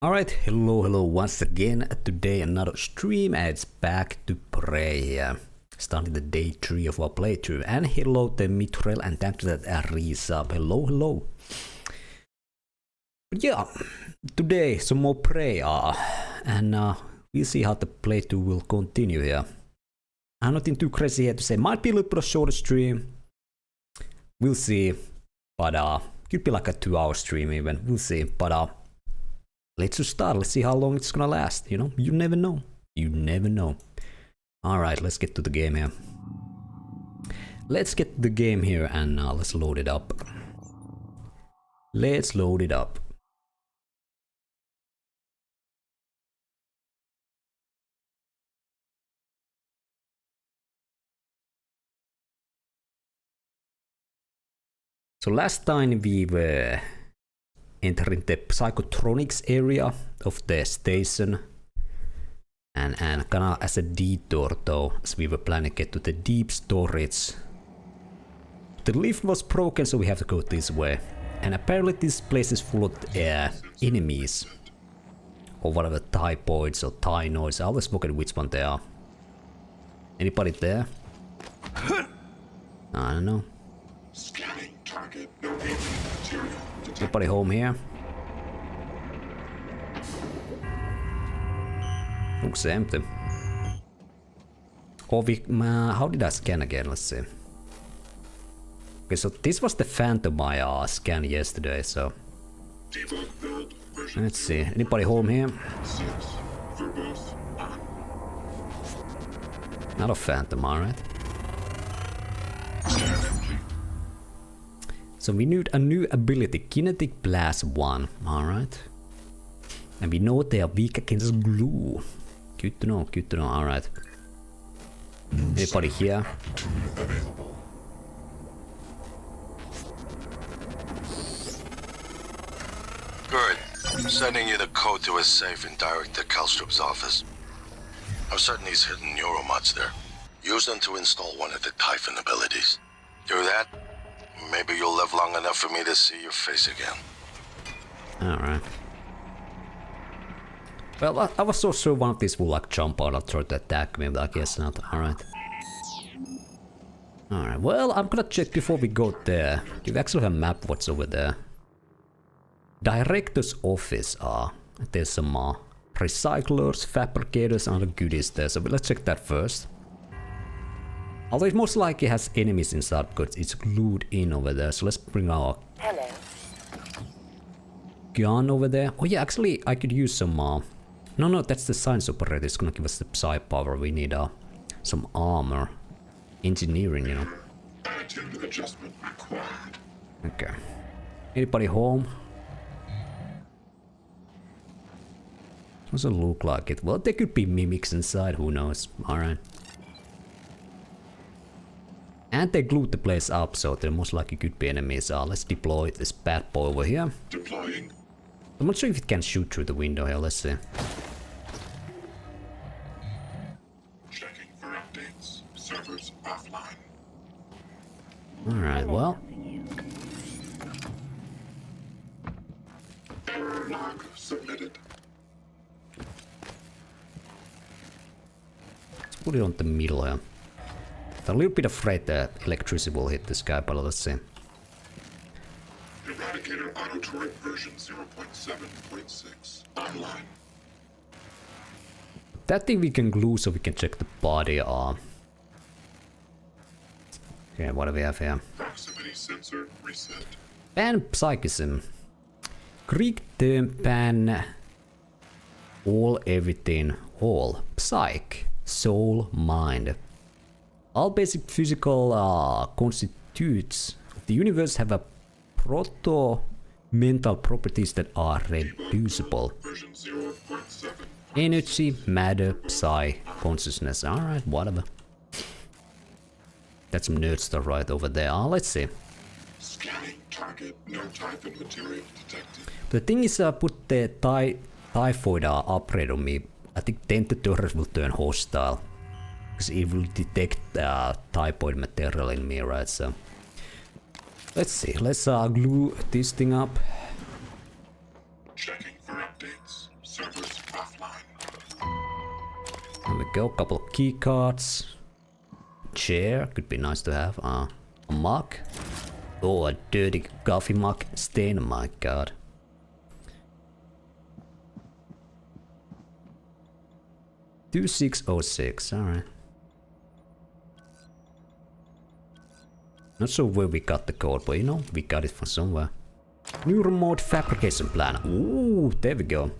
Alright, hello once again. Today another stream and it's back to play. Starting the day 3 of our playthrough. And hello to Mitrel and thank you that resub. Hello. But yeah, today some more prey and we'll see how the playthrough will continue here. I'm nothing too crazy here to say. Might be a little bit of shorter stream. We'll see. But could be like a 2-hour stream even. We'll see. But let's just start. Let's see how long it's gonna last. You know, you never know. You never know. Alright, let's get to the game here. Let's get the game here and let's load it up. Let's load it up. So last time we were entering the Psychotronics area of the station and kinda as a detour though, as we were planning to get to the deep storage. The lift was broken, so we have to go this way. And apparently this place is full of enemies. Or whatever, typoids or tynoids. I always forget which one they are. Anybody there? I don't know. Scanning target, no alien material detected. Anybody home here? Looks empty. Or we, how did I scan again? Let's see. Okay, so this was the Phantom I scanned yesterday, so Debug build version let's see. Anybody home here? 6. Verbose on. Not a Phantom, alright. Scan complete. So we need a new ability, Kinetic Blast 1, alright. And we know they are weak against glue. Good to know, alright. Anybody here? Tool available. Good. I'm sending you the code to a safe and direct to Kalstrup's office. I'm certain he's hidden neuromods there. Use them to install one of the Typhon abilities. Do that, maybe you'll live long enough for me to see your face again. Alright. Well, I was so sure one of these will like jump out and try to attack me, but I guess not. Alright. Alright, well, I'm gonna check before we go there. Do you actually have a map what's over there? Director's office, there's some recyclers, fabricators and other goodies there, so let's check that first. Although it most likely has enemies inside because it's glued in over there, so let's bring our gun over there. Oh yeah, actually I could use some no, that's the science operator. It's gonna give us the psi power. We need some armor. Engineering, you know. Attitude adjustment required. Okay. Anybody home? Doesn't look like it. Well, there could be mimics inside, who knows. Alright. And they glued the place up, so there most likely could be enemies. Let's deploy this bad boy over here. Deploying. I'm not sure if it can shoot through the window here, let's see. Checking for updates. Servers offline. Alright, well. Error log submitted. Let's put it on the middle here. I'm a little bit afraid that electricity will hit this guy, but let's see. Eradicator auto turret version 0.7.6 online. That thing we can glue so we can check the body. Okay, what do we have here? Proximity sensor reset. Panpsychism. Greek term pan. All, everything, all. Psych. Soul, mind. All basic physical constitutes of the universe have a proto-mental properties that are reducible. Version 0.7. Energy, matter, psi, consciousness. Alright, whatever. That's some nerd stuff right over there. Let's see. Scanning target. No Typhon material detected. The thing is, put the typhoid upgrade on me. I think then the turret will turn hostile. Because it will detect typhoid material in me, right? So let's see. Let's glue this thing up. Checking For updates, servers offline. There we go, couple of key cards. Chair, could be nice to have. A mug. Oh, a dirty coffee mug stain, my god. $2606, alright. Not sure where we got the code, but you know, we got it from somewhere. New remote fabrication plan. Ooh, there we go.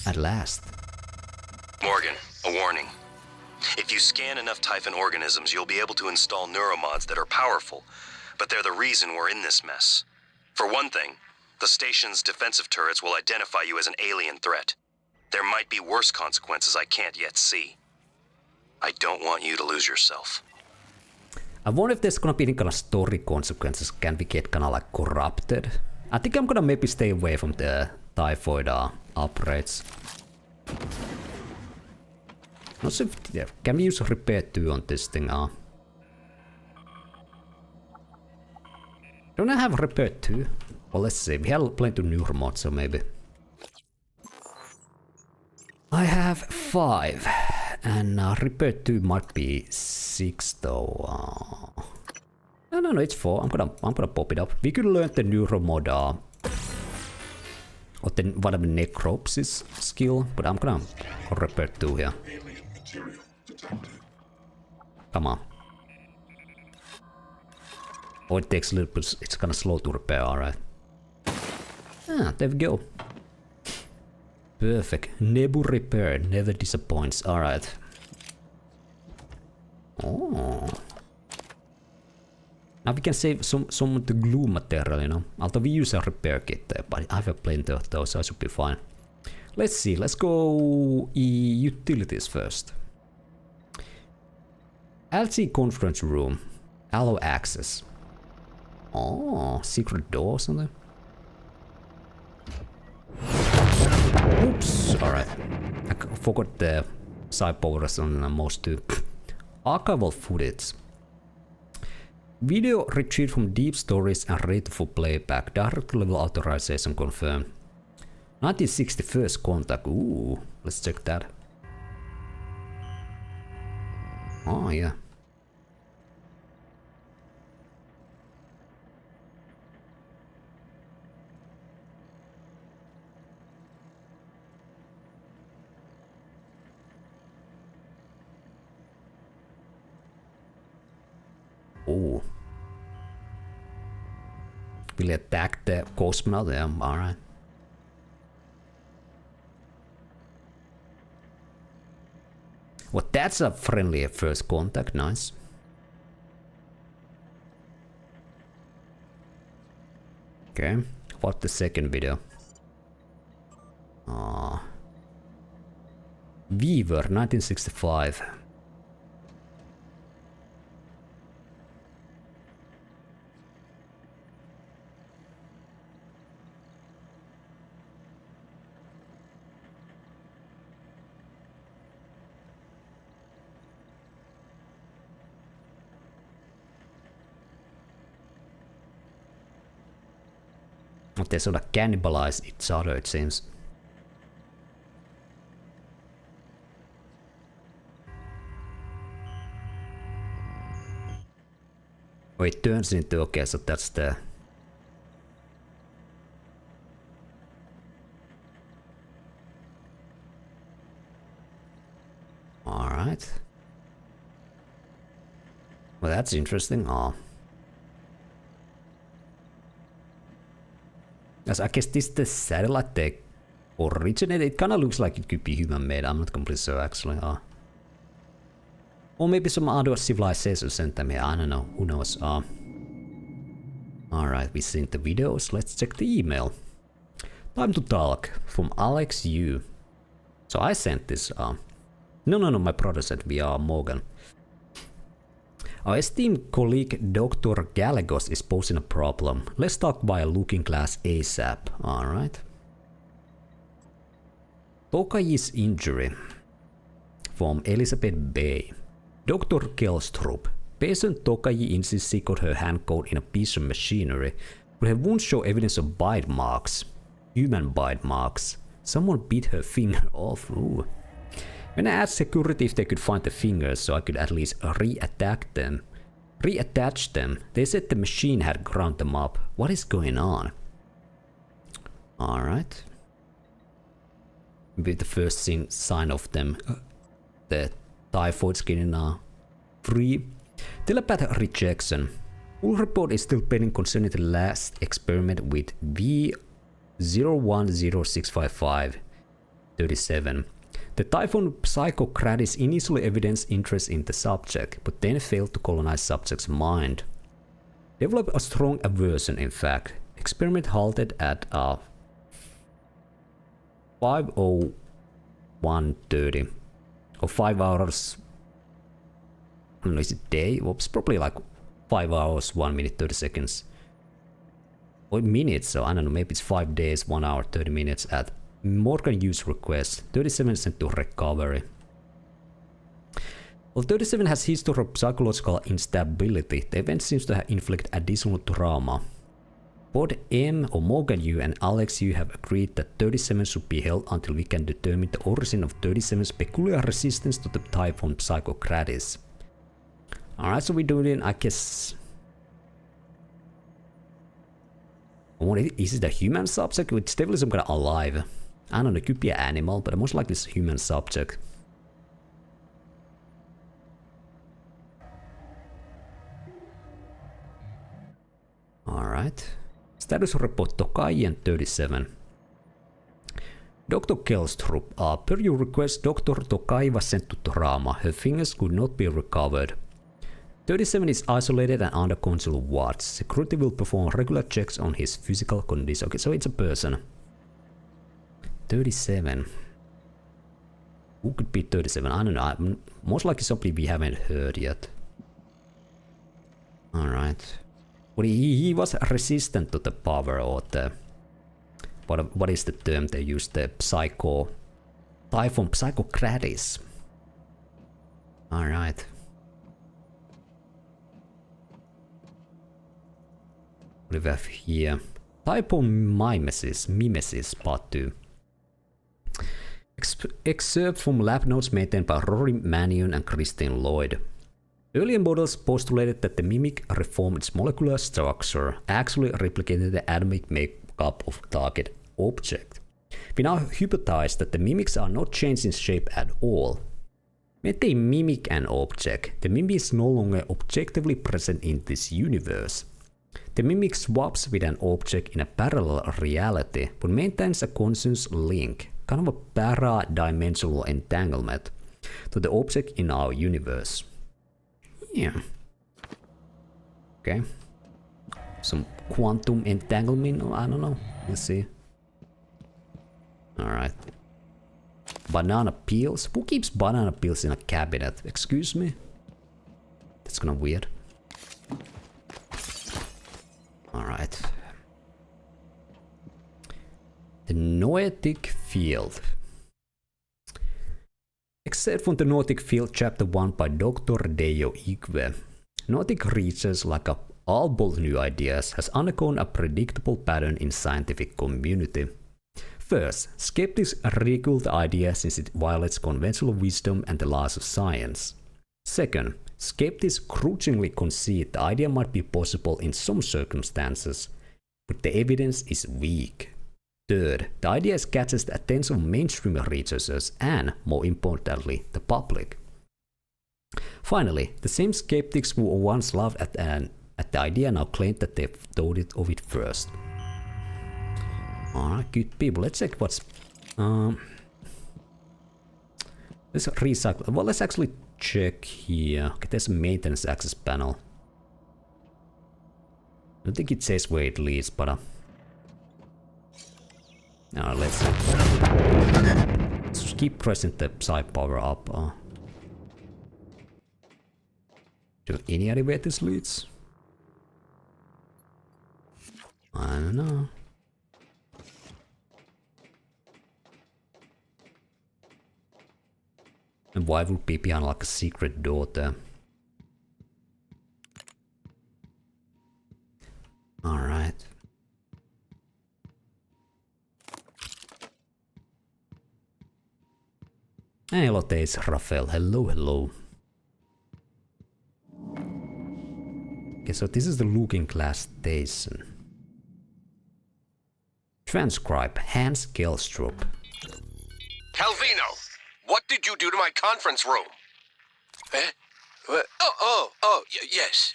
At last. Morgan, a warning. If you scan enough Typhon organisms, you'll be able to install neuromods that are powerful, but they're the reason we're in this mess. For one thing, the station's defensive turrets will identify you as an alien threat. There might be worse consequences I can't yet see. I don't want you to lose yourself. I wonder if there's gonna be any kind of story consequences. Can we get kind of like corrupted? I think I'm gonna maybe stay away from the typhoid upgrades. Not sure if, yeah, can we use repair 2 on this thing? Don't I have repair 2? Well, let's see. We have plenty of new remotes, so maybe. I have 5. And repair 2 might be 6 though. No, it's 4. I'm gonna pop it up. We could learn the neuromod or the whatever necropsis skill, but I'm gonna repair 2 here. Alien material detected. Come on. Oh, it takes a little bit. It's kinda slow to repair, alright. There we go. Perfect. Nebu repair never disappoints. Alright. Oh. Now we can save some of the glue material, you know. Although we use a repair kit there, but I have plenty of those, so I should be fine. Let's see. Let's go utilities first. LG conference room. Allow access. Oh, secret door or something. Oops, alright. I forgot the side powers on most too. Archival footage. Video retrieved from deep storage and ready for playback. Direct level authorization confirmed. 1961st contact. Ooh, let's check that. Oh, yeah. Ooh. Will attack the cosmonaut? Yeah, alright. Well, that's a friendly first contact, nice. Okay, what the second video? Weaver, 1965. They sort of cannibalize each other, it seems. Oh, it turns into, okay, so that's the... Alright. Well, that's interesting. Oh. As I guess this is the satellite they originated. It kind of looks like it could be human-made. I'm not completely sure, actually. Or maybe some other civilization sent them here. I don't know. Who knows? Alright, we've seen the videos. Let's check the email. Time to talk. From Alex U. So I sent this. No, my brother sent via Morgan. Our esteemed colleague Dr. Gallegos is posing a problem. Let's talk via Looking Glass ASAP. Alright. Tokayi's injury. From Elizabeth Bay. Dr. Kelstrup. Patient Tokayi insists she got her hand caught in a piece of machinery, but her wounds show evidence of bite marks. Human bite marks. Someone bit her finger off. Ooh. When I asked security if they could find the fingers so I could at least reattach them, they said the machine had ground them up. What is going on? Alright. Maybe the first sign of them. The typhoid skin are free. Telepath rejection. Full report is still pending concerning the last experiment with V010655-37. The Typhon Psychotronics initially evidenced interest in the subject, but then failed to colonize subject's mind. Developed a strong aversion, in fact. Experiment halted at 5:01:30 or 5 hours. I don't know, is it day? Well, it's probably like 5 hours, 1 minute, 30 seconds. Or minutes, so I don't know, maybe it's 5 days, 1 hour, 30 minutes at Morgan use request. 37 sent to recovery. Well, 37 has history of psychological instability. The event seems to have inflicted additional trauma. Both M or Morgan U and Alex U have agreed that 37 should be held until we can determine the origin of 37's peculiar resistance to the Typhon Psychotronics. Alright, so we're doing, I guess... What is it, a human subject? It's definitely some kind of alive. I don't know, it could be an animal, but most likely it's a human subject. Alright. Status report Tokai and 37. Dr. Kelstrup, per your request, Dr. Tokai was sent to trauma. Her fingers could not be recovered. 37 is isolated and under consul wards. Security will perform regular checks on his physical condition. Okay, so it's a person. 37. Who could be 37? I don't know. Most likely somebody we haven't heard yet. Alright. Well, he was resistant to the power or the... What is the term they use? The Typhon Psychotronics. Alright. What do we have here? Typhon Mimesis Part 2. Excerpt from lab notes maintained by Rory Mannion and Christine Lloyd. Earlier models postulated that the mimic reformed its molecular structure, actually replicating the atomic makeup of the target object. We now hypothesize that the mimics are not changed in shape at all. When they mimic an object, the mimic is no longer objectively present in this universe. The mimic swaps with an object in a parallel reality, but maintains a conscious link, kind of a para-dimensional entanglement, to the object in our universe. Yeah. Okay. Some quantum entanglement, I don't know. Let's see. Alright. Banana peels? Who keeps banana peels in a cabinet? Excuse me? That's kinda weird. Alright. The noetic field. Except from the noetic field chapter 1 by Dr. Deo Igwe. Noetic research, like all bold new ideas, has undergone a predictable pattern in scientific community. First, skeptics ridicule the idea since it violates conventional wisdom and the laws of science. Second, skeptics grudgingly concede the idea might be possible in some circumstances, but the evidence is weak. Third, the idea catches the attention of mainstream researchers and, more importantly, the public. Finally, the same skeptics who once laughed at the idea now claim that they've thought of it first. Alright, good people. Let's check what's... let's recycle... Well, let's actually check here. Okay, there's a maintenance access panel. I don't think it says where it leads, but... Now let's just keep pressing the Psy power up. Do any idea where this leads? I don't know. And why would be behind like a secret door there? Alright. Hello, Taze, Raphael. Hello, hello. Okay, so this is the looking glass station. Transcribe Hans Gelstrup. Calvino, what did you do to my conference room? Eh? Yes.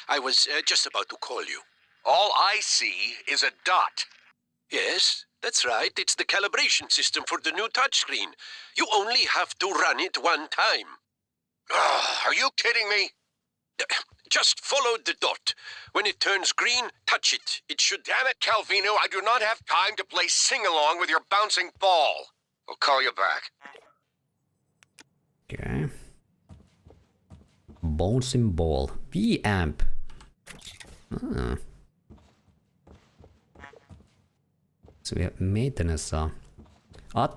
I was just about to call you. All I see is a dot. Yes, that's right. It's the calibration system for the new touchscreen. You only have to run it one time. Are you kidding me? Just follow the dot. When it turns green, touch it. It should... Damn it, Calvino, I do not have time to play sing-along with your bouncing ball. I'll call you back. Okay. Bouncing ball. V-amp. Ah. So we have maintenance.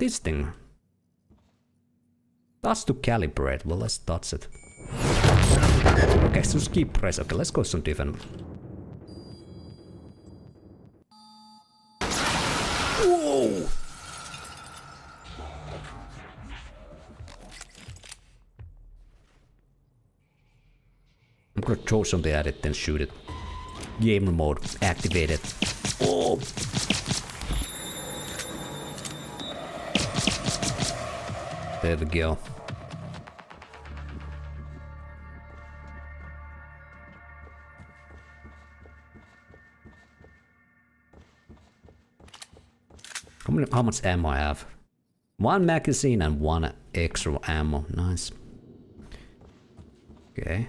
This thing. Touch to calibrate. Well, let's touch it. Okay, so skip press. Okay, let's go some different. Whoa! I'm gonna throw something at it, then shoot it. Gamer mode activated. Oh! There we go. How much ammo I have? One magazine and one extra ammo. Nice. Okay.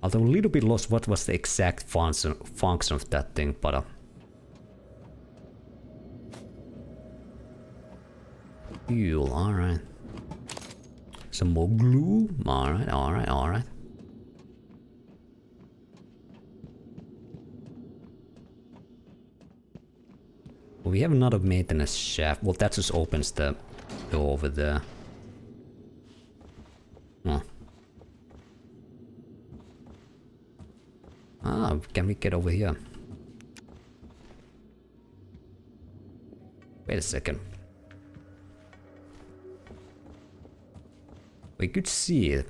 Although a little bit lost what was the exact function of that thing, but fuel, alright. Some more glue. Alright. We have another maintenance shaft. Well, that just opens the door over there. Oh. Ah, can we get over here? Wait a second. We could see it.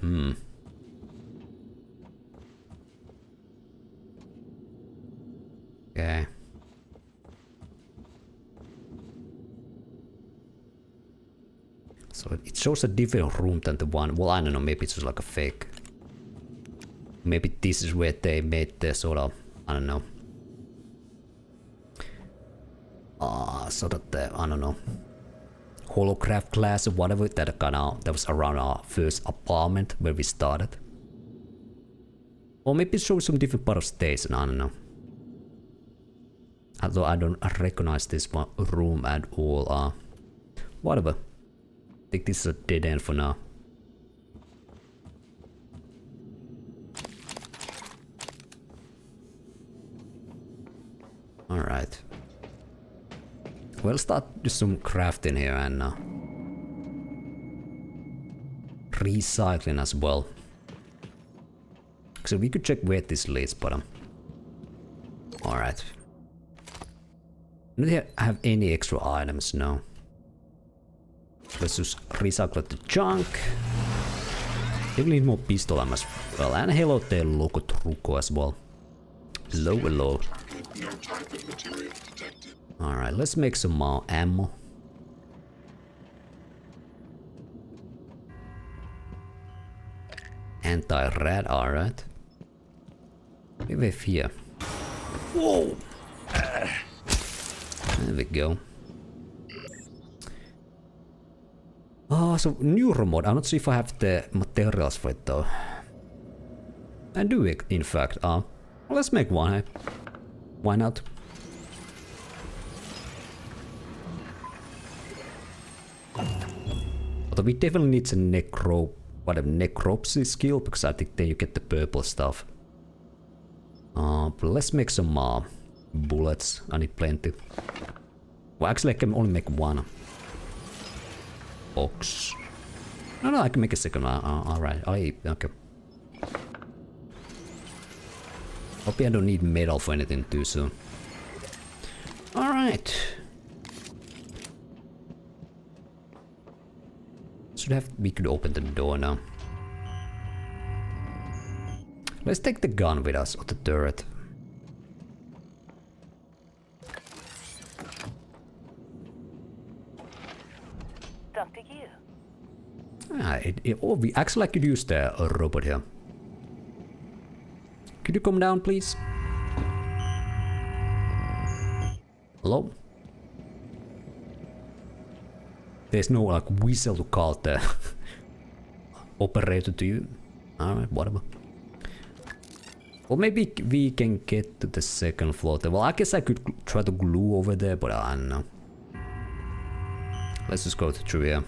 Okay. So it shows a different room than the one. Well, I don't know. Maybe it's just like a fake. Maybe this is where they made the sort of, I don't know. Sort of the, I don't know, holograph glass or whatever that was around our first apartment where we started. Or maybe it shows some different part of station, I don't know. Although I don't recognize this one room at all. Whatever. I think this is a dead end for now. Alright. We'll start with some crafting here and recycling as well. So we could check where this leads, but alright. Do I have any extra items? No. Let's just recycle the junk. We need more pistol ammo as well. And hello there, Loco Truco as well. Hello, hello. No type of material detected. Alright, let's make some more ammo. Anti-rat, alright. Maybe here. Whoa! There we go. Oh, so neuro mode. I'm not sure if I have the materials for it though. I do, in fact. Let's make one, hey? Why not? Although we definitely need a necropsy skill, because I think then you get the purple stuff. But let's make some bullets. I need plenty. Well, actually I can only make one. Box. No, I can make a second one. Alright, okay. Hope I don't need metal for anything too soon. Alright. we could open the door now. Let's take the gun with us, or the turret. Dr. Yu. Oh, we actually could use the robot here. Could you come down, please? Hello? There's no like whistle to call the operator to you. Alright, whatever. Or maybe we can get to the second floor. Well, I guess I could try to glue over there, but I don't know. Let's just go through here.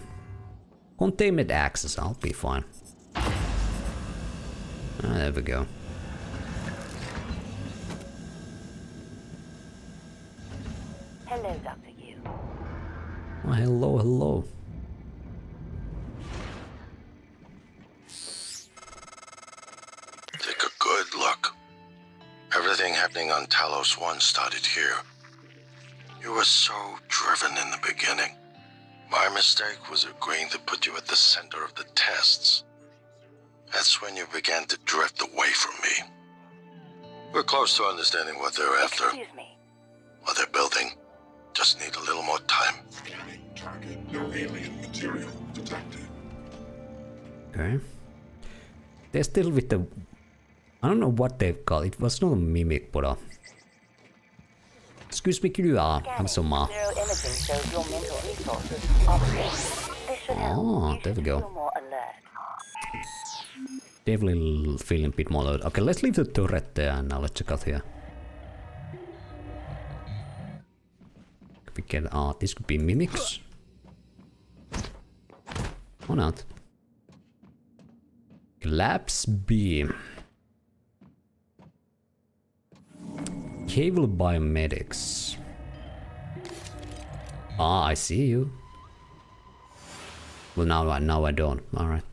Containment access, I'll be fine. There we go. Hello, Dr. Yu. Oh, hello, hello. Take a good look. Everything happening on Talos 1 started here. You were so driven in the beginning. My mistake was agreeing to put you at the center of the tests. That's when you began to drift away from me. We're close to understanding what they're after, Excuse me. what they're building. Just need a little more time. Scanning target. No alien material detected. Okay. They're still with the... I don't know what they've called. It was not a mimic, but excuse me, could you have some Neuroimaging shows your mental resources are full. This should help. Oh, You there we should go. feel more alert. Definitely feeling a bit more loud. Okay, let's leave the turret there and now let's check out here. We can, this could be mimics. Or not. Collapse beam. Cable biomedics. Ah, I see you. Well, now I don't. All right.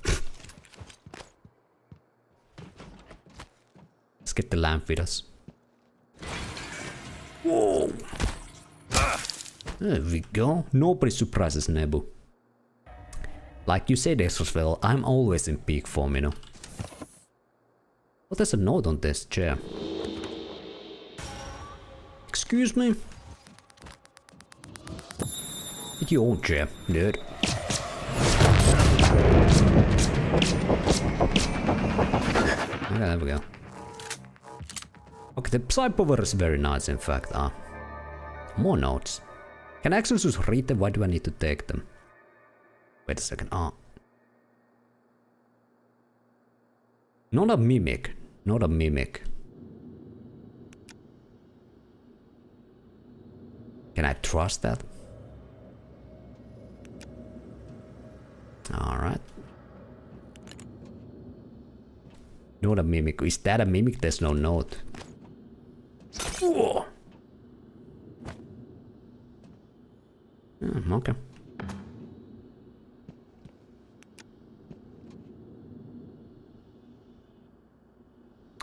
Let's get the lamp with us. Whoa. There we go. Nobody surprises Nebu. Like you said, Exoswell, I'm always in peak form, you know. Oh, there's a note on this chair. Excuse me? Get your own chair, nerd. Okay, there we go. Okay, the Psy power is very nice, in fact. More notes. Can I actually just read them? Why do I need to take them? Wait a second. Not a mimic. Not a mimic. Can I trust that? Alright. Not a mimic. Is that a mimic? There's no note. Whoa. Okay.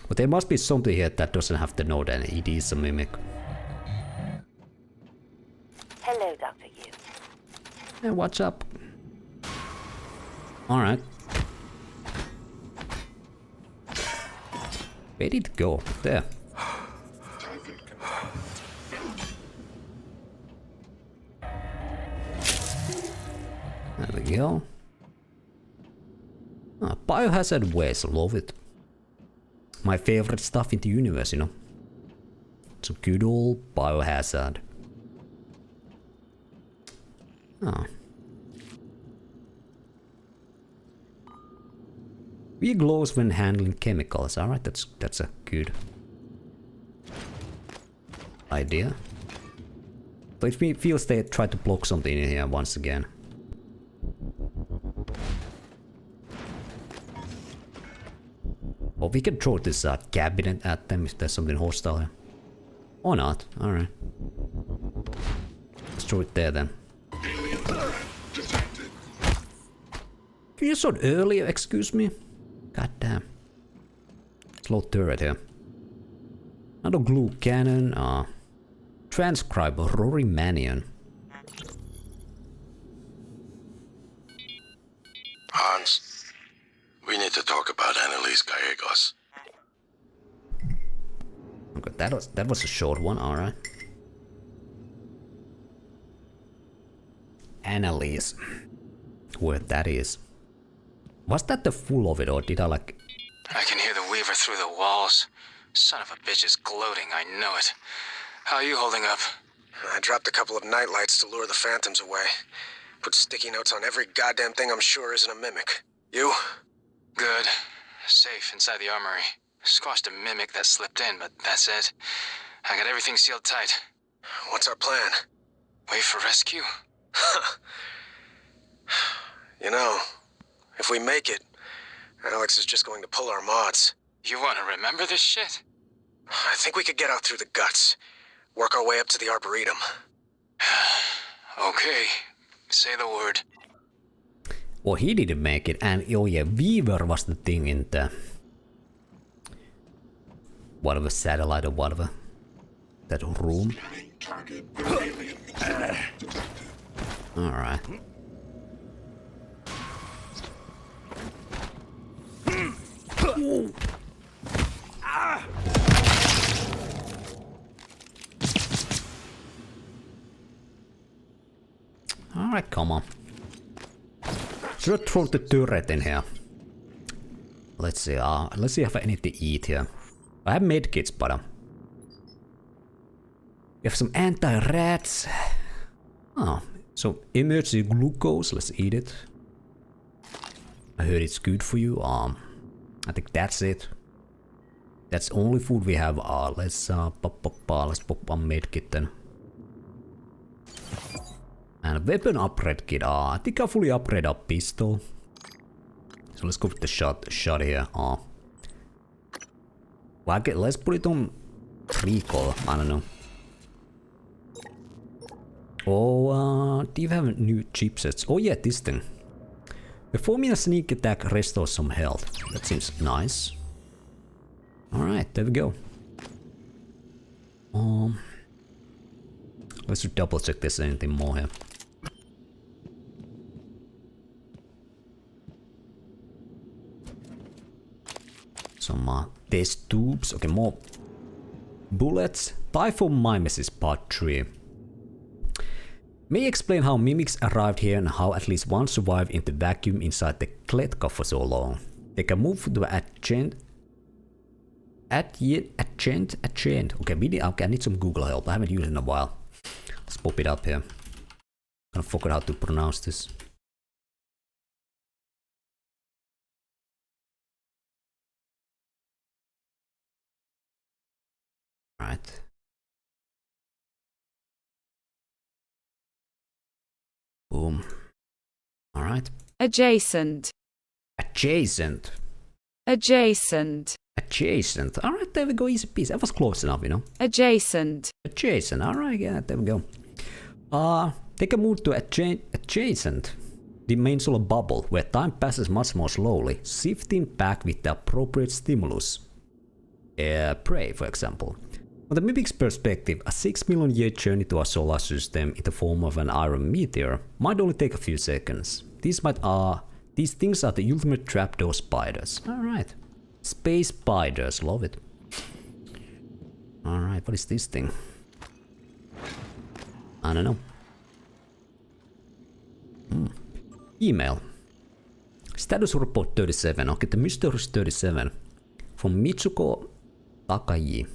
But there must be something here that doesn't have the note and it is a mimic. Hello, Dr. Yu. Hey, what's up? Alright. Where did it go? There. Typhon There we go. Biohazard waste, love it. My favorite stuff in the universe, you know. Some good old biohazard. Oh. We glows when handling chemicals. Alright, that's a good idea. But it feels they tried to block something in here once again. Or we can throw this cabinet at them if there's something hostile here. Or not. Alright. Let's throw it there then. alien threat detected. You saw it earlier, excuse me? God damn. Slow turret here. Another glue cannon. Transcriber, Rory Manion. Hans, we need to talk about Annalise Gallegos. Okay, that was a short one, alright. Annalise. Where that is. Was that the full of it, or did I like... I can hear the Weaver through the walls. Son of a bitch is gloating, I know it. How are you holding up? I dropped a couple of nightlights to lure the phantoms away. Put sticky notes on every goddamn thing I'm sure isn't a mimic. You? Good. Safe inside the armory. Squashed a mimic that slipped in, but that's it. I got everything sealed tight. What's our plan? Wait for rescue? You know, if we make it, Alex is just going to pull our mods. You want to remember this shit? I think we could get out through the guts. Work our way up to the Arboretum. Okay. Say the word. Well, he didn't make it, and oh yeah, Weaver was the thing in the... whatever, satellite or whatever. That room. Target alien material detected. Alright. Alright, come on. Should I throw the turret in here? Let's see if I have anything to eat here. I have medkits, but we have some anti-rats. Oh, so emergency glucose, let's eat it. I heard it's good for you. I think that's it. That's only food we have. Let's pop a medkit then. And a weapon upgrade kit. I think I fully upgrade our pistol. So let's go with the shot here. Well, let's put it on recoil. I don't know. Oh, do you have new chipsets? Oh yeah, this thing. Performing a sneak attack restores some health. That seems nice. Alright, there we go. Let's double check there's anything more here. Some test tubes. Okay, more bullets. Typhoon Mimesis Part 3. May explain how mimics arrived here and how at least one survived in the vacuum inside the Kletka for so long. They can move to the adjacent. Okay, I need some Google help. I haven't used it in a while. Let's pop it up here. Gonna forget how to pronounce this. Right. Boom. Alright. Adjacent. Adjacent. Adjacent. Adjacent. Alright, there we go. Easy piece. That was close enough, you know. Adjacent. Adjacent. Alright, yeah, there we go. Take a move to adjacent. The main solar bubble, where time passes much more slowly, shifting back with the appropriate stimulus. Prey, for example. From the Mimic's perspective, a 6 million year journey to our solar system in the form of an iron meteor might only take a few seconds. These things are the ultimate trapdoor spiders. Alright. Space spiders, love it. Alright, what is this thing? I don't know. Email. Status report 37. Okay, the mysterious 37. From Mitsuko Tokaji.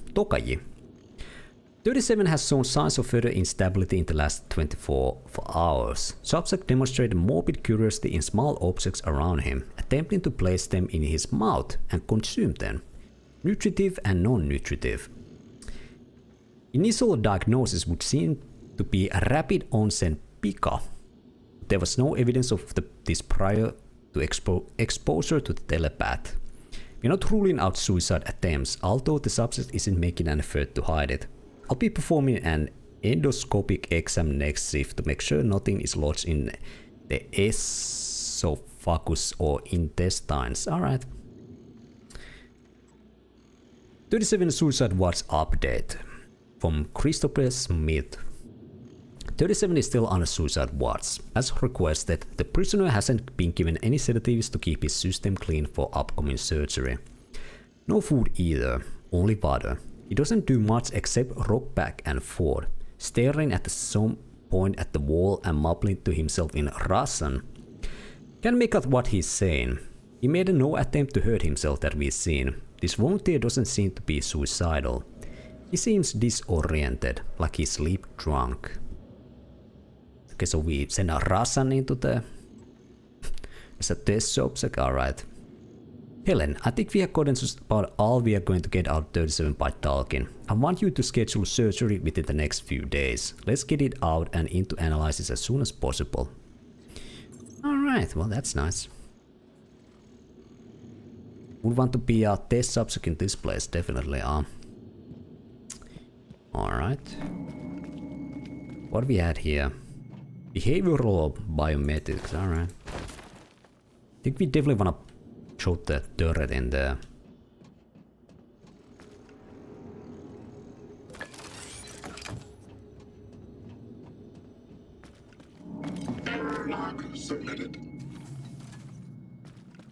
37 has shown signs of further instability in the last 24 hours. Subject demonstrated morbid curiosity in small objects around him, attempting to place them in his mouth and consume them. Nutritive and non-nutritive. Initial diagnosis would seem to be a rapid onset pica. There was no evidence of this prior to exposure to the telepath. We're not ruling out suicide attempts, although the subject isn't making an effort to hide it. I'll be performing an endoscopic exam next shift to make sure nothing is lodged in the esophagus or intestines. Alright. 37 Suicide Watch update from Christopher Smith. 37 is still on a suicide watch. As requested, the prisoner hasn't been given any sedatives to keep his system clean for upcoming surgery. No food either, only water. He doesn't do much except rock back and forth, staring at some point at the wall and mumbling to himself in Russian. Can't make out what he's saying. He made no attempt to hurt himself that we've seen. This volunteer doesn't seem to be suicidal. He seems disoriented, like he's sleep drunk. Okay, so we send a Russian into the... It's a test subject, alright. Helen, I think we have gotten just about all we are going to get out of 37 by talking. I want you to schedule surgery within the next few days. Let's get it out and into analysis as soon as possible. Alright, well that's nice. Would want to be a test subject in this place, definitely. Alright. What we had here? Behavioral or biometrics, alright. I think we definitely wanna shoot the turret in there. Error log submitted.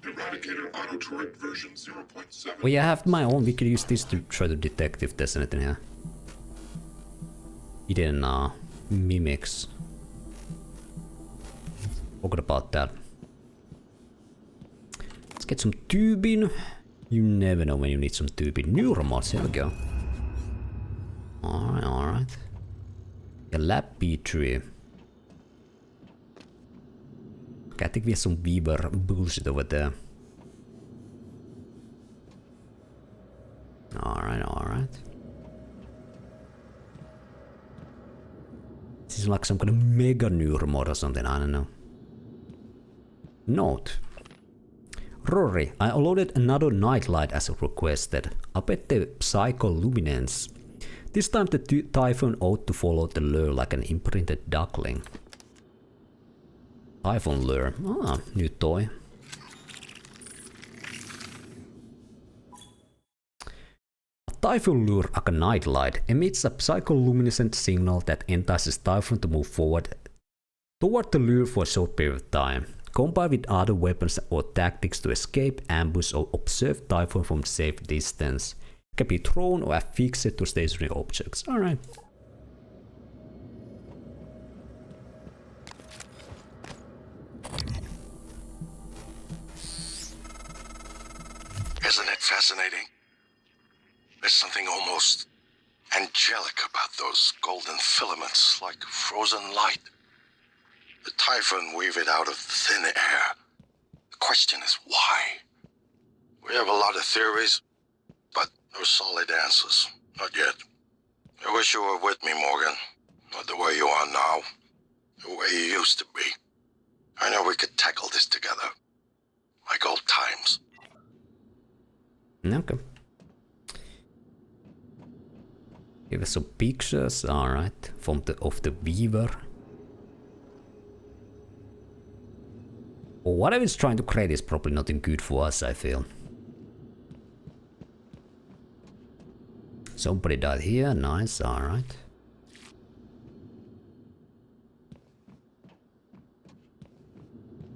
Eradicator auto turret version 0.7. Well, yeah, I have my own. We could use this to try to detect if there's anything here. Hidden mimics. Forgot about that. Let's get some tubing. You never know when you need some tubing. Neuromods, here we go. Alright, alright. A lab tree. Okay, I think we have some Weaver bullshit over there. Alright, alright. This is like some kind of mega neuromod or something, I don't know. Note. Rory, I unloaded another nightlight as requested. I bet the psycholuminance. This time the Typhoon ought to follow the lure like an imprinted duckling. Typhoon lure. Ah, new toy. A Typhoon lure like a nightlight emits a psycholuminescent signal that entices Typhoon to move forward toward the lure for a short period of time. Combined with other weapons or tactics to escape, ambush or observe Typhoon from safe distance. It can be thrown or affixed to stationary objects. Alright. Isn't it fascinating? There's something almost angelic about those golden filaments, like frozen light. The Typhoon weave it out of thin air. The question is why? We have a lot of theories, but no solid answers. Not yet. I wish you were with me, Morgan. Not the way you are now. The way you used to be. I know we could tackle this together. Like old times. Okay. Give us some pictures, alright, from of the Weaver. Well, whatever it's trying to create is probably nothing good for us, I feel. Somebody died here, nice, alright.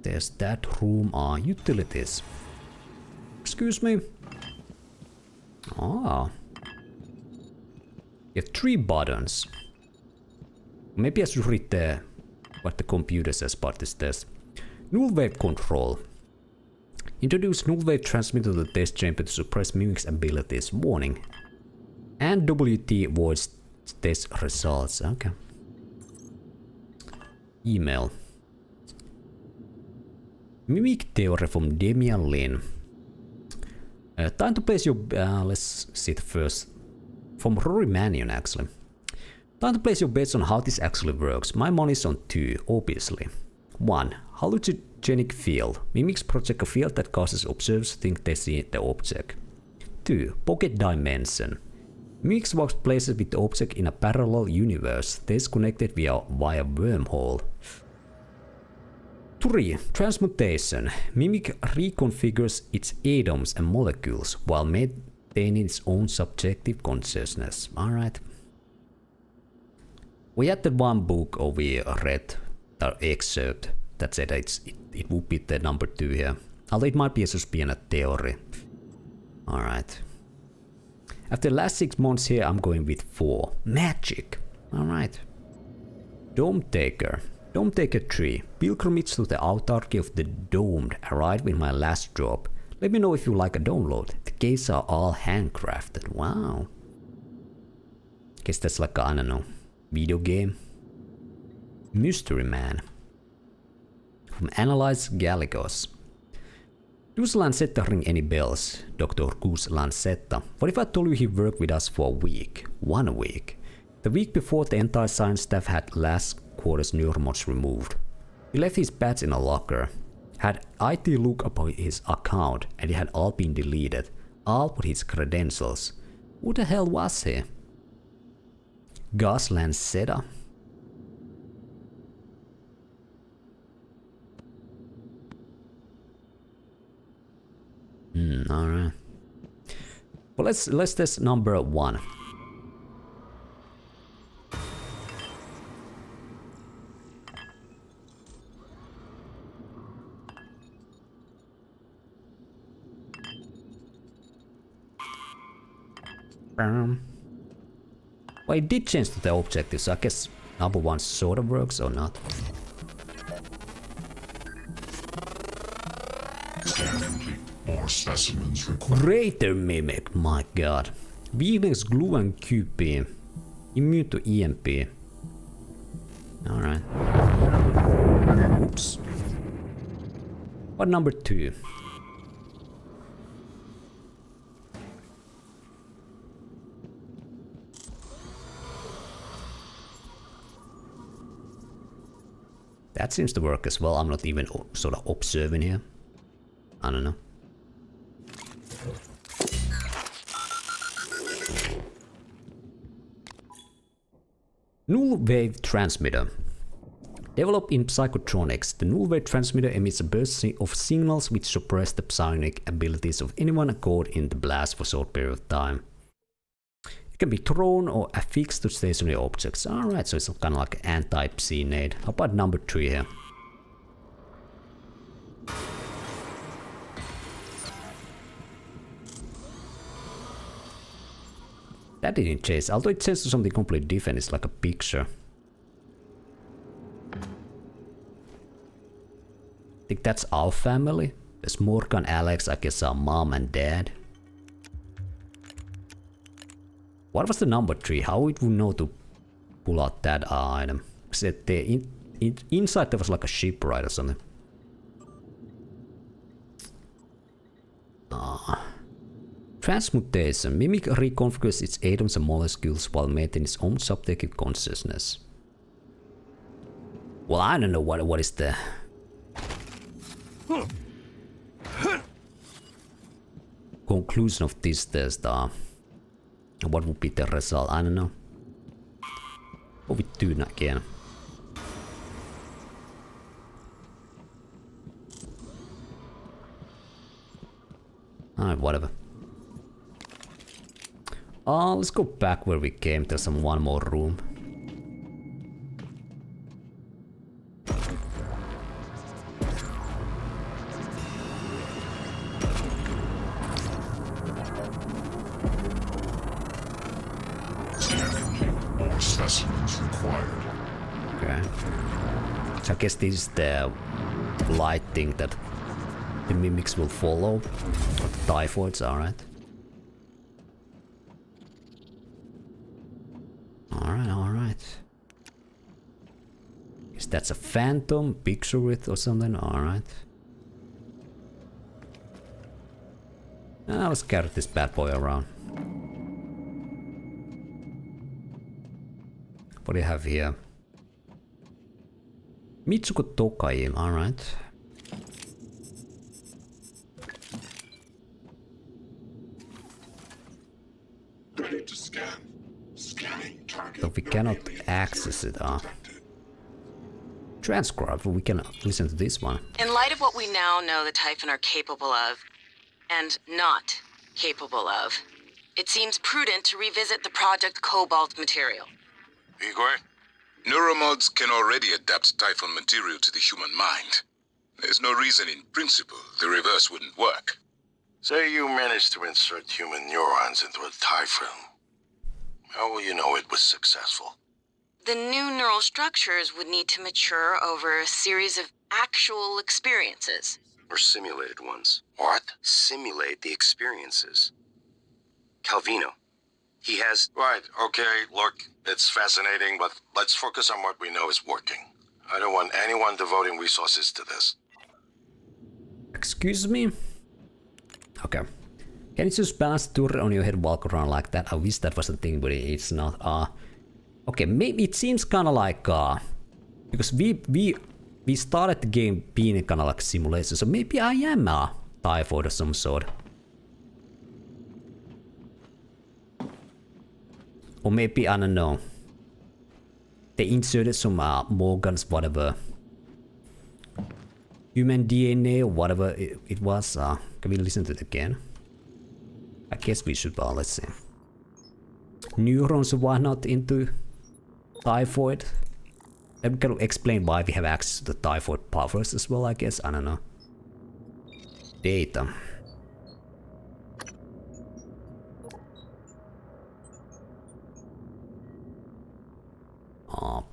There's that room, utilities. Excuse me. Ah. You have 3 buttons. Maybe I should read what the computer says about this test. Null wave control. Introduce null wave transmitter to the test chamber to suppress mimic's abilities. Warning. And WT voids test results. Okay. Email. Mimic theory from Damian Lin. Time to place your... let's see it first. From Rory Mannion, actually. Time to place your bets on how this actually works. My money's on 2, obviously. 1. Hallucinogenic field. Mimics project a field that causes observers to think they see the object. 2. Pocket dimension. Mimics walks places with the object in a parallel universe. They is connected via wormhole. 3. Transmutation. Mimic reconfigures its atoms and molecules while maintaining its own subjective consciousness. Alright. We had the one book or we read the excerpt that said it would be the number 2 here. Although it might be just being a theory. Alright. After the last 6 months here, I'm going with 4. Magic! Alright. Dome Taker. Dome Taker 3. Pilgrimage to the autarky of the Domed arrived with my last drop. Let me know if you like a download. The cases are all handcrafted. Wow. Guess that's like a, I don't know, video game. Mystery Man. From Analyze Gallegos. Does Lancetta ring any bells? Dr. Gus Lancetta. What if I told you he worked with us for a week? 1 week. The week before, the entire science staff had last quarter's neuromods removed. He left his badge in a locker. Had IT look up his account and it had all been deleted. All but his credentials. Who the hell was he? Gus Lancetta? Alright. Well, let's test number 1. Well, it did change to the objective, so I guess number 1 sort of works or not. Scan complete. More specimens required. Greater Mimic, my god. Weakness, glue and QP. Immune to EMP. Alright. Oops. What number 2? That seems to work as well. I'm not even sort of observing here. I don't know. Null wave transmitter. Developed in Psychotronics, the null wave transmitter emits a burst of signals which suppress the psionic abilities of anyone caught in the blast for a short period of time. It can be thrown or affixed to stationary objects. Alright, so it's kind of like anti-psi nade. How about number 3 here? That didn't change, although it changes to something completely different. It's like a picture. I think that's our family. There's Morgan, Alex, I guess our mom and dad. What was the number 3? How it would know to pull out that item? Said the inside there was like a ship, right, or something. Transmutation. Mimic reconfigures its atoms and molecules while maintaining its own subjective consciousness. Well, I don't know what is the conclusion of this test. What would be the result? I don't know. What we do again? Alright, whatever. Let's go back where we came. There's one more room. More specimens required. Okay. So I guess this is the light thing that the mimics will follow. Typhoids, alright. Alright. Guess that's a phantom picture with or something, alright. Let's carry this bad boy around. What do you have here? Mitsuko Tokai, alright. Ready to scan. Scanning target. So we cannot access it, Transcribe, we can listen to this one. In light of what we now know the Typhon are capable of, and not capable of, it seems prudent to revisit the Project Cobalt material. Igor, Neuromods can already adapt Typhon material to the human mind. There's no reason in principle the reverse wouldn't work. Say you managed to insert human neurons into a Typhon. How will you know it was successful? The new neural structures would need to mature over a series of actual experiences. Or simulated ones. What? Simulate the experiences. Calvino. He has... Right, okay, look, it's fascinating, but let's focus on what we know is working. I don't want anyone devoting resources to this. Excuse me? Okay. Can you just balance the turret on your head, walk around like that? I wish that was a thing, but it's not. Okay, maybe it seems kind of like because we started the game being kind of like simulation, so maybe I am a typhoid of some sort. Or maybe, I don't know, they inserted some Morgans, whatever, human DNA or whatever it was. Can we listen to it again? I guess we should, let's see. Neurons, why not into typhoid? That can explain why we have access to the typhoid powers as well, I guess. I don't know. Data.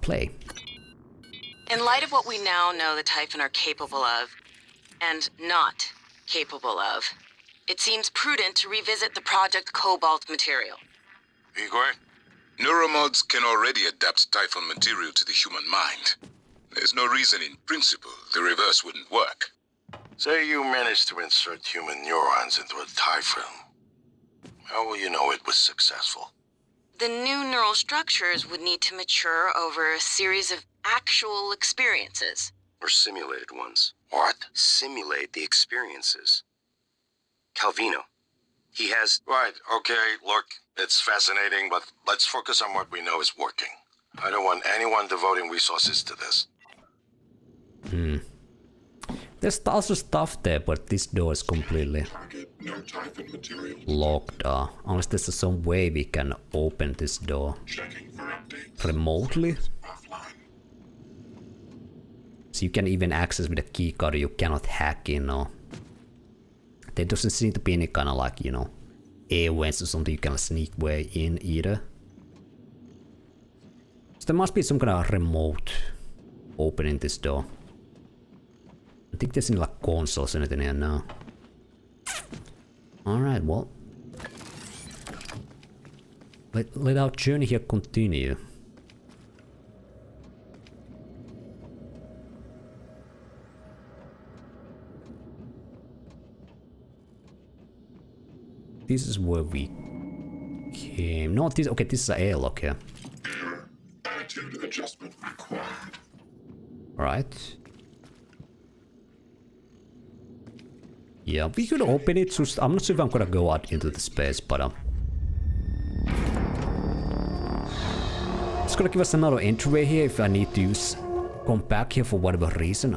Play. In light of what we now know the Typhon are capable of, and not capable of, it seems prudent to revisit the Project Cobalt material. Igor? Neuromods can already adapt Typhon material to the human mind. There's no reason in principle the reverse wouldn't work. Say you managed to insert human neurons into a Typhon. How will you know it was successful? The new neural structures would need to mature over a series of actual experiences. Or simulated ones. What? Simulate the experiences. Calvino. He has... Right, okay, look, it's fascinating, but let's focus on what we know is working. I don't want anyone devoting resources to this. There's also stuff there, but this door is completely No Typhon material. locked. Unless there's some way we can open this door Checking for updates. remotely. Offline. So you can even access with a keycard, you cannot hack in, or there doesn't seem to be any kind of like, you know, airways or something you can sneak way in either. So there must be some kind of remote opening this door. I think there's any like consoles or anything here now. Alright, well. Let our journey here continue. This is where we came. No, this, okay, this is an airlock here. Error. Attitude adjustment required. Right. Yeah, we could open it, just I'm not sure if I'm gonna go out into the space, but it's gonna give us another entryway here if I need to come back here for whatever reason.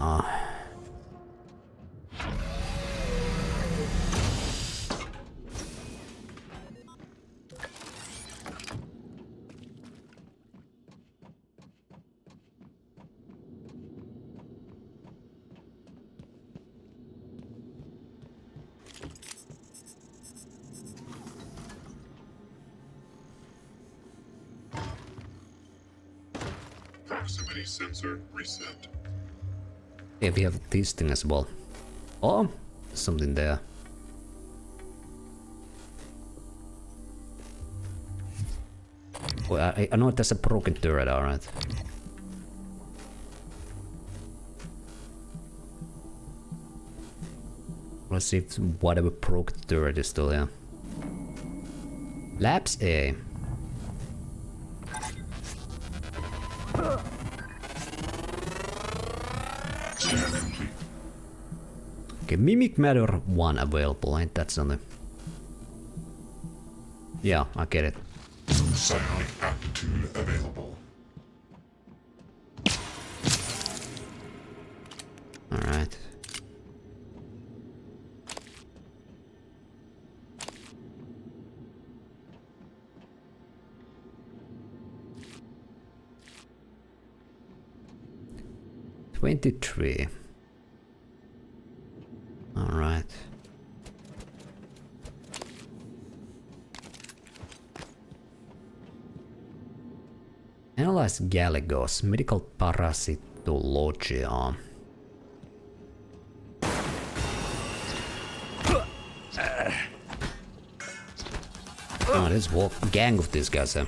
Proximity sensor reset. Yeah, we have this thing as well. Oh, something there. Well, I know there's a broken turret, alright. Let's see if whatever broke the turret is still here. Labs A. Okay, Mimic Matter 1 available, ain't that something? Yeah, I get it. Psionic aptitude available. Alright. 23. Alright. Analyze Gallegos, medical parasitology. Oh, there's a whole gang of these guys here.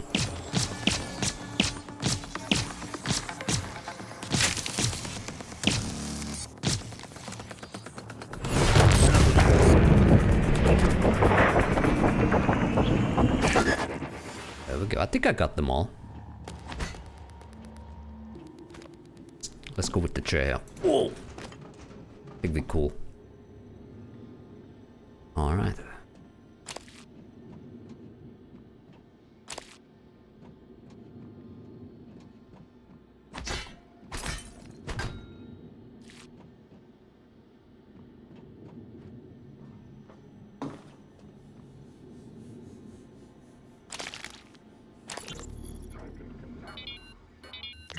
There we go. I think I got them all. Let's go with the chair. Whoa! Think we're cool. Alright.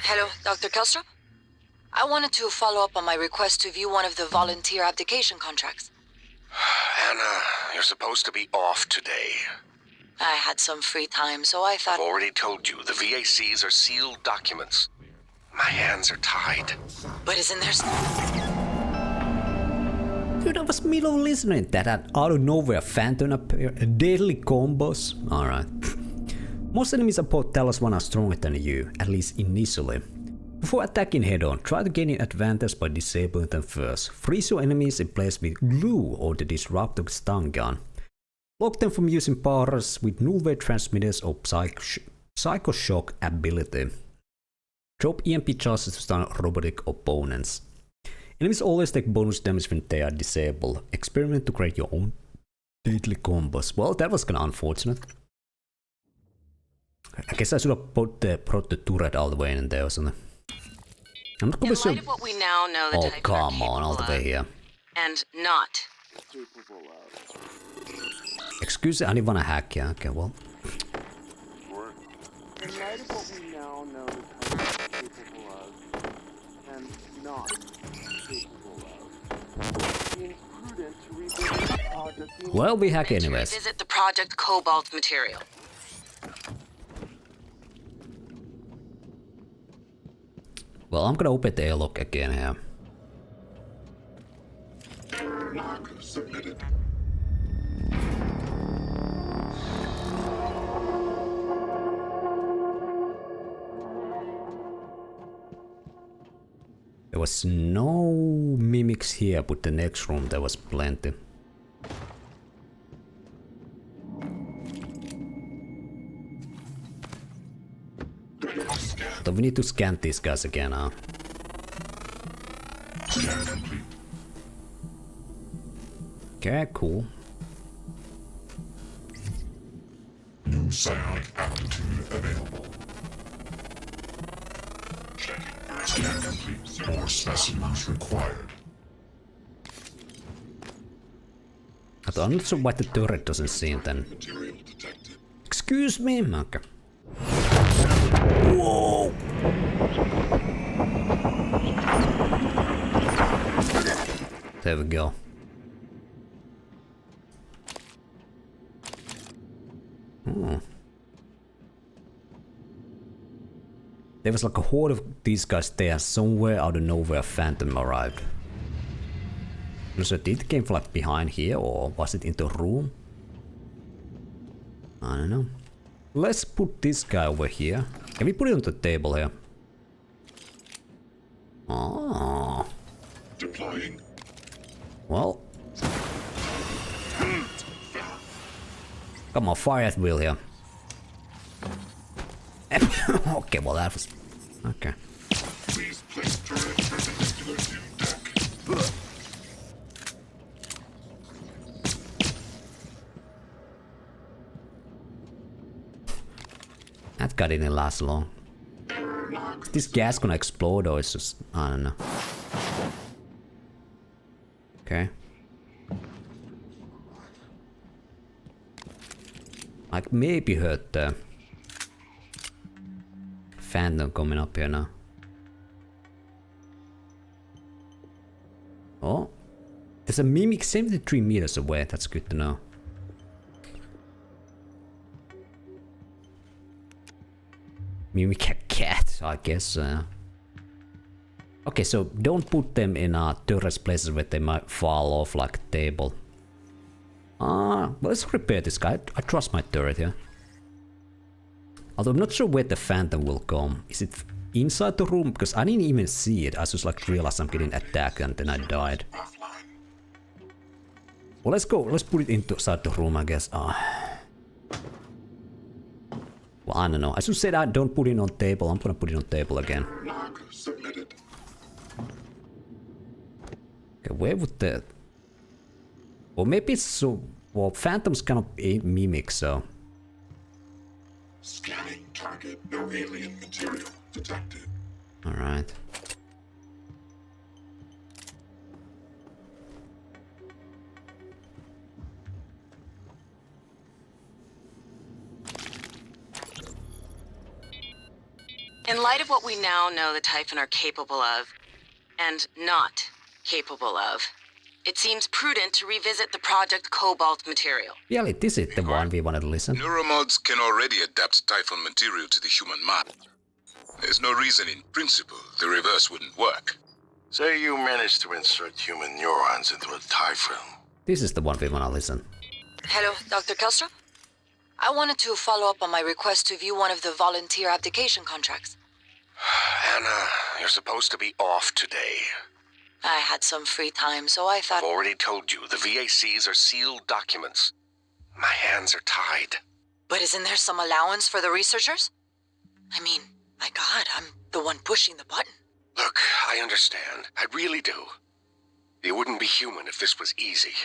Hello, Dr. Kelstrup? I wanted to follow up on my request to view one of the volunteer abdication contracts. Anna, you're supposed to be off today. I had some free time, so I thought... I've already told you, the VACs are sealed documents. My hands are tied. But isn't there... Dude, I was middle listening that out of nowhere Phantom appear, deadly combos. Alright. Most enemies support tell us one are stronger than you, at least initially. Before attacking head-on, try to gain an advantage by disabling them first. Freeze your enemies in place with glue or the disruptor stun gun. Block them from using powers with null wave transmitters or psychoshock ability. Drop EMP charges to stun robotic opponents. Enemies always take bonus damage when they are disabled. Experiment to create your own deadly combos. Well, that was kinda unfortunate. I guess I should have brought the turret all the way in there or something. I'm not In sure. light of what we now know the Oh, Titan are come on, all the capable way here. of, and not. Excuse me, I didn't want to hack, yeah, okay, well. In light of what we now know the Titan are capable of, and not capable of, being prudent to revisit the project... Well, we hack And to anyways. revisit the Project Cobalt material. Well, I'm gonna open the airlock again here. Log submitted. There was no mimics here, but the next room there was plenty. So we need to scan these guys again, huh? Scan complete. Okay, cool. New psionic aptitude available. Checking. Scan complete. More specimens required. I'm not sure why the turret doesn't see it then. Material detected. Excuse me? Okay. Whoa! There we go. Oh. There was like a horde of these guys there. Somewhere out of nowhere Phantom arrived. So did it came from like behind here, or was it in the room? I don't know. Let's put this guy over here. Can we put it on the table here? Oh. Deploying. Well. Come on, fire at will here. Okay, well that was... Okay. Please place turret perpendicular to deck. That guy didn't last long. Is this gas gonna explode or is just... I don't know. Okay. Like maybe heard the Phantom coming up here now. Oh. There's a mimic 73 meters away. That's good to know. Mimic a cat, I guess. Okay, so don't put them in turret places where they might fall off like a table. Well, let's repair this guy. I trust my turret here. Although I'm not sure where the Phantom will come. Is it inside the room? Because I didn't even see it. I just like realized I'm getting attacked and then I died. Well, let's go. Let's put it inside the room, I guess. Well, I don't know. I should say that don't put it on table. I'm gonna put it on table again. Okay, where would the... Or maybe it's so... Well, Phantom's kind of a mimic, so... Scanning target, no alien material detected. Alright. In light of what we now know the Typhon are capable of, and not capable of, it seems prudent to revisit the Project Cobalt material. Yeah, this is the one we wanted to listen. Neuromods can already adapt Typhon material to the human mind. There's no reason in principle the reverse wouldn't work. Say you managed to insert human neurons into a Typhon. This is the one we want to listen. Hello, Dr. Kelstrup? I wanted to follow up on my request to view one of the volunteer abdication contracts. Anna, you're supposed to be off today. I had some free time, so I thought... I've already told you, the VACs are sealed documents. My hands are tied. But isn't there some allowance for the researchers? I mean, my God, I'm the one pushing the button. Look, I understand. I really do. You wouldn't be human if this was easy.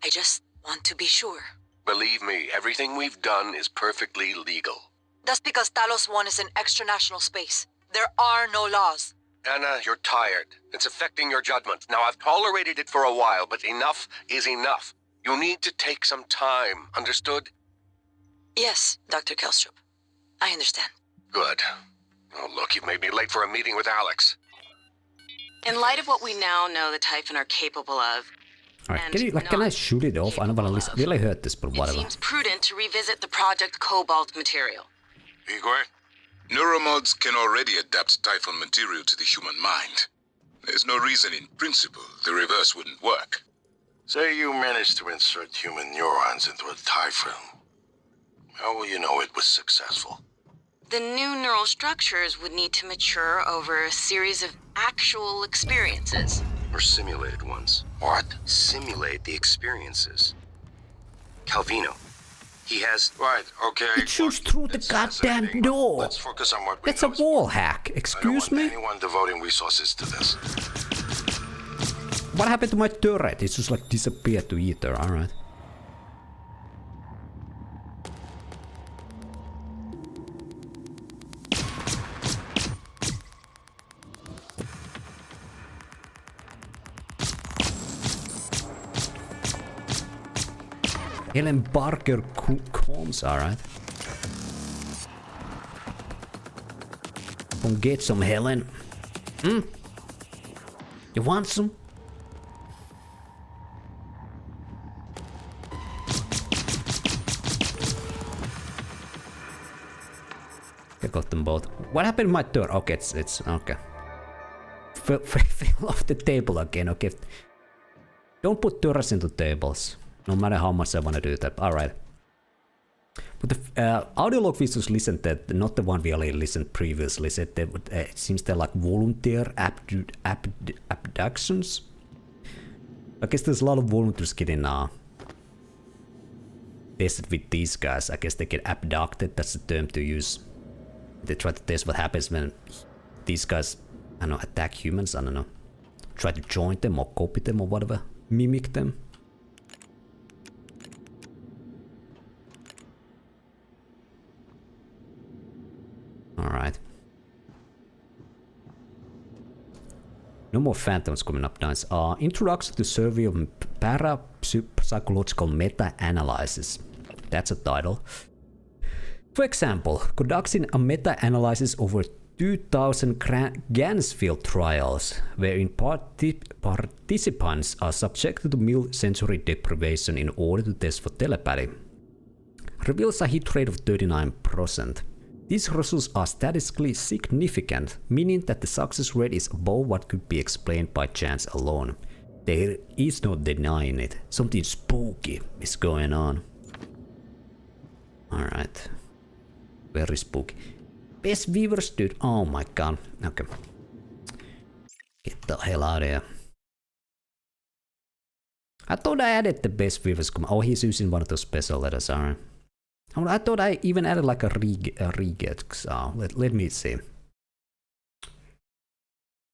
I just want to be sure. Believe me, everything we've done is perfectly legal. That's because Talos 1 is in extra-national space. There are no laws. Anna, you're tired. It's affecting your judgment. Now, I've tolerated it for a while, but enough is enough. You need to take some time, understood? Yes, Dr. Kelstrup. I understand. Good. Oh, look, you've made me late for a meeting with Alex. In light of what we now know the Typhon are capable of, Alright, can I shoot it off? I don't want to listen. Really heard this, but whatever. It seems prudent to revisit the Project Cobalt material. Igor? Neuromods can already adapt Typhon material to the human mind. There's no reason in principle the reverse wouldn't work. Say you managed to insert human neurons into a Typhon. How will you know it was successful? The new neural structures would need to mature over a series of actual experiences. Or simulated ones. What? Simulate the experiences. Calvino. He has... Right, okay. It shoots through the goddamn door. Let's focus on what we That's a wall hack. Excuse me? Anyone devoting resources to this. What happened to my turret? It just like disappeared to ether. Alright. Helen Barker Combs, alright. Come get some, Helen. You want some? I got them both. What happened to my turret? Okay, it's okay. Fell off the table again, okay. Don't put turrets into tables. No matter how much I want to do that. Alright. But the audio log we just listened that, not the one we already listened previously, said that it seems they're like volunteer abductions. I guess there's a lot of volunteers getting tested with these guys. I guess they get abducted, that's the term to use. They try to test what happens when these guys, I don't know, attack humans, I don't know. Try to join them or copy them or whatever. Mimic them. Alright. No more phantoms coming up, nice. Introduction to survey of parapsychological meta-analysis. That's a title. For example, conducting a meta-analysis over 2000 Gansfield trials, wherein participants are subjected to mild sensory deprivation in order to test for telepathy, reveals a hit rate of 39%. These results are statistically significant, meaning that the success rate is above what could be explained by chance alone. There is no denying it. Something spooky is going on. Alright. Very spooky. Best viewers, dude. Oh my god. Okay. Get the hell out of here. I thought I added the best viewers. Oh, he's using one of those special letters. Alright. I thought I even added like a reget. So let me see.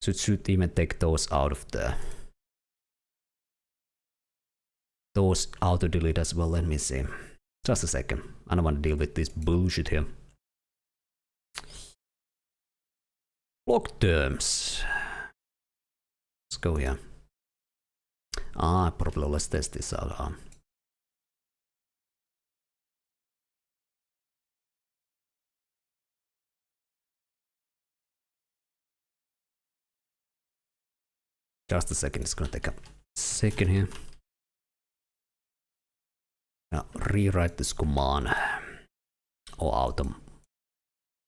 Should even take those out of the... Those auto delete as well. Let me see. Just a second. I don't want to deal with this bullshit here. Block terms. Let's go here. Probably let's test this out. Just a second, it's gonna take a second here. Now rewrite this command or auto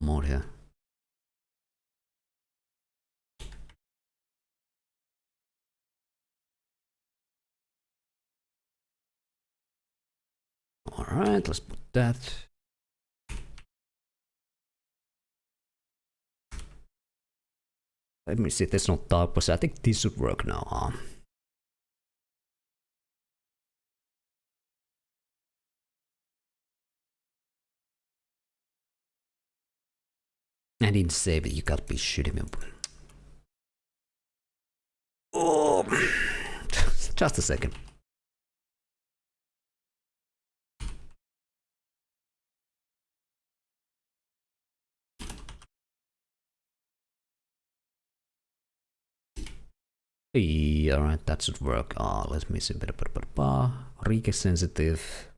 mode here. Alright, let's put that. Let me see, there's no typos. I think this should work now. I didn't save it, you gotta be shitting me. Oh, just a second. Alright, that should work. Let me see. Reget sensitive.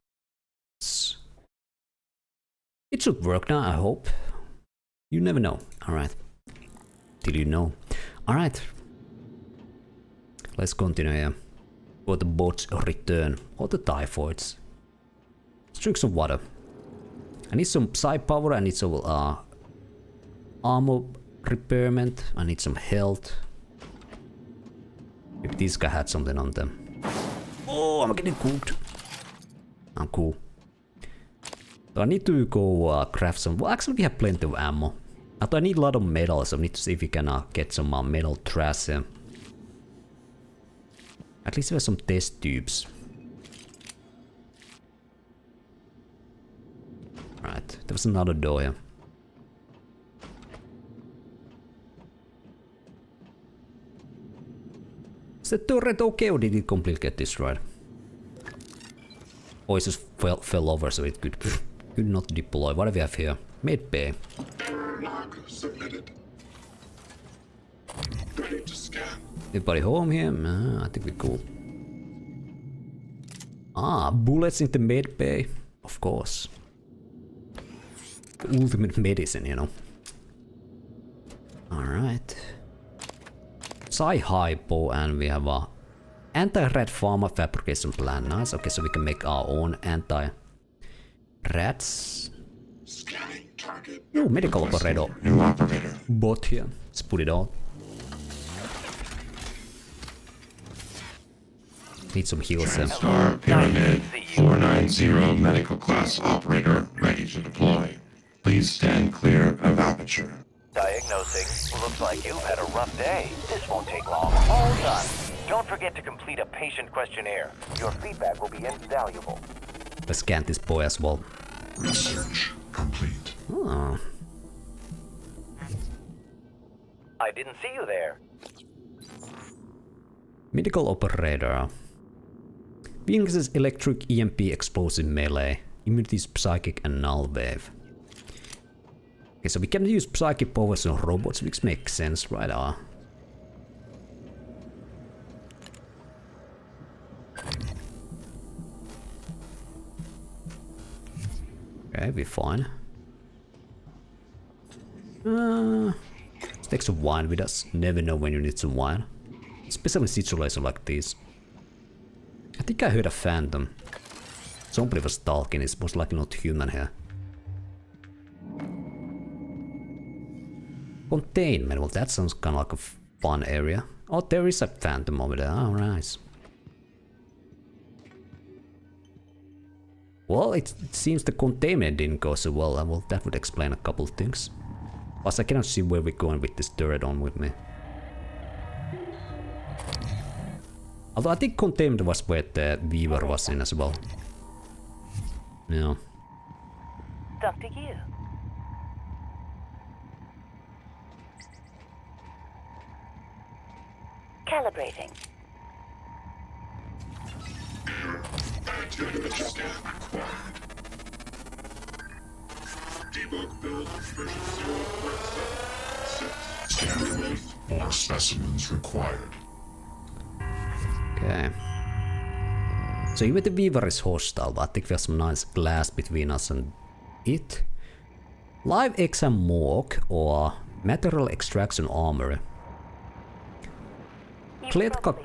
It should work now, I hope. You never know. Alright. Did you know? Alright. Let's continue here. For the bots return. Or the typhoids. Let's drink some water. I need some psi power. I need some armor repairment. I need some health. If this guy had something on them. Oh, I'm getting cooked. I'm cool. So I need to go craft some. Well, actually, we have plenty of ammo. I need a lot of metal, so I need to see if we can get some metal trash here. At least we have some test tubes. Right, there was another door here. Is the turret okay or did it completely get destroyed? Or it just fell over so it could not deploy. What do we have here? Med bay. Log submitted. Ready to scan. Everybody home here? I think we're cool. Bullets in the med bay. Of course. The ultimate medicine, you know. Alright. Psy-hypo, and we have a anti-rat pharma fabrication plant. Nice. Okay, so we can make our own anti-rats. Scanning target. Oh, medical operator. New operator. Bot here. Let's put it on. Need some heals here. Star Pyramid 490 medical class operator ready to deploy. Please stand clear of aperture. Diagnosing. Looks like you've had a rough day. This won't take long. All done. Don't forget to complete a patient questionnaire. Your feedback will be invaluable. Let's scan this boy as well. Research complete. Oh. I didn't see you there. Medical operator. Weaknesses electric, EMP, explosive melee. Immunities psychic and null wave. Okay, so we can use psychic powers on robots, which makes sense, right? Okay, we're fine. Let's take some wine with us. Never know when you need some wine. Especially in situations like this. I think I heard a phantom. Somebody was talking, it's most likely not human here. Containment, well that sounds kind of like a fun area. Oh, there is a phantom over there, oh nice. Well, it seems the containment didn't go so well, well that would explain a couple of things. Plus I cannot see where we're going with this turret on with me. Although I think containment was where the Weaver was in as well. Yeah. Dr. Yu. Calibrating. Debug build version 0.7. Scanning length. More specimens required. Okay. So even the Weaver is hostile, but I think we have some nice glass between us and it. Live exam morgue or material extraction armory. Kletka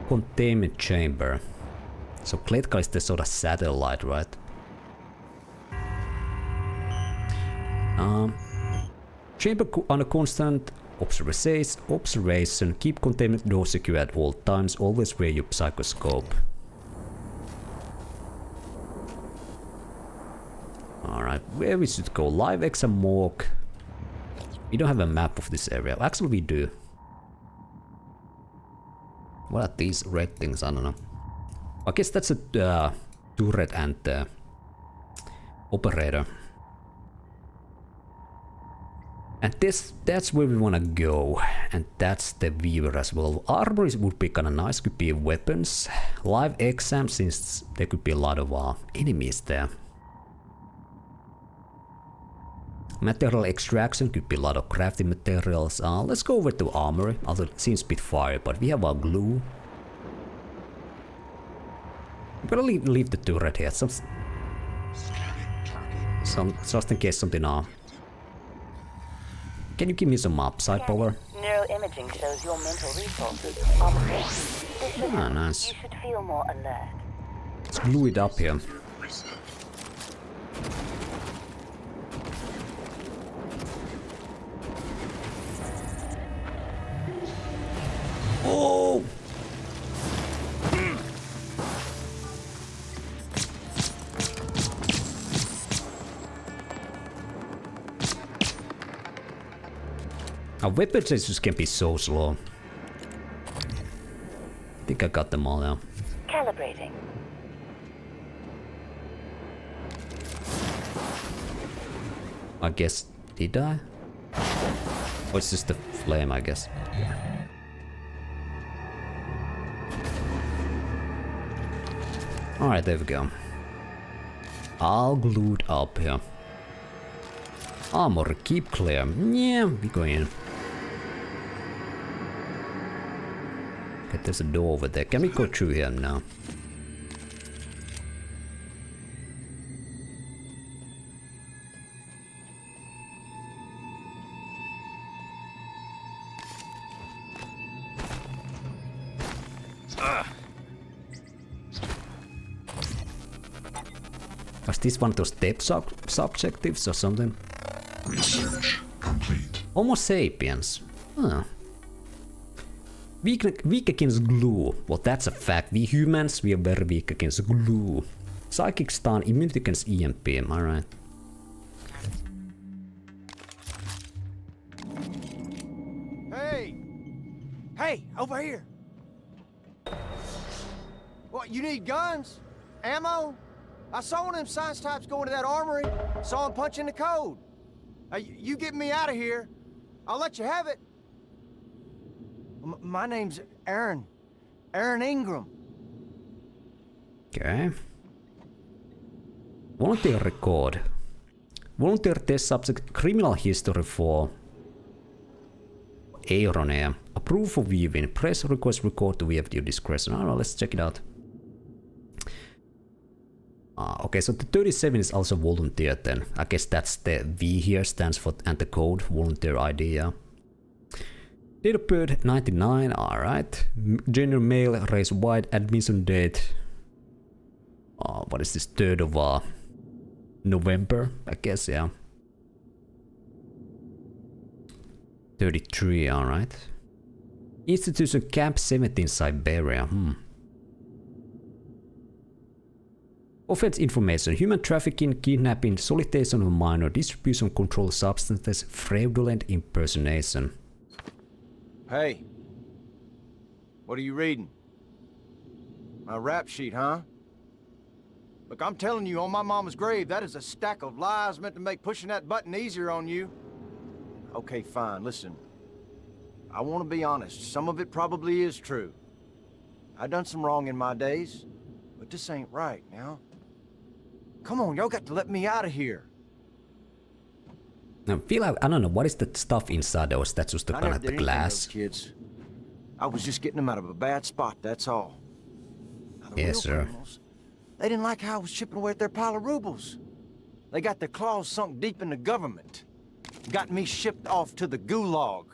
containment chamber. So Kletka is the sort of satellite, right? Chamber under constant observation. Keep containment door secure at all times. Always wear your psychoscope. Alright, where we should go? Live exam morgue. We don't have a map of this area. Actually, we do. What are these red things? I don't know. I guess that's a turret and operator. And that's where we wanna go. And that's the Weaver as well. Armories would be kinda nice, could be weapons. Live exam, since there could be a lot of enemies there. Material extraction could be a lot of crafting materials. Let's go over to armory, although it seems a bit far, but we have our glue. I'm gonna leave the turret here, just in case something Can you give me some upside power? Neuroimaging shows your mental resources are present. Nice. You should feel more alert. Let's glue it up here. Oh! Our weapon sensors can be so slow. I think I got them all now. Calibrating. I guess, did I? Or it's just the flame, I guess. Yeah. Alright, there we go. All glued up here. Armor, keep clear. Yeah, we go in. Okay, there's a door over there. Can we go through here now? Was this one of those depth subjectives or something? Research complete. Homo sapiens. Huh. Weak against glue. Well, that's a fact. We humans, we are very weak against glue. Psychic stun, immunity against EMP. Am I right? Hey! Hey, over here! What, you need guns? Ammo? I saw one of them science types going to that armory. Saw him punching the code. You get me out of here. I'll let you have it. My name's Aaron. Aaron Ingram. Okay. Volunteer record. Volunteer test subject criminal history for Aaron. Approve for viewing. Press request record to view at your discretion. Alright, let's check it out. Okay, so the 37 is also volunteer then. I guess that's the V here stands for, and the code, volunteer ID, yeah. Date of birth 99, alright. Gender male, race white, admission date. What is this, 3rd of November, I guess, yeah. 33, alright. Institution Camp 17, Siberia, Offense information: human trafficking, kidnapping, solicitation of a minor, distribution of controlled substances, fraudulent impersonation. Hey. What are you reading? My rap sheet, huh? Look, I'm telling you, on my mama's grave, that is a stack of lies meant to make pushing that button easier on you. Okay, fine, listen. I want to be honest. Some of it probably is true. I done some wrong in my days, but this ain't right now. Come on, y'all got to let me out of here. I feel like, I don't know, what is that stuff inside those? That's just the kind of the glass. Kids. I was just getting them out of a bad spot, that's all. Yes, sir. They didn't like how I was chipping away at their pile of rubles. They got their claws sunk deep in the government. Got me shipped off to the gulag.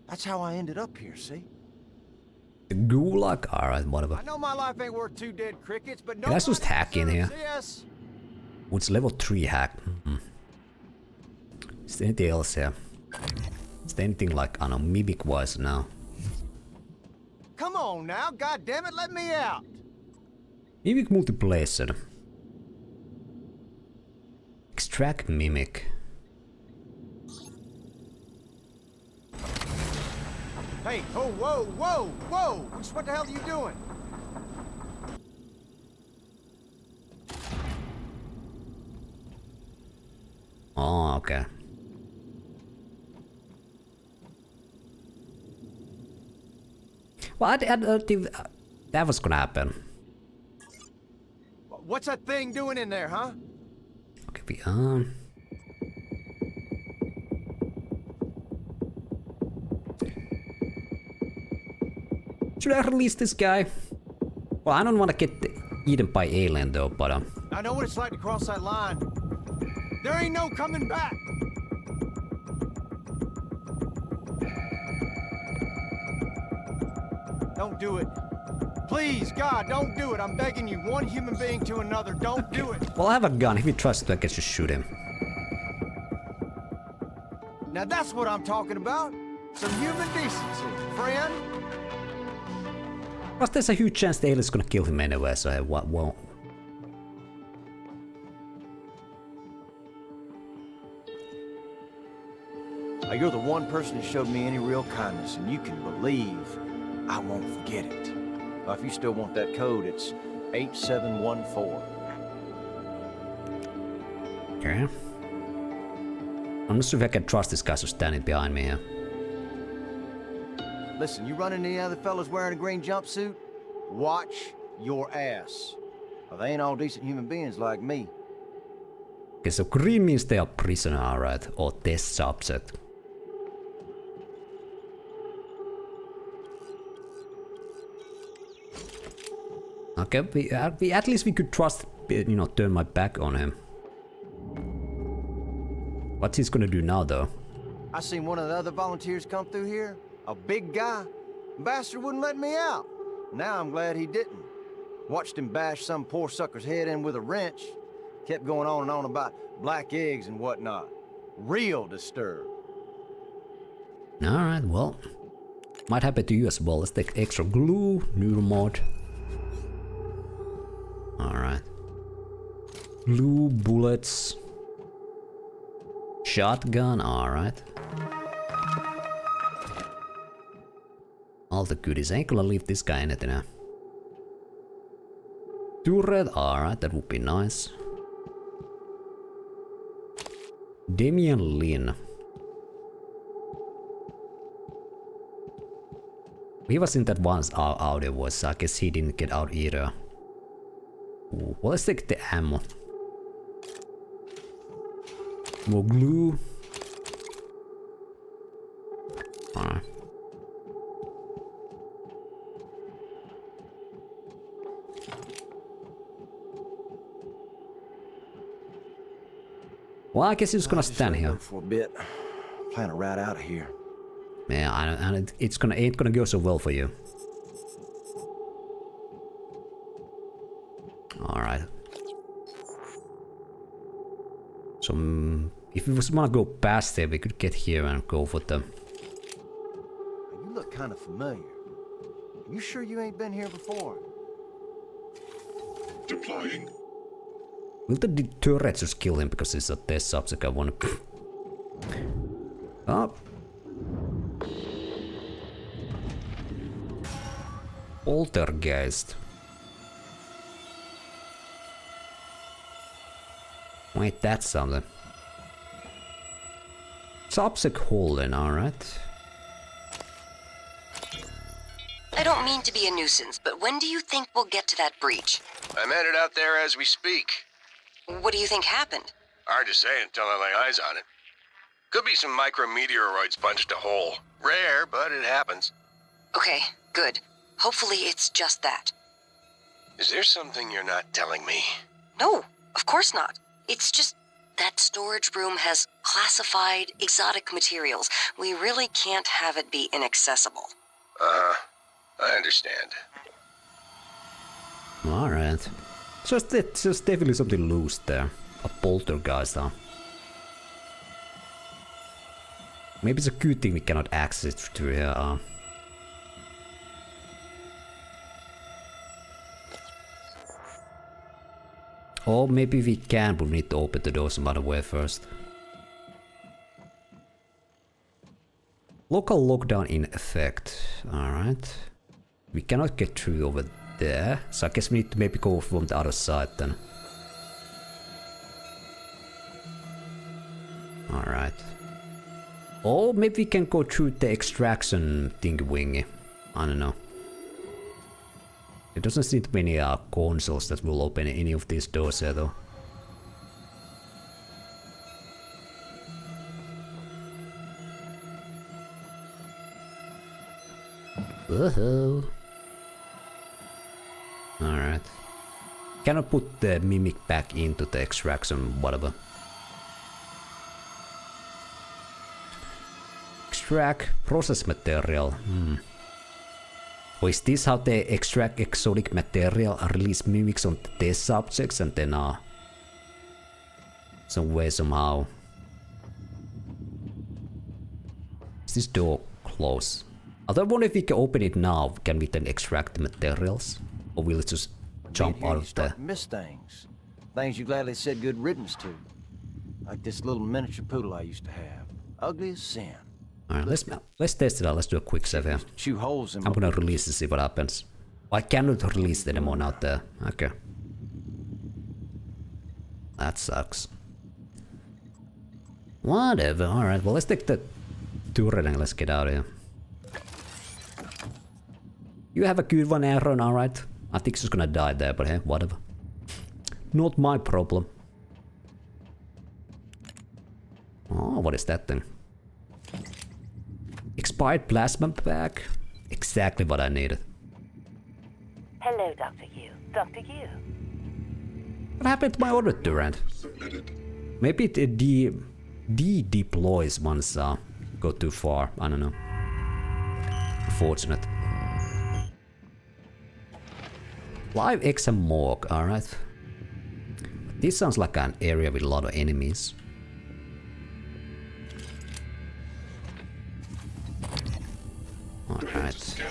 That's how I ended up here, see? The gulag? Alright, whatever. I know my life ain't worth 2 dead crickets, but no. Let's just hack in here. What's level 3 hack? Is there anything else here? Is there anything like, I don't know, mimic wise now? Come on now, goddammit, let me out! Mimic multiplication. Extract mimic. Hey, oh, whoa, whoa, whoa! What the hell are you doing? Oh, okay. Well, I don't think that was gonna happen. What's that thing doing in there, huh? Okay, should I release this guy? Well, I don't want to get eaten by alien though, but I know what it's like to cross that line. There ain't no coming back. Don't do it. Please, God, don't do it. I'm begging you, one human being to another, don't do it. Well, I have a gun. If he tries to, I can just shoot him. Now that's what I'm talking about. Some human decency, friend. Plus, there's a huge chance the alien's gonna kill him anyway, so I won't. You're the one person who showed me any real kindness, and you can believe I won't forget it. If you still want that code, it's 8714. Okay. I'm not sure if I can trust this guy who's standing behind me here. Listen, you run into any other fellas wearing a green jumpsuit? Watch your ass. Well, they ain't all decent human beings like me. Okay, so green means they are prisoner, right? Or test subject. Okay, we at least we could trust, you know, turn my back on him. What's he gonna do now, though? I seen one of the other volunteers come through here. A big guy. Bastard wouldn't let me out. Now I'm glad he didn't. Watched him bash some poor sucker's head in with a wrench. Kept going on and on about black eggs and whatnot. Real disturbed. Alright, well. Might happen to you as well. Let's take extra glue, neuromod. Alright. Glue, bullets. Shotgun, alright. All the goodies. Ain't gonna leave this guy anything now. Turret, alright, that would be nice. Damian Lin. He was in that one audio voice, so I guess he didn't get out either. Ooh, well, let's take the ammo. More glue. Alright. Well, I guess he's gonna stand here. For a bit. Plan a route out of here. Yeah, and ain't gonna go so well for you. Alright. So, if we wanna go past there, we could get here and go for the... You look kind of familiar. You sure you ain't been here before? Deploying. Will the Detour just kill him because he's a test subject? I wanna... Oh. Poltergeist. Wait, that's something. Subsec Holden, alright. I don't mean to be a nuisance, but when do you think we'll get to that breach? I'm headed out there as we speak. What do you think happened? Hard to say until I lay eyes on it. Could be some micrometeoroids punched a hole. Rare, but it happens. Okay, good. Hopefully it's just that. Is there something you're not telling me? No, of course not. It's just that storage room has classified exotic materials. We really can't have it be inaccessible. I understand. Alright. So there's definitely something loose there. A poltergeist, huh? Maybe it's a good thing we cannot access through here. Or maybe we can, but we need to open the door some other way first. Local lockdown in effect. Alright. We cannot get through over there, so I guess we need to maybe go from the other side then. Alright. Or maybe we can go through the extraction thingy-wingy. I don't know. There doesn't seem to be any consoles that will open any of these doors here though. Woohoo! Alright. Cannot put the mimic back into the extraction, whatever. Extract process material. Or is this how they extract exotic material, release mimics on the test subjects, and then some way somehow? Is this door closed? I wonder if we can open it now. Can we then extract the materials, or will it just jump out of there? Miss things you gladly said good riddance to, like this little miniature poodle I used to have. Ugly as sin. Alright, let's test it out. Let's do a quick save here. Chew holes in I'm gonna release to see what happens. I cannot release it anymore out there. Okay. That sucks. Whatever. Alright, well let's take the turret and let's get out of here. You have a good one, Aaron, alright? I think she's gonna die there, but hey, whatever. Not my problem. Oh, what is that thing? Expired plasma pack? Exactly what I needed. Hello, Dr. Yu. Dr. Yu. What happened to my other turret? Maybe it de-deploys once go too far. I don't know. Unfortunate. Live exam morgue, alright. This sounds like an area with a lot of enemies. Alright.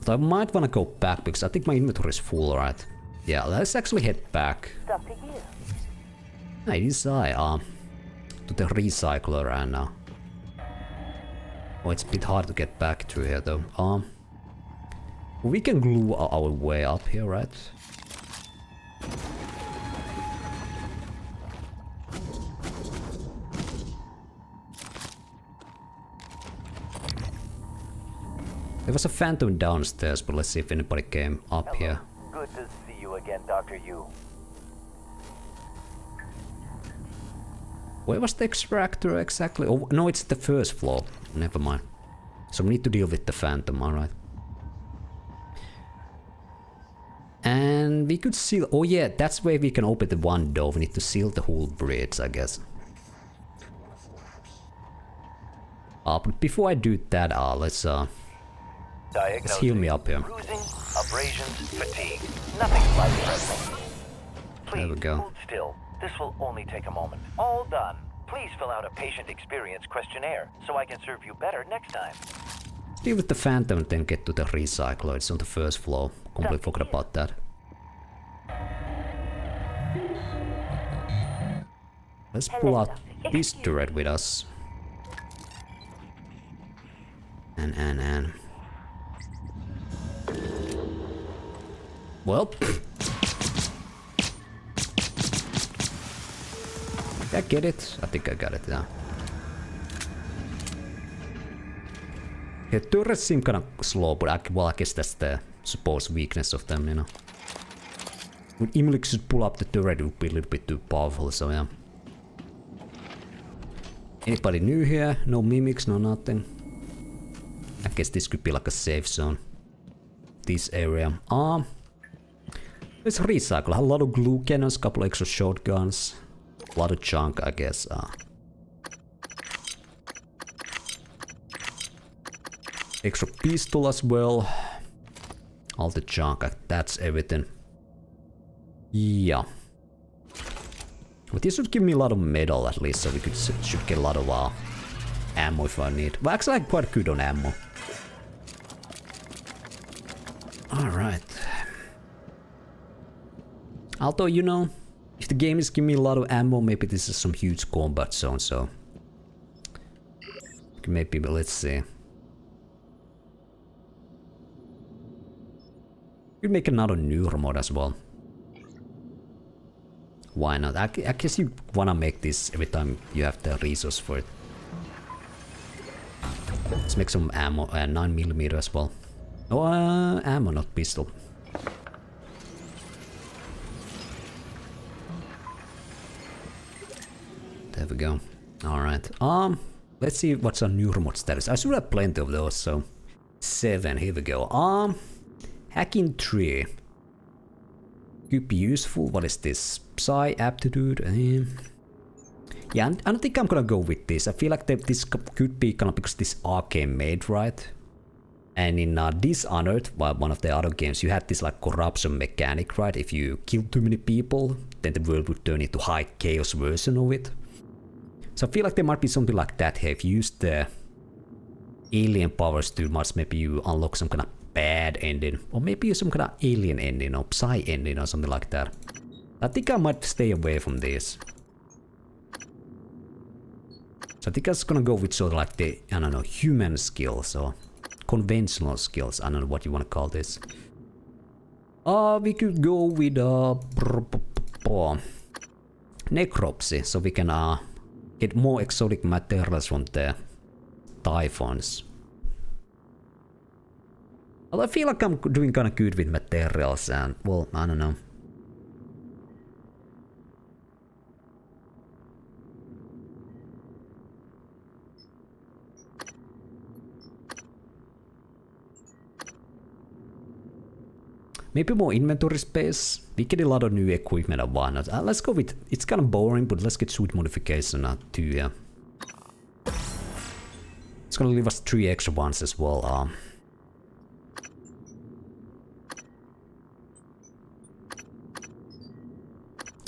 But I might wanna go back because I think my inventory is full, right? Yeah, let's actually head back. Dr. Yu. Hey, this I to the recycler and oh, it's a bit hard to get back through here though. We can glue our way up here, right? There was a phantom downstairs, but let's see if anybody came up here. Good to see you again, Dr. Yu. Where was the extractor exactly? Oh, no, it's the first floor. Never mind. So we need to deal with the phantom, alright. And we could seal... Oh yeah, that's where we can open the one door. We need to seal the whole bridge, I guess. But before I do that, let's heal me up here. Bruising, abrasions, fatigue. Nothing life-threatening. There we go. Hold still. This will only take a moment. All done. Please fill out a patient experience questionnaire so I can serve you better next time. Deal with the Phantom and then get to the recycler. It's on the first floor. Completely forgot about that. Let's pull out this turret with us. And. Well. Did I get it? I think I got it, yeah. The turrets seem kind of slow, but I guess that's the supposed weakness of them, you know. When Imlik should pull up the turret, it would be a little bit too powerful, so yeah. Anybody new here? No mimics, no nothing. I guess this could be like a safe zone. This area. Let's recycle. A lot of glue cannons, couple extra shotguns. A lot of junk, I guess. Extra pistol as well. All the junk, that's everything. Yeah. But this should give me a lot of metal at least, so we should get a lot of ammo if I need. Well, actually I'm quite good on ammo. Alright. Although, you know, if the game is giving me a lot of ammo, maybe this is some huge combat zone, so... Maybe, but let's see. Could make another neuro mod as well. Why not? I guess you wanna make this every time you have the resource for it. Let's make some ammo, 9mm as well. Oh, ammo, not pistol. There we go. Alright. Let's see what's our neuromod status. I should have plenty of those, so 7, here we go. Hacking 3. Could be useful. What is this? Psi aptitude. Yeah, I don't think I'm gonna go with this. I feel like this could be kind of because this arcane made, right? And in Dishonored, one of the other games, you had this like corruption mechanic, right? If you kill too many people, then the world would turn into high chaos version of it. So I feel like there might be something like that here. If you use the alien powers too much, maybe you unlock some kind of bad ending, or maybe some kind of alien ending or psi ending or something like that. I think I might stay away from this. So I think I was gonna go with sort of like the, I don't know, human skills or conventional skills. I don't know what you want to call this. We could go with necropsy, so we can get more exotic materials from the typhons. Well, I feel like I'm doing kind of good with materials and, well, I don't know. Maybe more inventory space. We get a lot of new equipment and whatnot. Let's go with, it's kind of boring, but let's get suit modification too, yeah. It's gonna leave us 3 extra ones as well.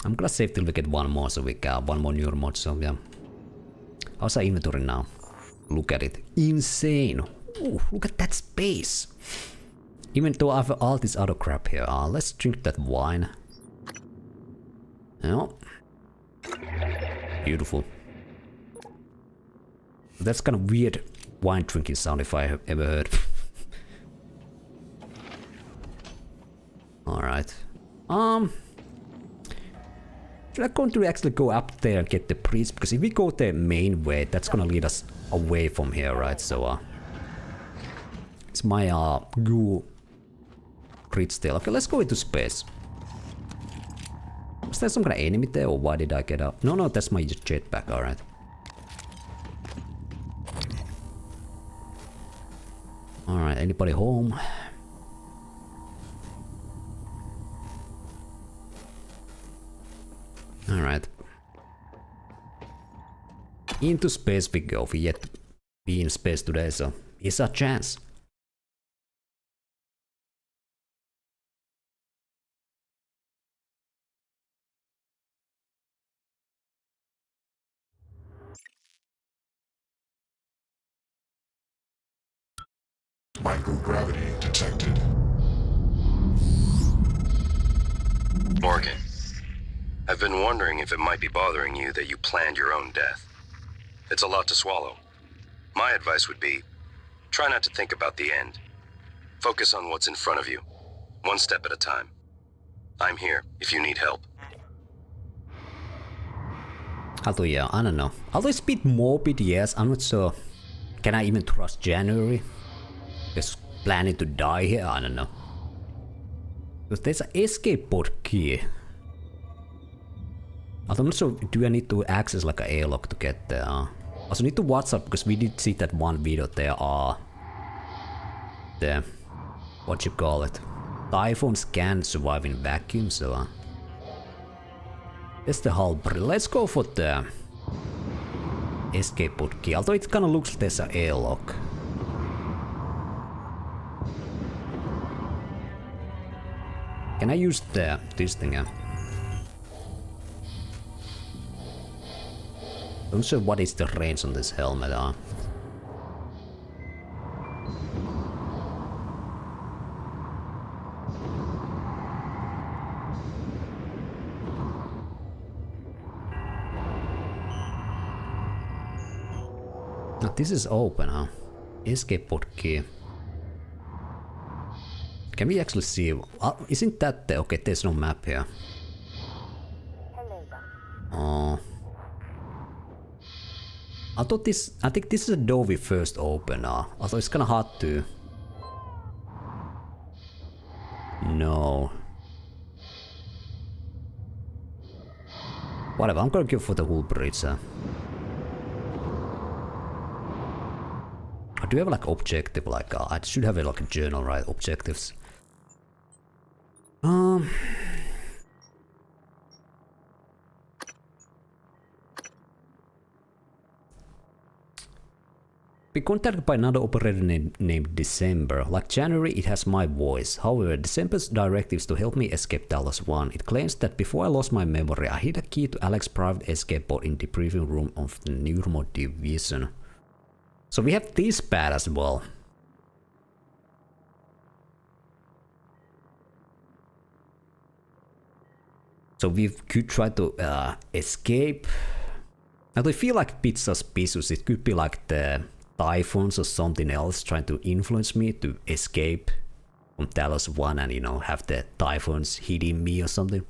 I'm gonna save till we get one more, so we got one more neuro mod, so yeah. How's our inventory now? Look at it. Insane! Ooh, look at that space! Even though I have all this other crap here, let's drink that wine. Yeah. Beautiful. That's kind of weird wine drinking sound if I have ever heard. Alright. Should I go to actually go up there and get the priest? Because if we go the main way, that's gonna lead us away from here, right? So, it's my, goo crit still. Okay, let's go into space. Was there some kind of enemy there, or why did I get out? No, that's my jetpack, alright. Alright, anybody home? Into space we go. We yet to be in space today, so it's a chance. Microgravity detected. Morgan, I've been wondering if it might be bothering you that you planned your own death. It's a lot to swallow. My advice would be, try not to think about the end. Focus on what's in front of you, one step at a time. I'm here if you need help. Although, yeah, I don't know. Although it's a bit morbid, yes, I'm not sure. Can I even trust January? Just planning to die here? I don't know. Because there's an escape pod key. Although I'm not sure, do I need to access like an airlock to get there? I also need to watch out because we did see that one video there are the, what you call it, Typhoons can survive in vacuum, so that's the hull bridge. Let's go for the escape pod key, although it kinda looks like there's an airlock. Can I use this thing? I'm not sure what is the range on this helmet. Now this is open, huh? Escape pod key. Can we actually see? Isn't that the... Okay, there's no map here. Oh. I think this is a door we first opened. Although it's kinda hard to... No. Whatever, I'm gonna go for the hull bridge. I do have like objective, like I should have like a journal, right? Objectives. Be contacted by another operator named December. Like January, it has my voice. However, December's directives to help me escape Dallas 1. It claims that before I lost my memory, I hid a key to Alex's private escape pod in the briefing room of the Neuromod Division. So we have this pad as well. So we could try to escape. Now I feel like a bit suspicious. It could be like the Typhoons or something else trying to influence me to escape from Dallas 1 and, you know, have the Typhoons hitting me or something.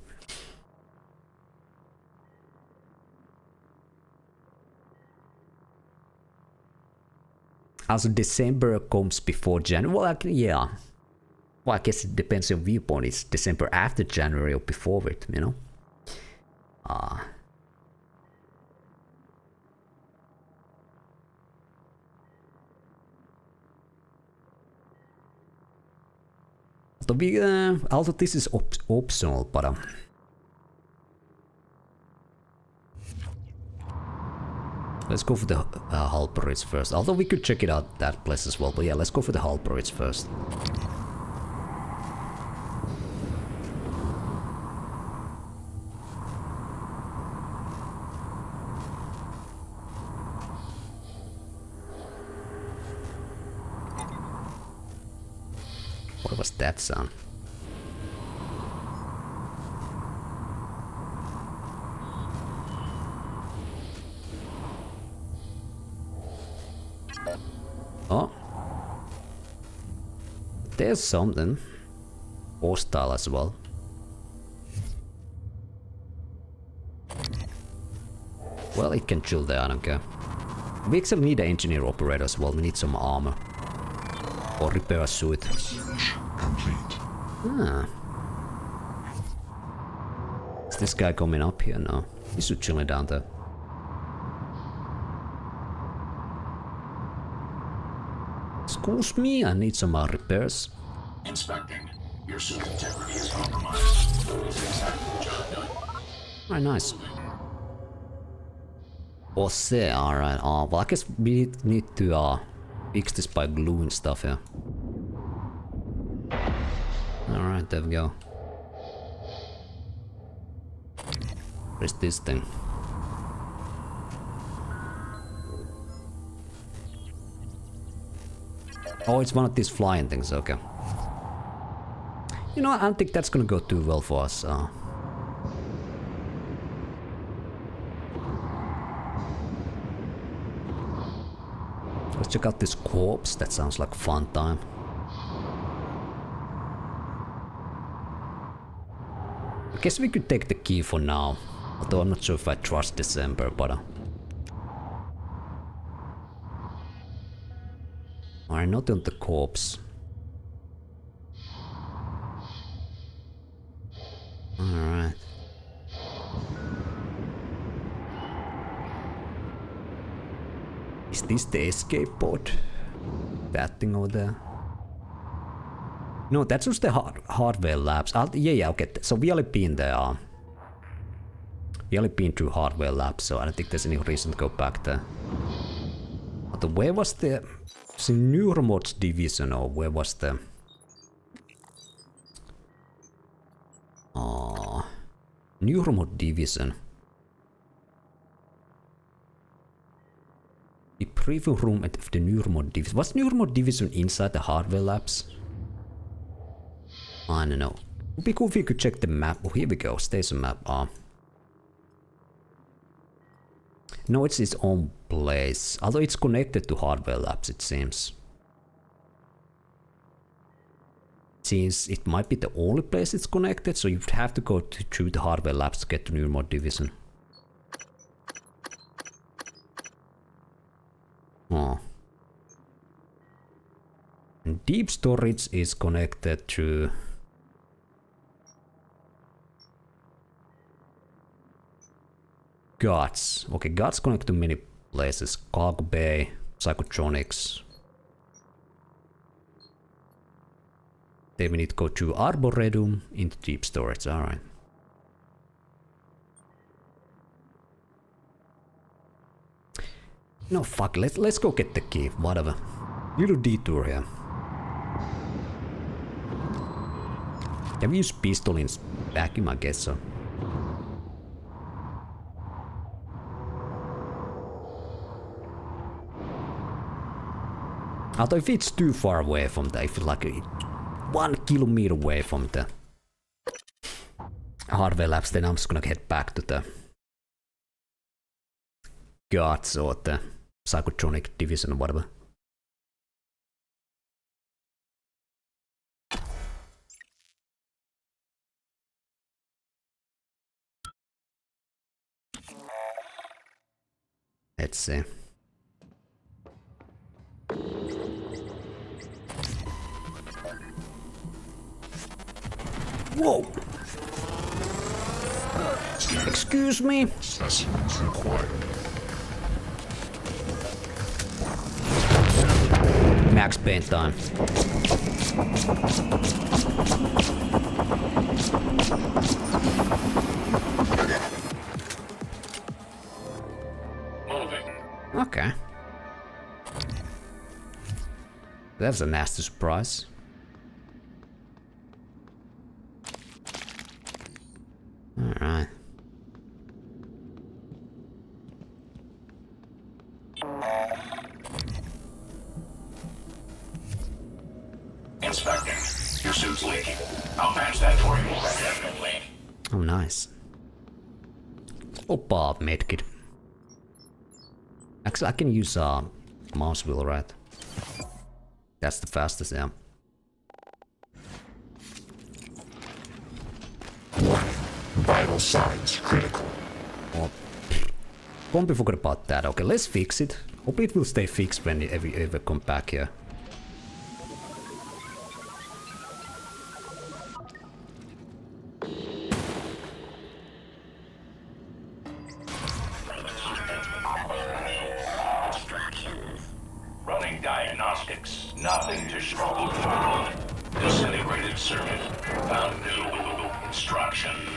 Also, December comes before January. Well, yeah. Well, I guess it depends on viewpoint. It's December after January or before it, you know? Although this is optional, but let's go for the hull bridge first. Although we could check it out that place as well, but yeah, let's go for the hull bridge first. What was that sound? Oh. There's something. Hostile as well. Well, it can chill there, I don't care. We actually need an engineer operator as well. We need some armor. Or repair a suit. Ah. Is this guy coming up here? No. He's just chilling down there. Excuse me, I need some repairs. Inspecting. Your suit integrity is compromised. Exactly the job done. Alright, nice. Oh, say, alright. Well, I guess we need to fix this by gluing stuff here. Alright, there we go. Where's this thing? Oh, it's one of these flying things, okay. You know, I don't think that's gonna go too well for us. Let's check out this corpse, that sounds like a fun time. I guess we could take the key for now, although I'm not sure if I trust December, but... Alright, not on the corpse. Alright. Is this the escape pod? That thing over there? No, that's just the hardware labs. Yeah, okay. So we only been there. We only been through hardware labs, so I don't think there's any reason to go back there. But where was the Neuromods division, or where was the... Neuromod division. The preview room at the Neuromod division. Was Neuromod division inside the hardware labs? I don't know. It would be cool if you could check the map. Oh, here we go. Station map. No, it's its own place. Although it's connected to hardware labs, it seems. Since it might be the only place it's connected, so you'd have to go through the hardware labs to get to Neuromod division. Oh. And deep storage is connected to... G.U.T.S. Okay, G.U.T.S connected to many places. Cargo Bay, Psychotronics. Then we need to go to Arboretum into deep storage, alright. No, fuck, let's go get the key, whatever. Little detour here. Can we use pistol in vacuum? I guess so. Although if it's too far away from the, if it's like 1 kilometer away from the hardware labs, then I'm just gonna head back to the G.U.T.S or the Psychotronic division or whatever. Let's see. Whoa! Excuse me? Max paint time. Okay. That's a nasty surprise. Alright. Inspecting. Your suit's leaking. I'll patch that for you. Definitely. Oh, nice. Oppa, medkit. Actually, I can use mouse wheel, right? That's the fastest, yeah. Vital signs critical. Oh, completely forgot about that. Okay, let's fix it. Hope it will stay fixed when we ever come back here. Running diagnostics. Nothing to struggle for. Disintegrated circuit. Found new instructions.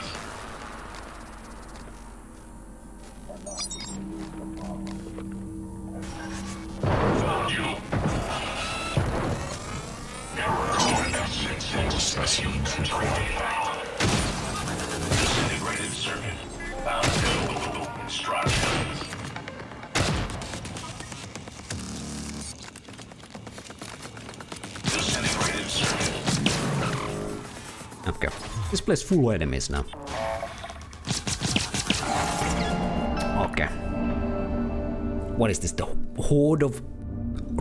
Specimens acquired. Disintegrated circuit. Found new instructions. Disintegrated circuit. Okay. This place full enemies now. Okay. What is this? The horde of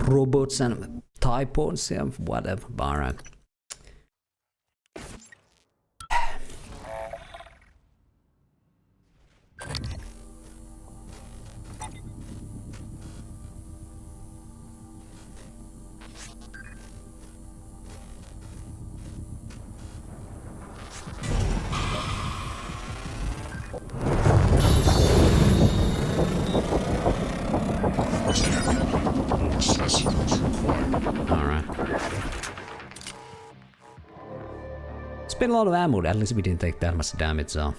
robots and typos? Yeah, whatever. Alright. Spent a lot of ammo, at least we didn't take that much damage, so.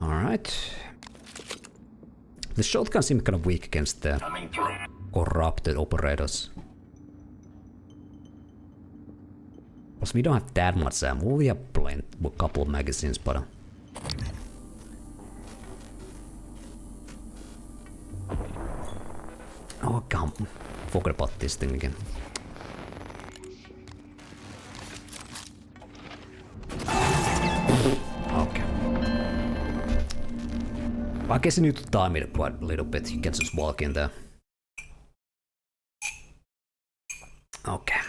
Alright. The shotgun seemed kind of weak against the corrupted operators. Plus we don't have that much ammo, we have a couple of magazines, but... Oh, come. Forgot about this thing again. Okay. I guess you need to time it quite a little bit. You can just walk in there. Okay.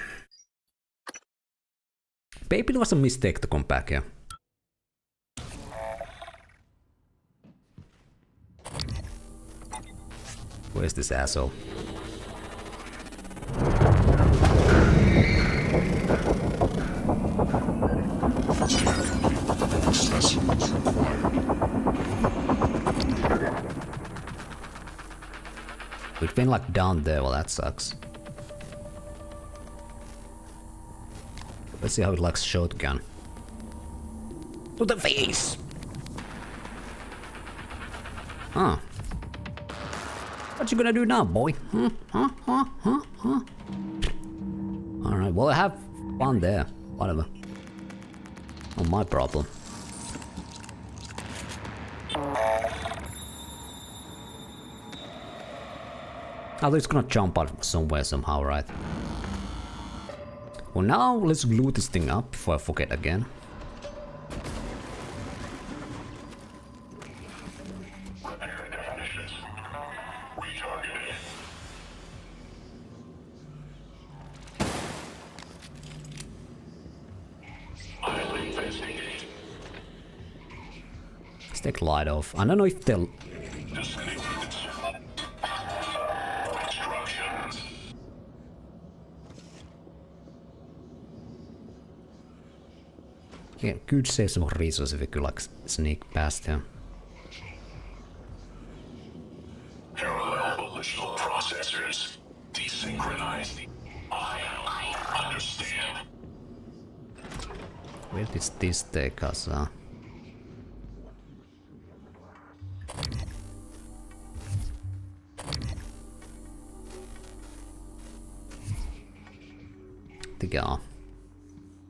Maybe it was a mistake to come back here. Where's this asshole? We've been like down there, well that sucks. Let's see how it likes shotgun. To the face! Huh. What you gonna do now, boy? Alright, well I have fun there. Whatever. Not my problem. At least gonna jump out somewhere somehow, right? Well now let's loot this thing up before I forget again. Let's take light off. I don't know if they'll... Yeah, could save some resources if we could like sneak past him. Parallel volitional processors desynchronized. I understand. Where does this take us?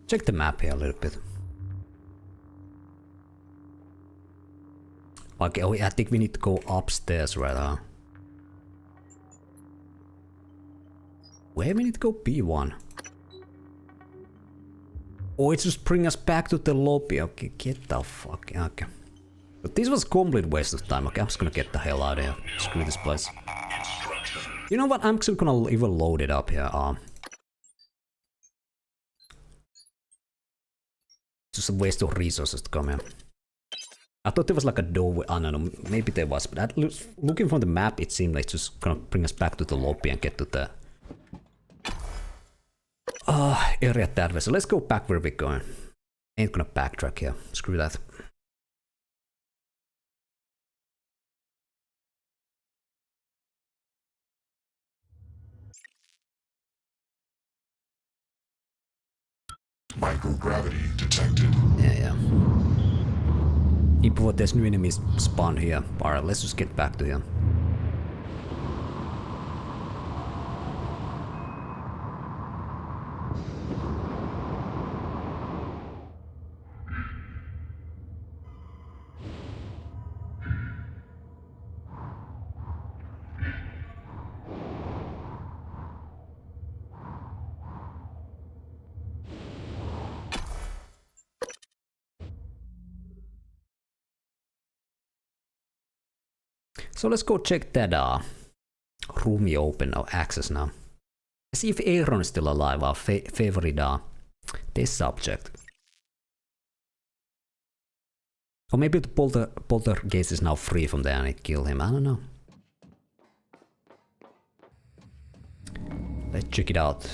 Check the map here a little bit. Okay, oh, I think we need to go upstairs, right? Where we need to go? B1. Oh, it's just bring us back to the lobby. Okay, get the fuck. Okay. But this was a complete waste of time. Okay, I'm just gonna get the hell out of here. Screw this place. You know what? I'm actually gonna even load it up here. Just a waste of resources to come here. I thought there was like a doorway. I don't know, maybe there was, but looking from the map, it seemed like it's just gonna bring us back to the lobby and get to the area that way. So let's go back where we're going. Ain't gonna backtrack here. Screw that. Microgravity detected. Yeah. Even there's new enemies spawn here. Alright, let's just get back to him. So let's go check that room you open or access now. See if Aaron is still alive, our favorite test subject. Or maybe the poltergeist is now free from there and it killed him, I don't know. Let's check it out.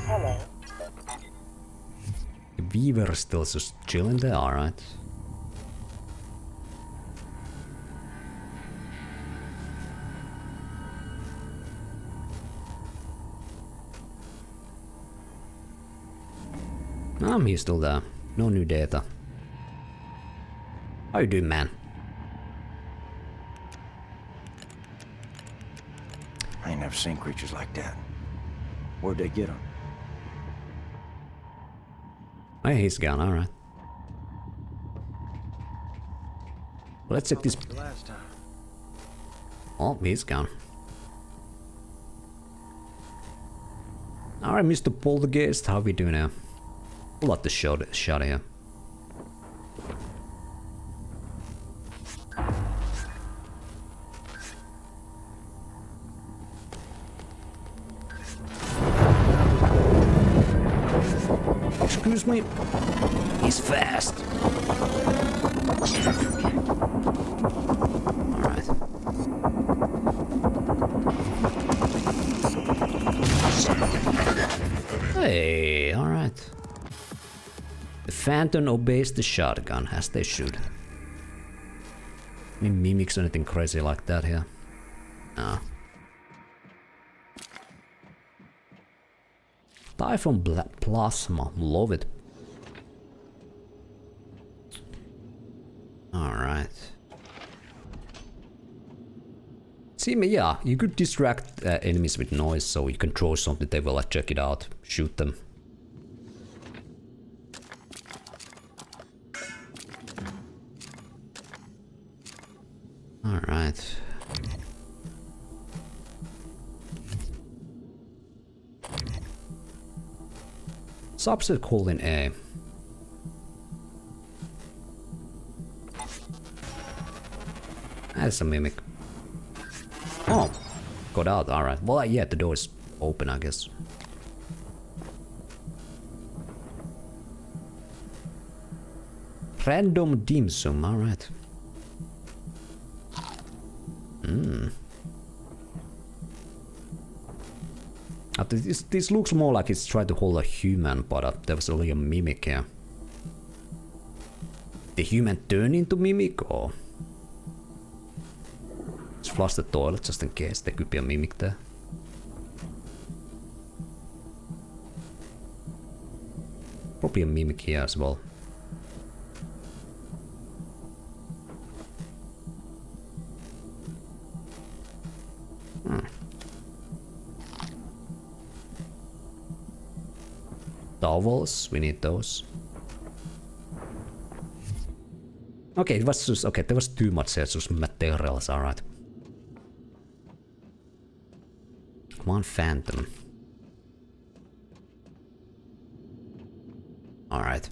Hello. The Weaver still just chilling there, alright. He's still there. No new data. How you doing, man? I ain't never seen creatures like that. Where'd they get them? Oh, he's gone, alright. Let's check this. Oh, he's gone. Alright, Mr. Poltergeist, how we doing now? Pull out the shot here. Excuse me. He's fast. Alright. Hey, alright. The Phantom obeys the shotgun, as they should. Any mimics or anything crazy like that here? No. Typhon Plasma, love it. Alright. See me, yeah, you could distract enemies with noise, so you can throw something, they will check it out, shoot them. Alright. Subset colon A. That's a mimic. Oh, got out, alright. Well, yeah, the door is open, I guess. Random dim sum, alright. This looks more like it's trying to hold a human, but there was only a mimic here. The human turn into mimic, or let's flush the toilet just in case there could be a mimic there. Probably a mimic here as well. Towels, we need those. Okay, it was just, okay, there was too much here, just materials, alright. One Phantom. Alright.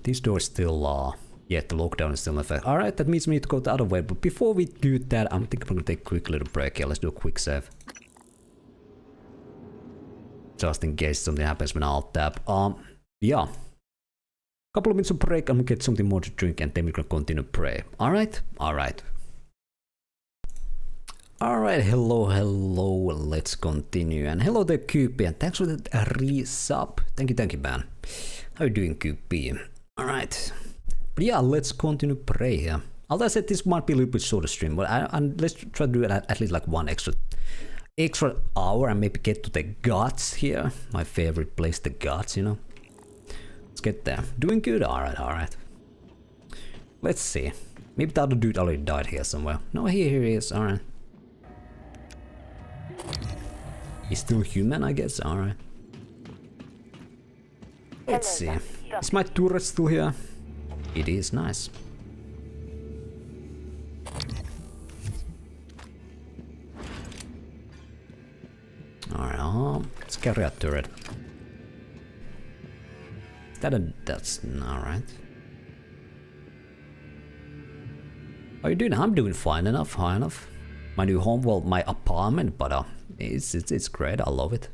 This door is still, yeah, the lockdown is still in effect. Alright, that means we need to go the other way, but before we do that, I'm thinking we're gonna take a quick little break here. Let's do a quick save. Just in case something happens when I'll tap. Yeah. Couple of minutes of break, I'm gonna get something more to drink and then we're gonna continue pray. Alright? Alright. Alright, hello, let's continue. And hello there, QP, and thanks for the resub. Thank you, man. How you doing, QP? Alright. But yeah, let's continue pray here. As I said, this might be a little bit shorter stream, but let's try to do it at least like one extra hour and maybe get to the gods here. My favorite place, the gods, you know. Let's get there. Doing good? Alright. Let's see. Maybe the other dude already died here somewhere. No, here he is, alright. He's still human, I guess, alright. Let's see. Is my turret still here? It is, nice. Alright, let's carry a turret. That's alright. How you doing? I'm doing fine enough, high enough. My new home, well, my apartment, but it's great. I love it.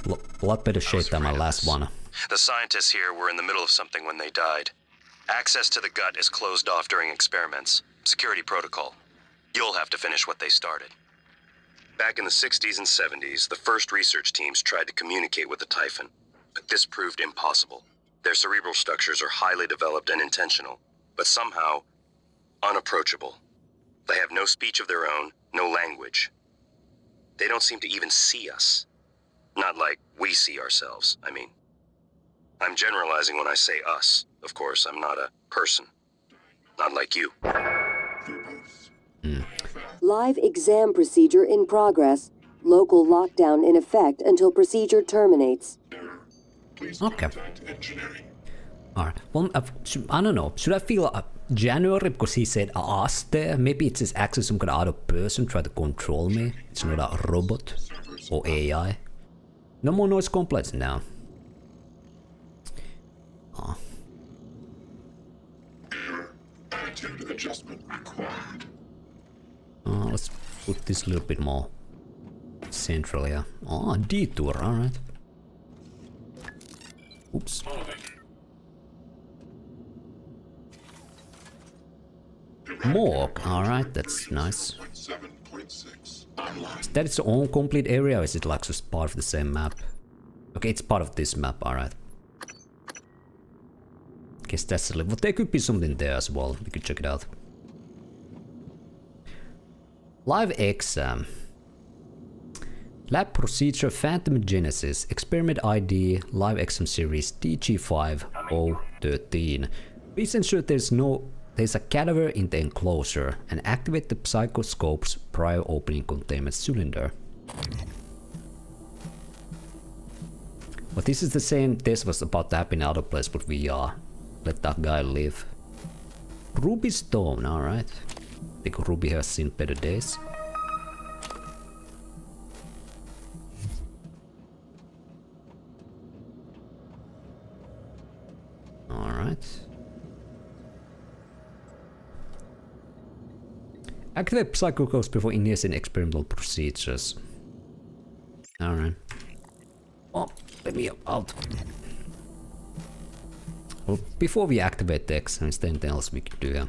A lot better shape than my last one. The scientists here were in the middle of something when they died. Access to the gut is closed off during experiments. Security protocol. You'll have to finish what they started. Back in the 60s and 70s, the first research teams tried to communicate with the Typhon, but this proved impossible. Their cerebral structures are highly developed and intentional, but somehow unapproachable. They have no speech of their own, no language. They don't seem to even see us. Not like we see ourselves, I mean. I'm generalizing when I say us. Of course, I'm not a person. Not like you. Live exam procedure in progress. Local lockdown in effect until procedure terminates. Okay. Alright. Well, I don't know. Should I feel January because he said us there? Maybe it's just actually some kind of other person trying to control me. It's not a robot or AI. No more noise complaints now. Oh. Attitude adjustment required. Let's put this a little bit more central here. Oh, Detour, alright. Oops. Morgue, alright, that's nice. Is that its own complete area or is it like just part of the same map? Okay, it's part of this map, alright. Guess that's a little. Well, there could be something there as well. We could check it out. Live exam. Lab procedure Phantom Genesis. Experiment ID Live exam series DG5013. Please ensure there's a cadaver in the enclosure and activate the psychoscopes prior opening containment cylinder. But this is the same test was about to happen in other place, but we let that guy live. Ruby Stone, alright. I think Ruby has seen better days. Alright. Activate psychoscopes before initiating experimental procedures. Alright. Oh, let me out. Well, before we activate the exam, is there anything else we could do here?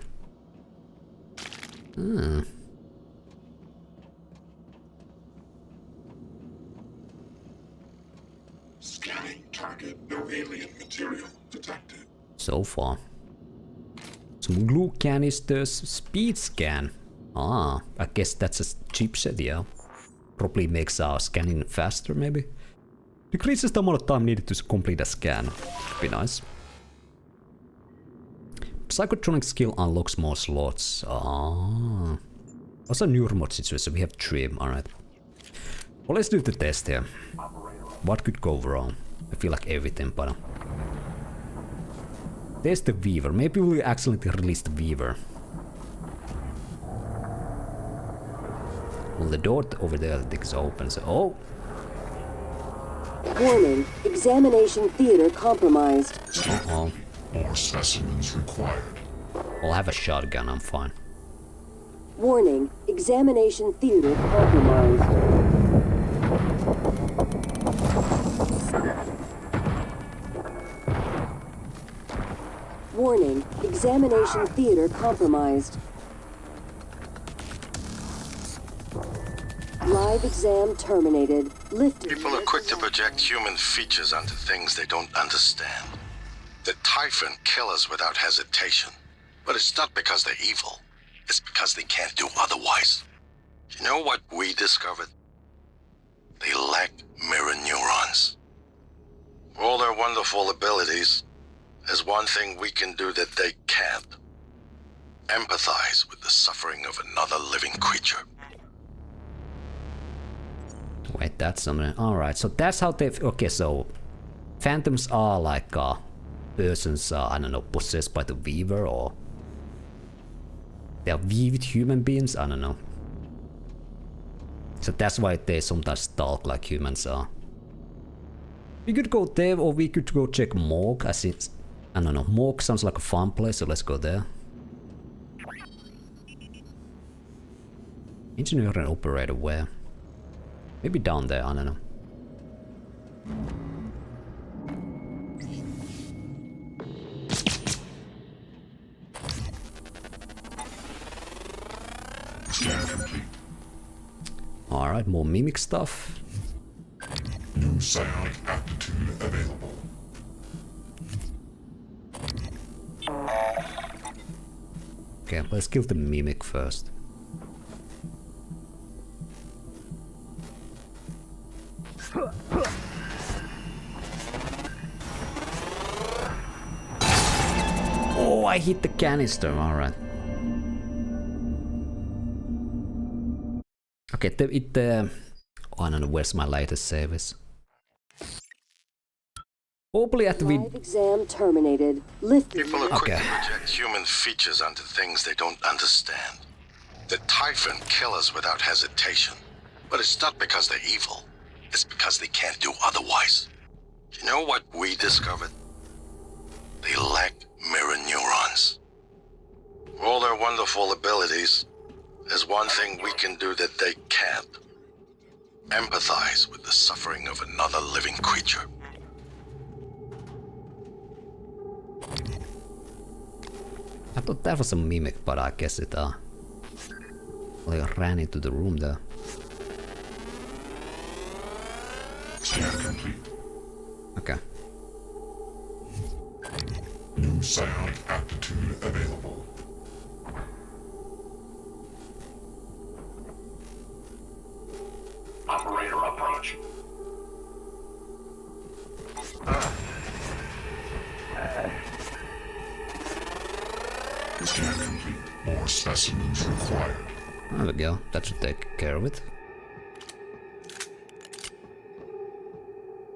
Scanning target, no alien material detected. So far. Some glue canisters, speed scan. I guess that's a chipset, yeah. Probably makes our scanning faster, maybe. Decreases the amount of time needed to complete a scan. Could be nice. Psychotronics skill unlocks more slots. Also neuromod situation, we have 3, alright. Well, let's do the test here. What could go wrong? I feel like everything, but... There's the Weaver. Maybe we'll accidentally release the Weaver. Well, the door over there I think is open, so... Oh! Warning, examination theater compromised. Uh-oh. More specimens required. I'll have a shotgun, I'm fine. Warning, examination theater compromised. Warning, examination theater compromised. Live exam terminated. Lift. People are quick to project human features onto things they don't understand. The Typhon kill us without hesitation. But it's not because they're evil. It's because they can't do otherwise. You know what we discovered? They lack mirror neurons. For all their wonderful abilities, there's one thing we can do that they can't. Empathize with the suffering of another living creature. Wait, that's something. Alright, so that's how they... Okay, so... Phantoms are like persons, I don't know, possessed by the Weaver, or... They are weaved human beings? I don't know. So that's why they sometimes talk like humans are. We could go there, or we could go check Morgue. I don't know, Morgue sounds like a fun place, so let's go there. Engineer and operator where? Maybe down there, I don't know. Alright, more mimic stuff. New psionic aptitude available. Okay, let's kill the mimic first. Oh, I hit the canister, alright. Okay, oh, I don't know where's my latest save is. Hopefully at the Live exam terminated. Lifting. People are quick to project human features onto things they don't understand. The Typhon kill us without hesitation. But it's not because they're evil. It's because they can't do otherwise. You know what we discovered? They lack mirror neurons. All their wonderful abilities, there's one thing we can do that they can't. Empathize with the suffering of another living creature. I thought that was a mimic, but I guess it like ran into the room there. Scan complete. Okay. New psionic aptitude available. Operator approach. Scan complete. More specimens required. There we go. That should take care of it.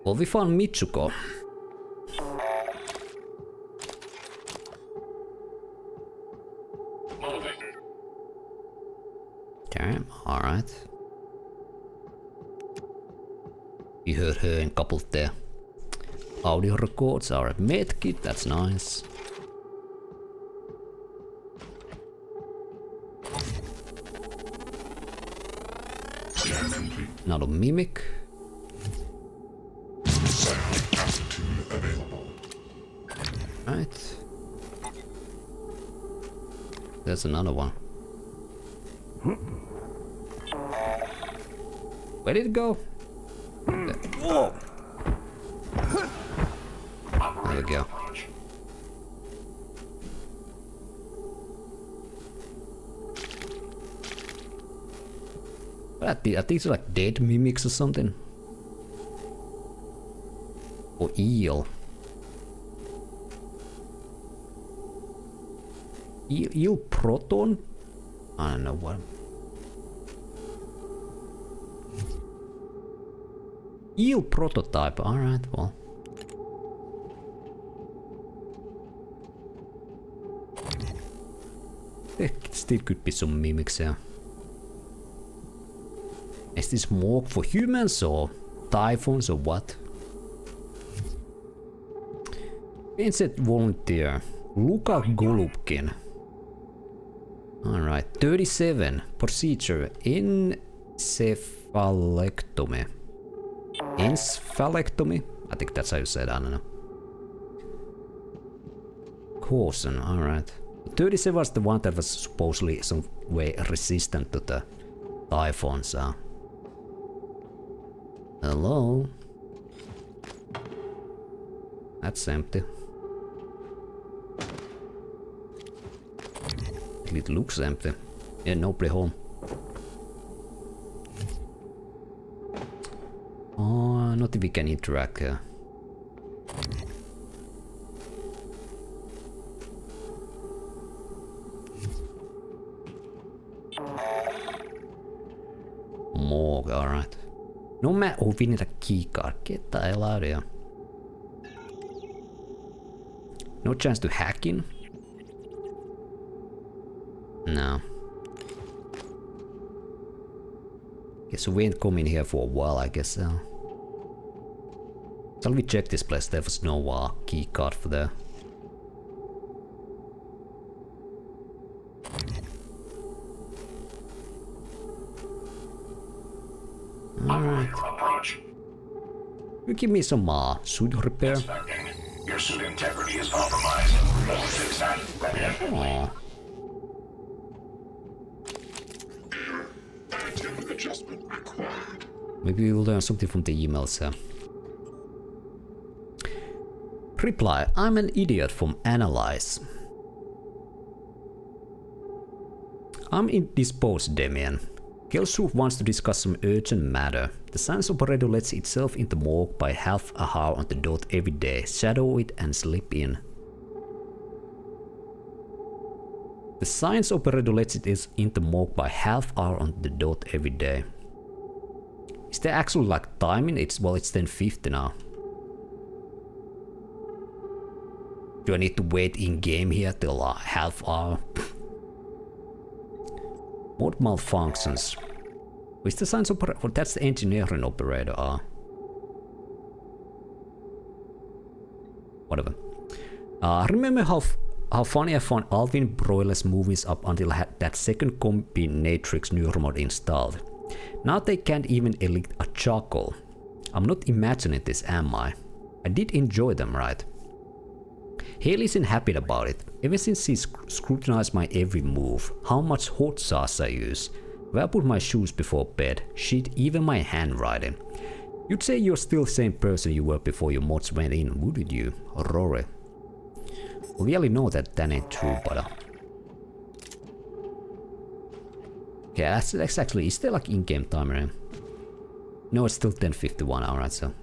Well, we found Mitsuko. Okay, alright. You heard her in a couple of the audio records. Alright, medkit, that's nice. Another mimic. Right. There's another one. Where did it go? Whoa. There we go. Are these like dead mimics or something? Or eel? Eel proton? I don't know what. Eel prototype, alright, well. There still could be some mimics here. Is this more for humans or typhoons or what? Vincent volunteer. Luka Golubkin. Alright, 37. Procedure. Encephalectomy. Encephalectomy? I think that's how you said it, I don't know. Caution, alright. 37 was the one that was supposedly some way resistant to the typhoons. Hello? That's empty. It looks empty. Yeah, nobody home. Oh, not if we can interact here. Morgue, alright. No man, oh, we need a keycard. Get the hell out of here. No chance to hack in? No. Okay, so we ain't coming here for a while, I guess. Shall we check this place? There was no key card for there. Alright. You give me some suit repair. Your suit integrity is compromised. Let me fix that. Aww. Adjustment required. Maybe we'll learn something from the emails. Reply, I'm an idiot from Analyze. I'm indisposed, Damien. Kelsroof wants to discuss some urgent matter. The science operator lets itself in the morgue by half a hour on the dot every day. Shadow it and slip in. The science operator lets it in the morgue by half hour on the dot every day. Is there actually like timing? It's 10:50 now. Do I need to wait in game here till half hour? What malfunctions? Is the science operator? Well, that's the engineering operator. Whatever. Remember how funny I found Alvin Broiler's movies up until I had that second combinatrix neuromod installed. Now they can't even elect a chuckle. I'm not imagining this, am I? I did enjoy them, right? Haley isn't happy about it. Ever since she scrutinized my every move, how much hot sauce I use, where I put my shoes before bed, shit, even my handwriting. You'd say you're still the same person you were before your mods went in, wouldn't you, Rory? We really know that ain't true, but yeah, that's actually, is there like in-game timer? No, it's still 10:51, alright, so.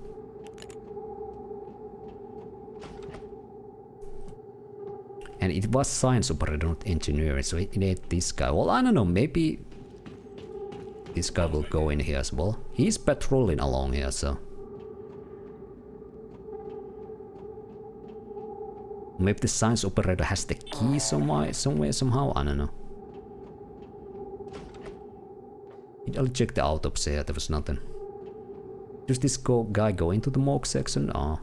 And it was science operator, not engineering, so it ain't this guy. Well, I don't know, maybe this guy will go in here as well. He's patrolling along here, so. Maybe the science operator has the key somewhere, somehow, I don't know. I'll check the autopsy here, there was nothing. Does this guy go into the morgue section? Oh.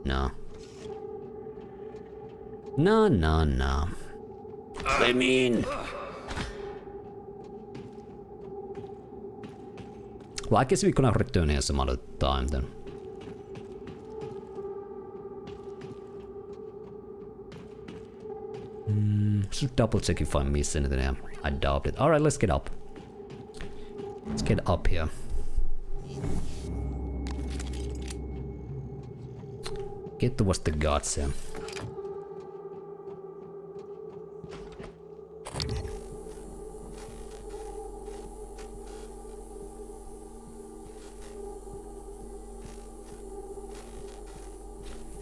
No. No. I mean... Well, I guess we're gonna return here some other time then. Should double check if I missed anything here. I doubt it. Alright, let's get up. Let's get up here. Get towards the guards here.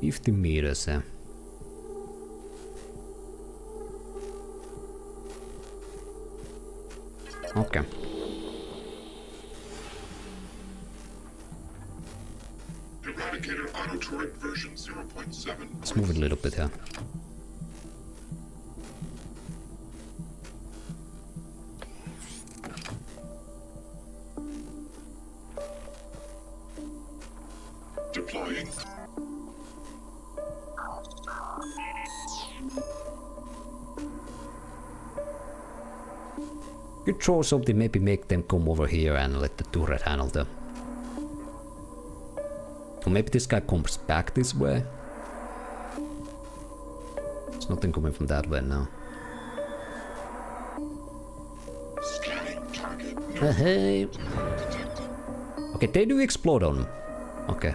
$50 meters here. Okay. Eradicator auto turret version 0.7. Let's move it a little bit here. Deploying. Could throw something, maybe make them come over here and let the turret handle them. Or maybe this guy comes back this way. There's nothing coming from that way now. Scanning target. Hey. Okay, they do explode on them. Okay.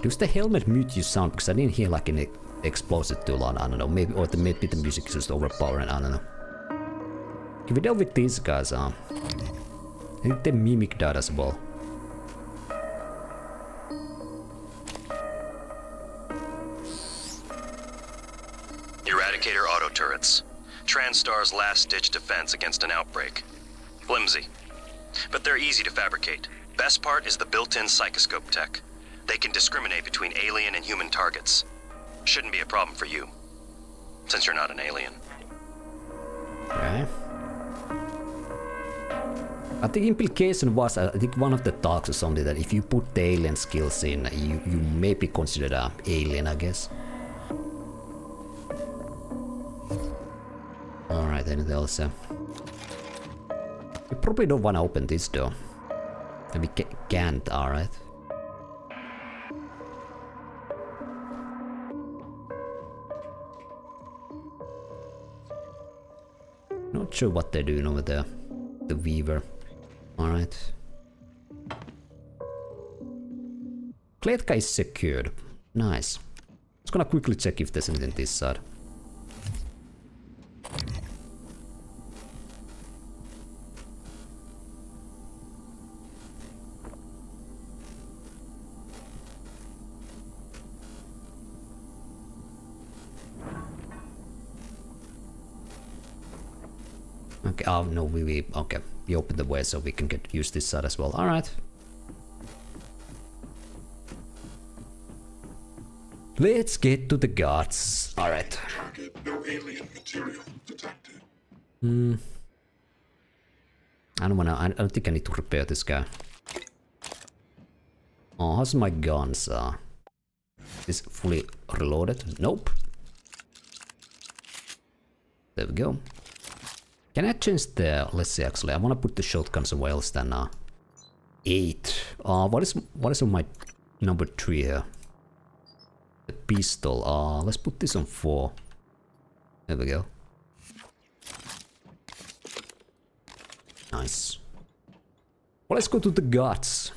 Does the helmet mute you sound? Because I didn't hear like an explosive too loud, I don't know. Maybe, or maybe the music is just overpowering, I don't know. Can we deal with these guys? I think they mimic that as well. Eradicator Communicator auto turrets. TranStar's last-ditch defense against an outbreak. Flimsy. But they're easy to fabricate. Best part is the built-in psychoscope tech. They can discriminate between alien and human targets. Shouldn't be a problem for you, since you're not an alien. Okay. I think implication was, I think one of the talks or something, that if you put the alien skills in, you may be considered an alien, I guess. Alright, anything else? You probably don't want to open this door. We can't, alright. Not sure what they're doing over there. The Weaver. Alright. Kletka is secured. Nice. Just gonna quickly check if there's anything this side. Okay, oh no, okay, we opened the way so we can use this side as well. Alright. Let's get to the guards. Alright. No alien material detected. I don't think I need to repair this guy. Oh, how's my guns? Is fully reloaded? Nope. There we go. Can I change the... Let's see, actually, I want to put the shotgun somewhere else than 8. What is on my number 3 here? The pistol. Let's put this on 4. There we go. Nice. Well, let's go to the guards.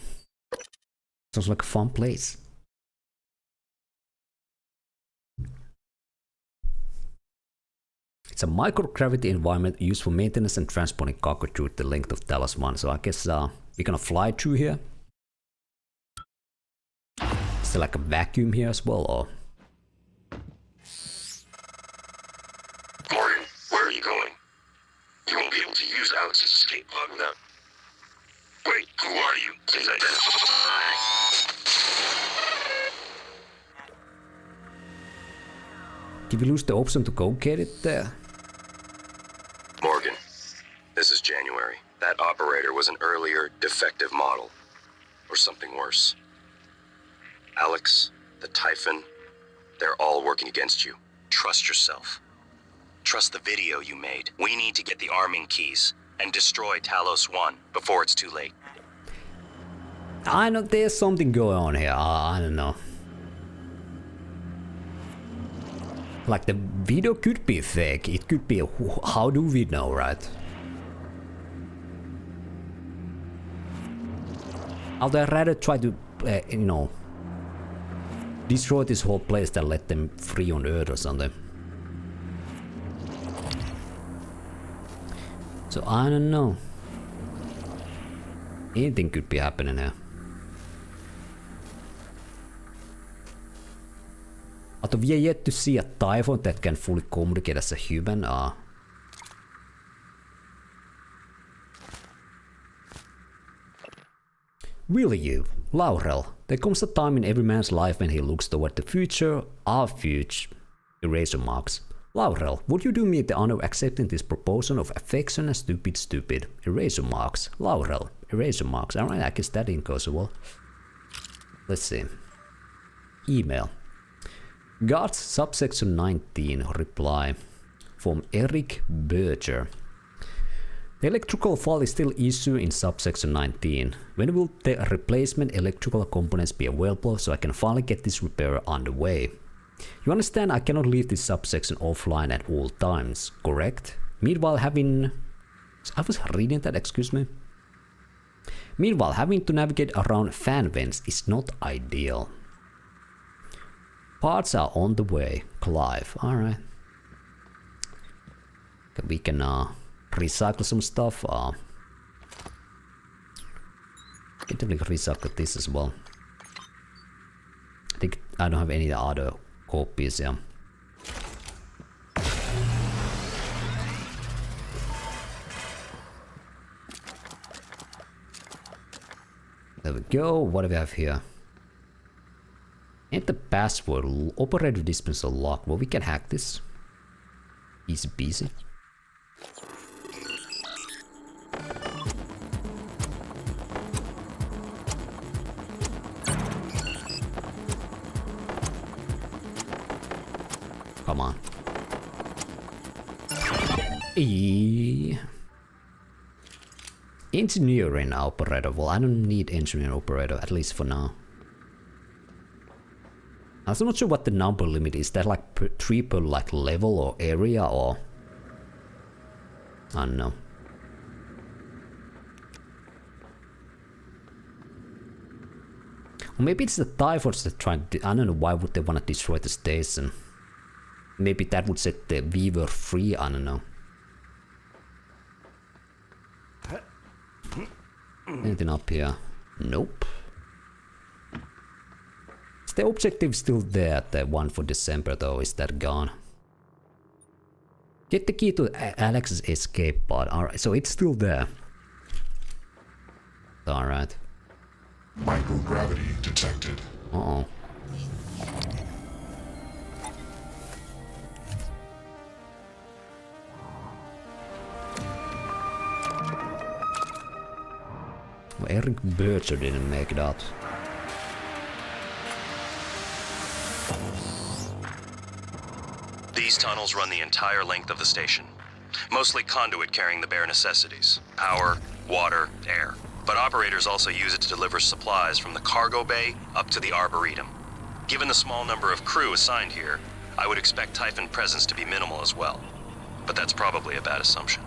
Sounds like a fun place. It's a microgravity environment used for maintenance and transporting cargo through the length of Dallas 1. So I guess we're gonna fly through here. Is there like a vacuum here as well, or? Morgan, where are you going? You won't be able to use Alex's escape pod without... Wait, who are you? Please identify. Did we lose the option to go get it there? Morgan, this is January. That operator was an earlier, defective model. Or something worse. Alex, the Typhon, they're all working against you. Trust yourself. Trust the video you made. We need to get the arming keys and destroy Talos 1 before it's too late. I know there's something going on here. I don't know. Like, the video could be fake, it could be, how do we know, right? I'd rather try to, you know, destroy this whole place than let them free on Earth or something. So I don't know. Anything could be happening here. Although we are yet to see a Typhon that can fully communicate as a human. Will you? Laurel. There comes a time in every man's life when he looks toward the future, our future. Erasure marks. Laurel, would you do me the honor of accepting this proposal of affection and stupid? Erasure marks. Laurel. Erasure marks. Alright, I guess that didn't go so well. Let's see. Email. Guards subsection 19 reply from Eric Berger. The electrical fault is still issue in subsection 19. When will the replacement electrical components be available so I can finally get this repair underway? You understand I cannot leave this subsection offline at all times, correct? Meanwhile having... I was reading that, excuse me. Meanwhile having to navigate around fan vents is not ideal. Parts are on the way. Clive. Alright. We can recycle some stuff. Can definitely recycle this as well. I think I don't have any other copies, yeah. There we go. What do we have here? Ain't the password operator dispenser locked? Well, we can hack this. Easy peasy. Come on. Engineering operator. Well, I don't need engineering operator, at least for now. I'm not sure what the number limit is. That like 3 per like level or area or I don't know. Or maybe it's the Typhons that trying to. I don't know why would they want to destroy the station. Maybe that would set the Weaver free. I don't know. Anything up here? Nope. Is the objective still there? The one for December though, is that gone? Get the key to Alex's escape pod. Alright, so it's still there. Alright. Microgravity detected. Uh-oh. Well, Eric Bircher didn't make it out. These tunnels run the entire length of the station. Mostly conduit carrying the bare necessities. Power, water, air. But operators also use it to deliver supplies from the cargo bay up to the Arboretum. Given the small number of crew assigned here, I would expect Typhon presence to be minimal as well. But that's probably a bad assumption.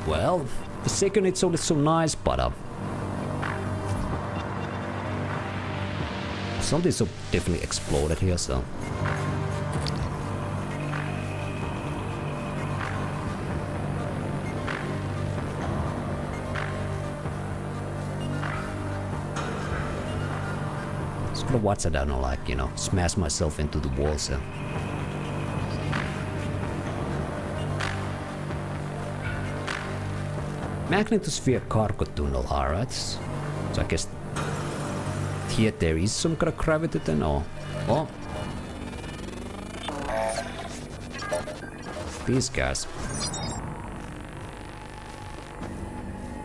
Well, the second it's always so nice, but something so definitely exploded here, so. Just gonna watch it, I don't know, like, you know, smash myself into the walls here. Magnetosphere cargo tunnel, alright. So I guess here there is some kind of gravity then, or... Oh. These guys.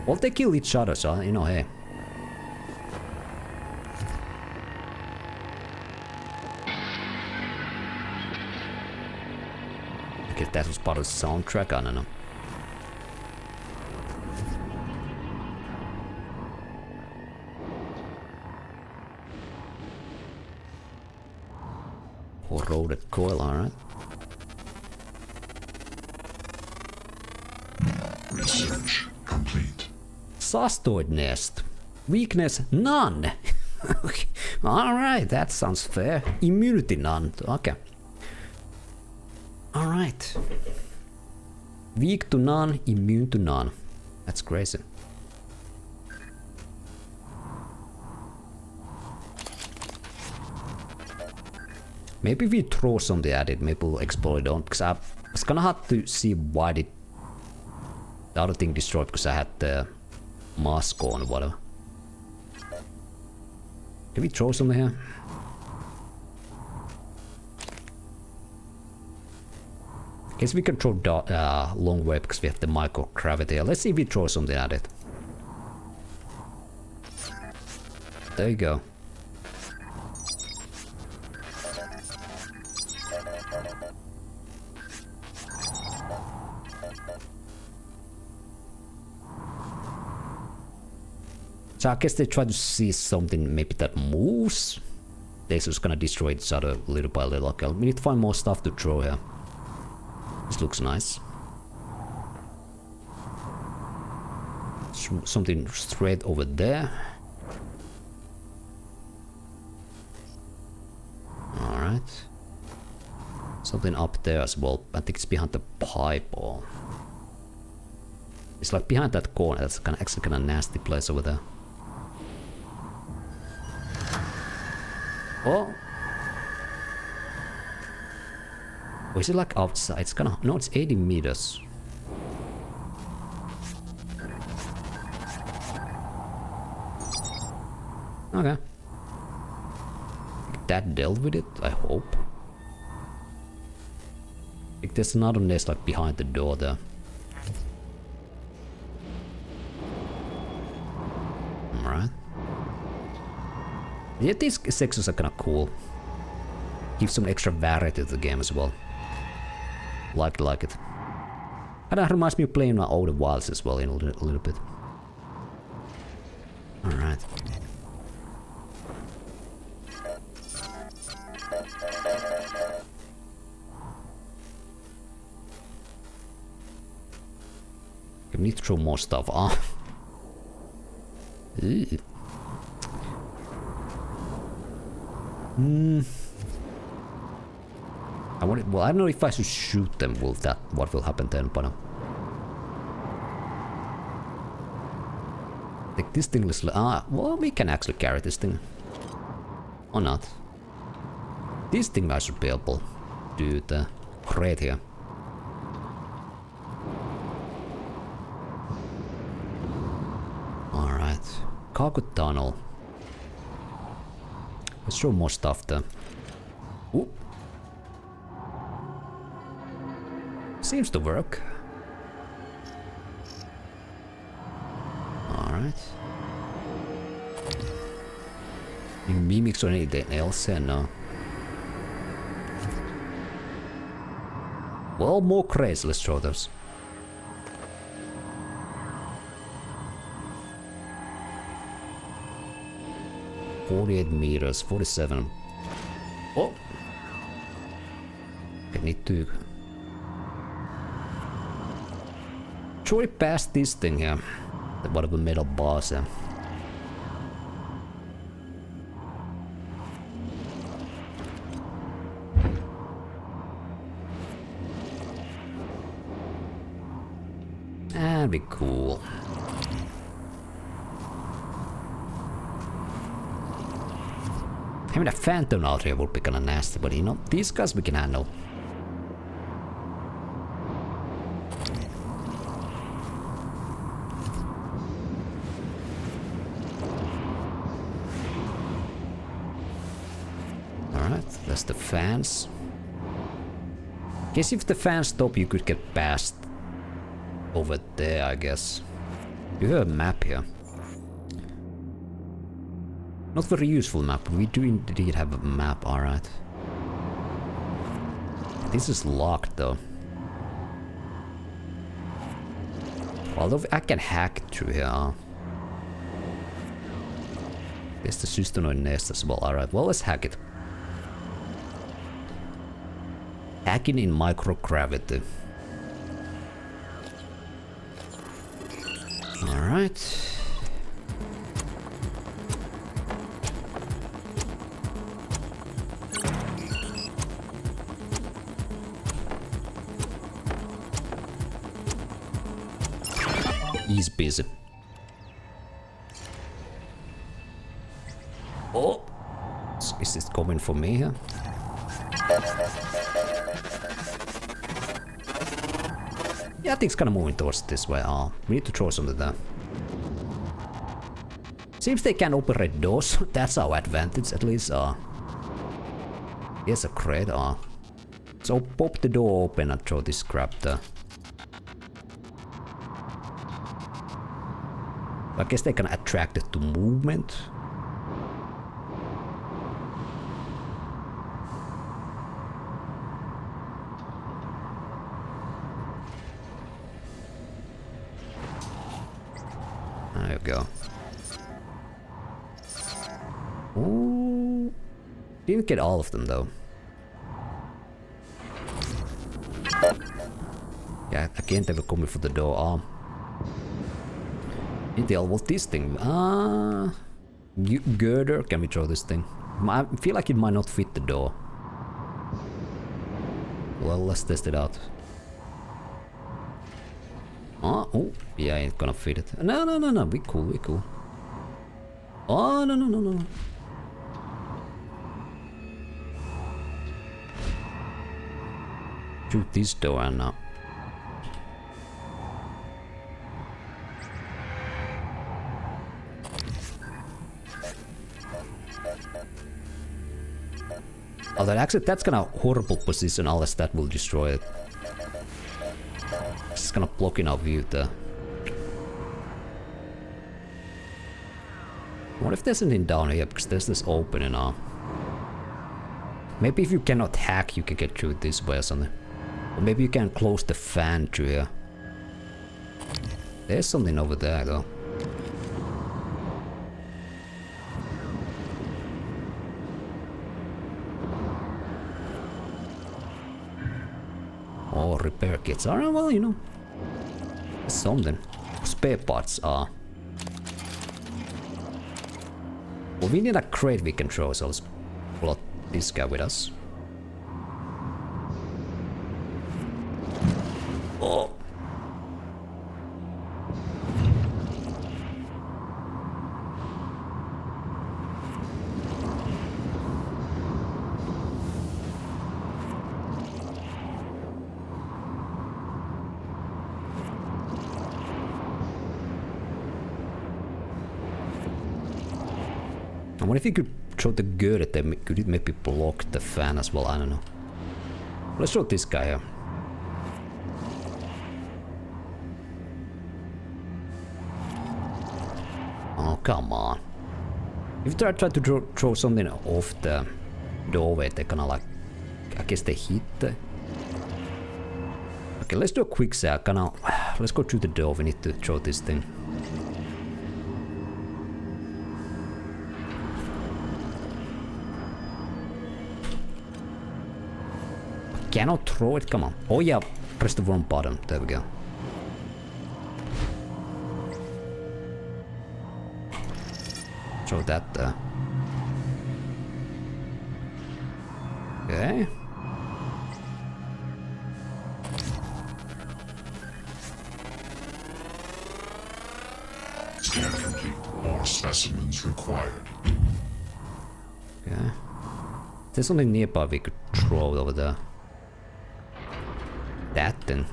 Well, they kill each other, so, you know, hey. I guess that was part of the soundtrack, I don't know. Corroded coil, alright. Research complete. Sastoid nest. Weakness none. Okay. Alright, that sounds fair. Immunity none. Okay. Alright. Weak to none, immune to none. That's crazy. Maybe we throw something at it, maybe we'll explode it on, because I was gonna have to see why did the other thing destroyed, because I had the mask on or whatever. Can we throw something here? I guess we can throw long way because we have the microgravity. Let's see if we throw something at it. There you go. So I guess they try to see something maybe that moves. They're just gonna destroy each other little by little. Okay, we need to find more stuff to throw here. This looks nice. Something straight over there. Alright. Something up there as well. I think it's behind the pipe or... It's like behind that corner. That's actually kind of nasty place over there. Oh! Or is it like outside? It's kind of... No, it's 80 meters. Okay. That dealt with it, I hope. Like there's another nest like behind the door there. Alright. Yeah, these sections are kinda cool. Give some extra variety to the game as well. Like it. And that reminds me of playing my older Wilds as well in a little bit. Alright. We need to throw more stuff off. I well, I don't know if I should shoot them with that. What will happen then, but I think this thing is well, we can actually carry this thing. Or not. This thing I should be able to do the crate here. Cargo tunnel. Let's throw more stuff there. Ooh. Seems to work. Alright. Any mimics or anything else? No. Well, more crates. Let's throw those. $48 meters, 47. Oh! I need to try past this thing here. The bottom of the metal bars here. That'd be cool. Having a phantom out here would be kinda nasty, but you know, these guys we can handle. Alright, that's the fans. Guess if the fans stop, you could get past over there, I guess. You have a map here. Not very useful map, but we do indeed have a map, alright. This is locked though. Although I can hack through here. There's the cystonoid nest as well, alright, well let's hack it. Hacking in microgravity. Alright. He's busy. Oh! Is this coming for me here? Yeah, I think it's kind of moving towards this way. We need to throw something there. Seems they can operate doors. That's our advantage, at least. Here's a crate. So pop the door open and throw this crap there. I guess they can attract it to movement. There you go. Ooh. Didn't get all of them though. Yeah, again they were coming for the door. Intel, what's this thing? Girder? Can we throw this thing? I feel like it might not fit the door. Well, let's test it out. Oh, yeah, ain't gonna fit it. No, we cool. Oh, no. Shoot this door and now. Although actually that's kind of horrible position unless that will destroy it. It's kind of blocking our view there. What if there's anything down here? Because there's this opening now. Maybe if you cannot hack, you can get through this way or something. Or maybe you can close the fan through here. There's something over there though. Oh, repair kits. Alright, well, you know. Something. Spare parts are. Well, we need a crate we can throw, so let's pull out this guy with us. Oh. What if you could throw the gird at them? Could it maybe block the fan as well? I don't know. Let's throw this guy here. Oh, come on. If you try to throw something off the doorway, they kinda like... I guess they hit the... Okay, let's do a quick save. Let's go through the door. We need to throw this thing. Cannot throw it, come on. Oh yeah, press the wrong button. There we go. Throw that there. Okay. Scan complete. More specimens required. Okay. There's something nearby we could throw over there. That then.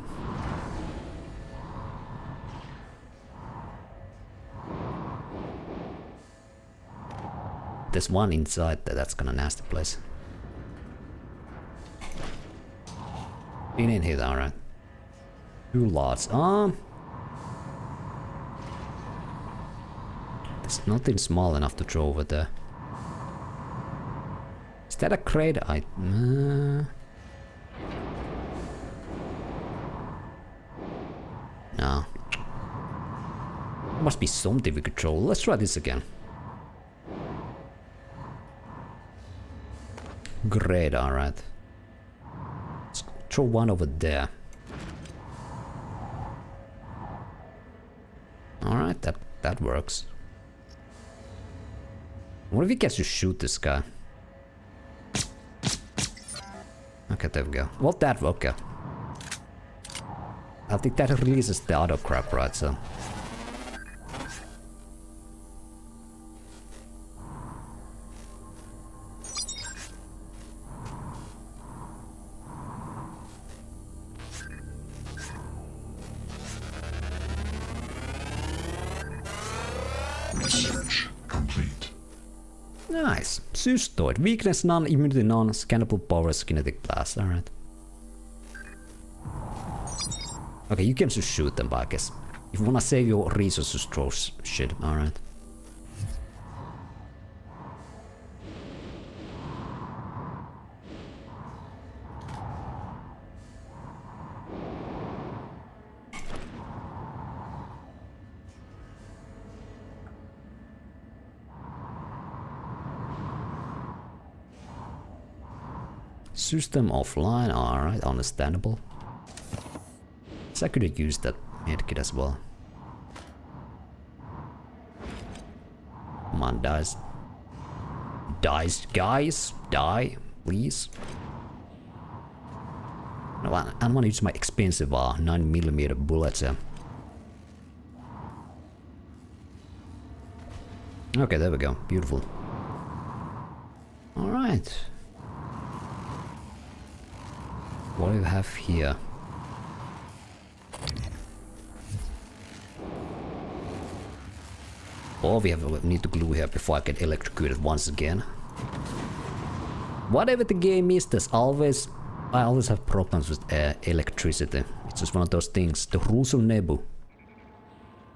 There's one inside there, that's kinda nasty place. In here, alright. 2 lots. There's nothing small enough to throw over there. Is that a crate? No. There must be something we could throw. Let's try this again. Great, alright. Let's throw one over there. Alright, that works. What if we get to shoot this guy? Okay, there we go. Well, that worked. Okay. I think that releases the other crap, right? So. Research complete. Nice. Cystoid. Weakness none, immunity none, scannable powers, kinetic blast. Alright. Okay, you can just shoot them, but I guess. If you wanna save your resources, throw shit. Alright. System offline, alright, understandable. So I could have used that medkit as well. Come on, guys. Guys, die, please. No, I don't want to use my expensive 9mm bullets. Okay, there we go. Beautiful. Alright. What do you have here? Oh, we need to glue here before I get electrocuted once again. Whatever the game is, I always have problems with electricity. It's just one of those things. The rules of Nebu.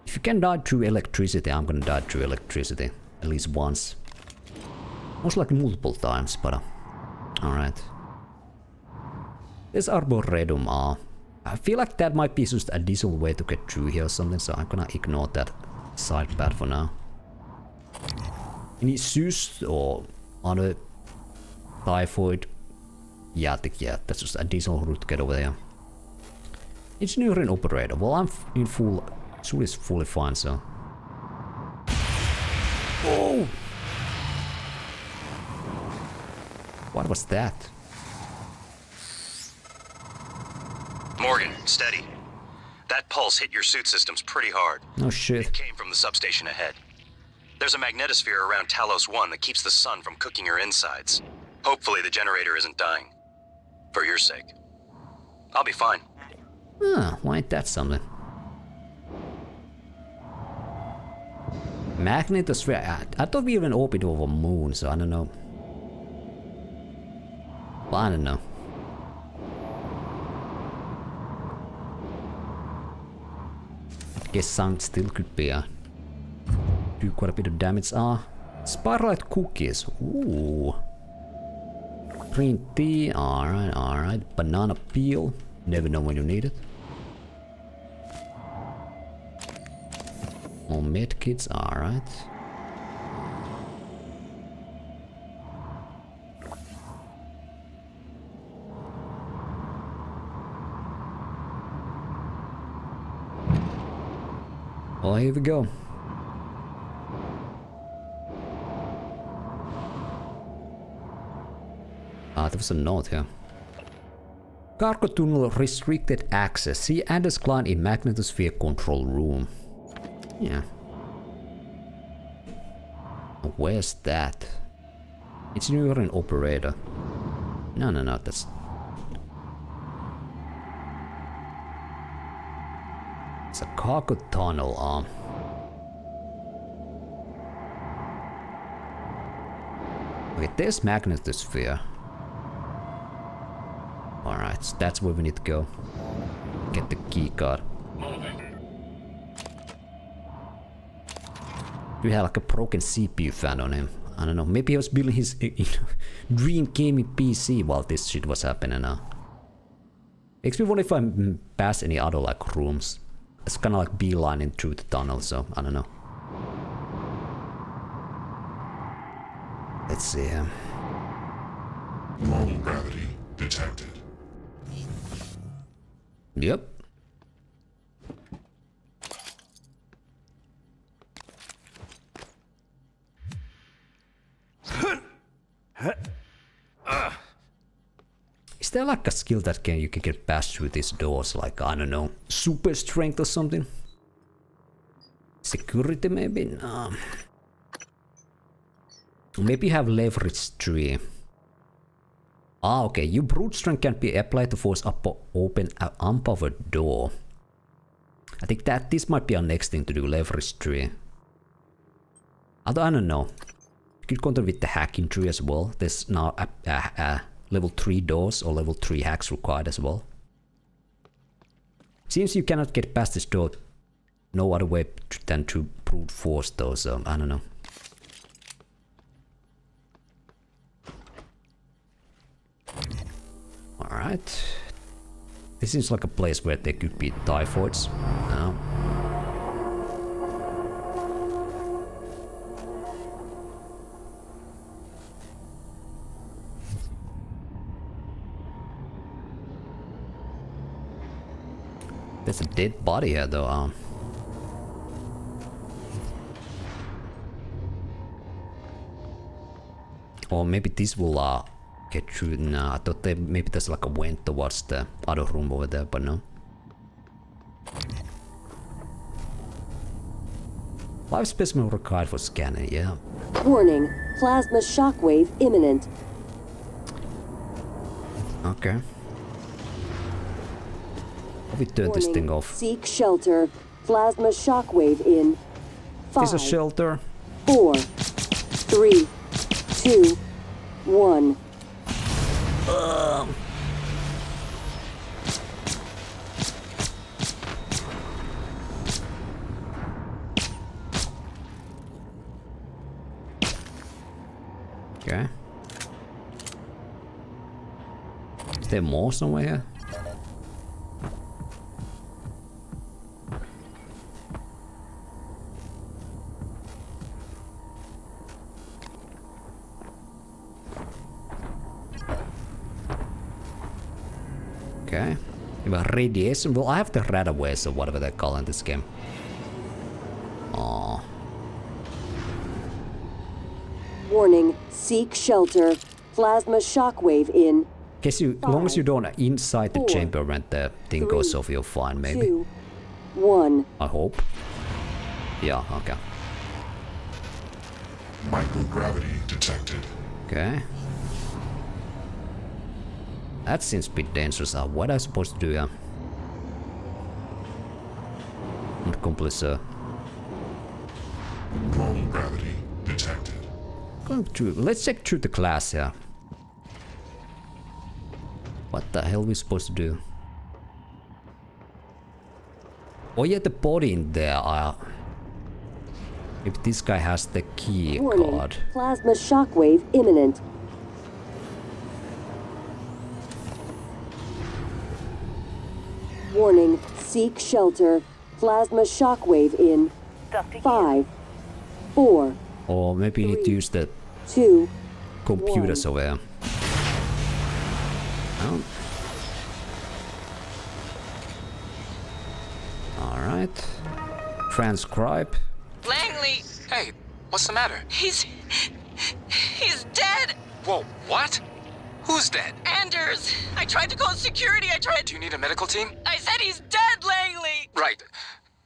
If you can die through electricity, I'm gonna die through electricity. At least once. Most likely multiple times, but... Alright. There's Arboretum. I feel like that might be just a decent way to get through here or something, so I'm gonna ignore that side path for now. Any cyst or other typhoid? Yeah, I think, yeah, that's just a decent route to get over there. Engineering operator. Well, I'm in full... Suit is fully fine, so... Oh! What was that? Morgan, steady. That pulse hit your suit systems pretty hard. Oh shit. It came from the substation ahead. There's a magnetosphere around Talos 1 that keeps the sun from cooking your insides. Hopefully the generator isn't dying. For your sake. I'll be fine. Ah, why ain't that something? Magnetosphere. I thought we were in orbit over moon, so I don't know. Well, I don't know. I guess sun still could be do quite a bit of damage. Spiralite cookies. Ooh. Green tea. Alright, alright. Banana peel. Never know when you need it. More medkits. Alright. Well, here we go. There was a note here. Cargo tunnel restricted access. See Anders Klein in magnetosphere control room. Yeah. Where's that? Engineering operator. No, that's... It's a cargo tunnel, Okay, there's magnetosphere. Alright, so that's where we need to go. Get the key card. We had like a broken CPU fan on him. I don't know, maybe he was building his dream gaming PC while this shit was happening now. Makes me wonder if I pass any other like rooms. It's kinda like beelining through the tunnel, so I don't know. Let's see. Normal gravity detected. Yep. Is there like a skill that you can get past through these doors, like, I don't know, super strength or something? Security maybe? No. Maybe you have leverage 3. Ah, okay, your brute strength can be applied to force open an unpowered door. I think that this might be our next thing to do, leverage 3. Although I don't know. You could continue with the hacking tree as well. There's now level 3 doors or level 3 hacks required as well. Seems you cannot get past this door no other way than to brute force though, so I don't know. Alright. This seems like a place where there could be typhoids. No. There's a dead body here though. Or maybe this will get through. No, I thought maybe there's like a vent towards the other room over there, but no. Live specimen required for scanning, yeah. Warning, plasma shockwave imminent. Okay. We turn this thing off. Seek shelter. Plasma shockwave in 5. Is a shelter. 4, 3, 2, 1. Okay. Is there more somewhere here? Okay. Radiation. Well, I have the radaways or whatever they call in this game. Oh. Warning, seek shelter. Plasma shockwave in. Guess you, as long as you don't inside the chamber when the thing goes off, you're fine, maybe. 2, 1. I hope. Yeah, okay. Microgravity detected. Okay. That seems a bit dangerous. What am I supposed to do here? Not completely sure. Normal gravity detected. Going through. Let's check through the class here. What the hell are we supposed to do? Oh yeah, the body in there. If this guy has the key card. Plasma shockwave imminent. Warning, seek shelter. Plasma shockwave in. 5, 4. Or maybe you need to use the 2. computers over here. Oh. Alright. Transcribe. Langley! Hey, what's the matter? He's dead! Whoa, what? Who's dead? Anders! I tried to call security, Do you need a medical team? I said he's dead, Langley! Right.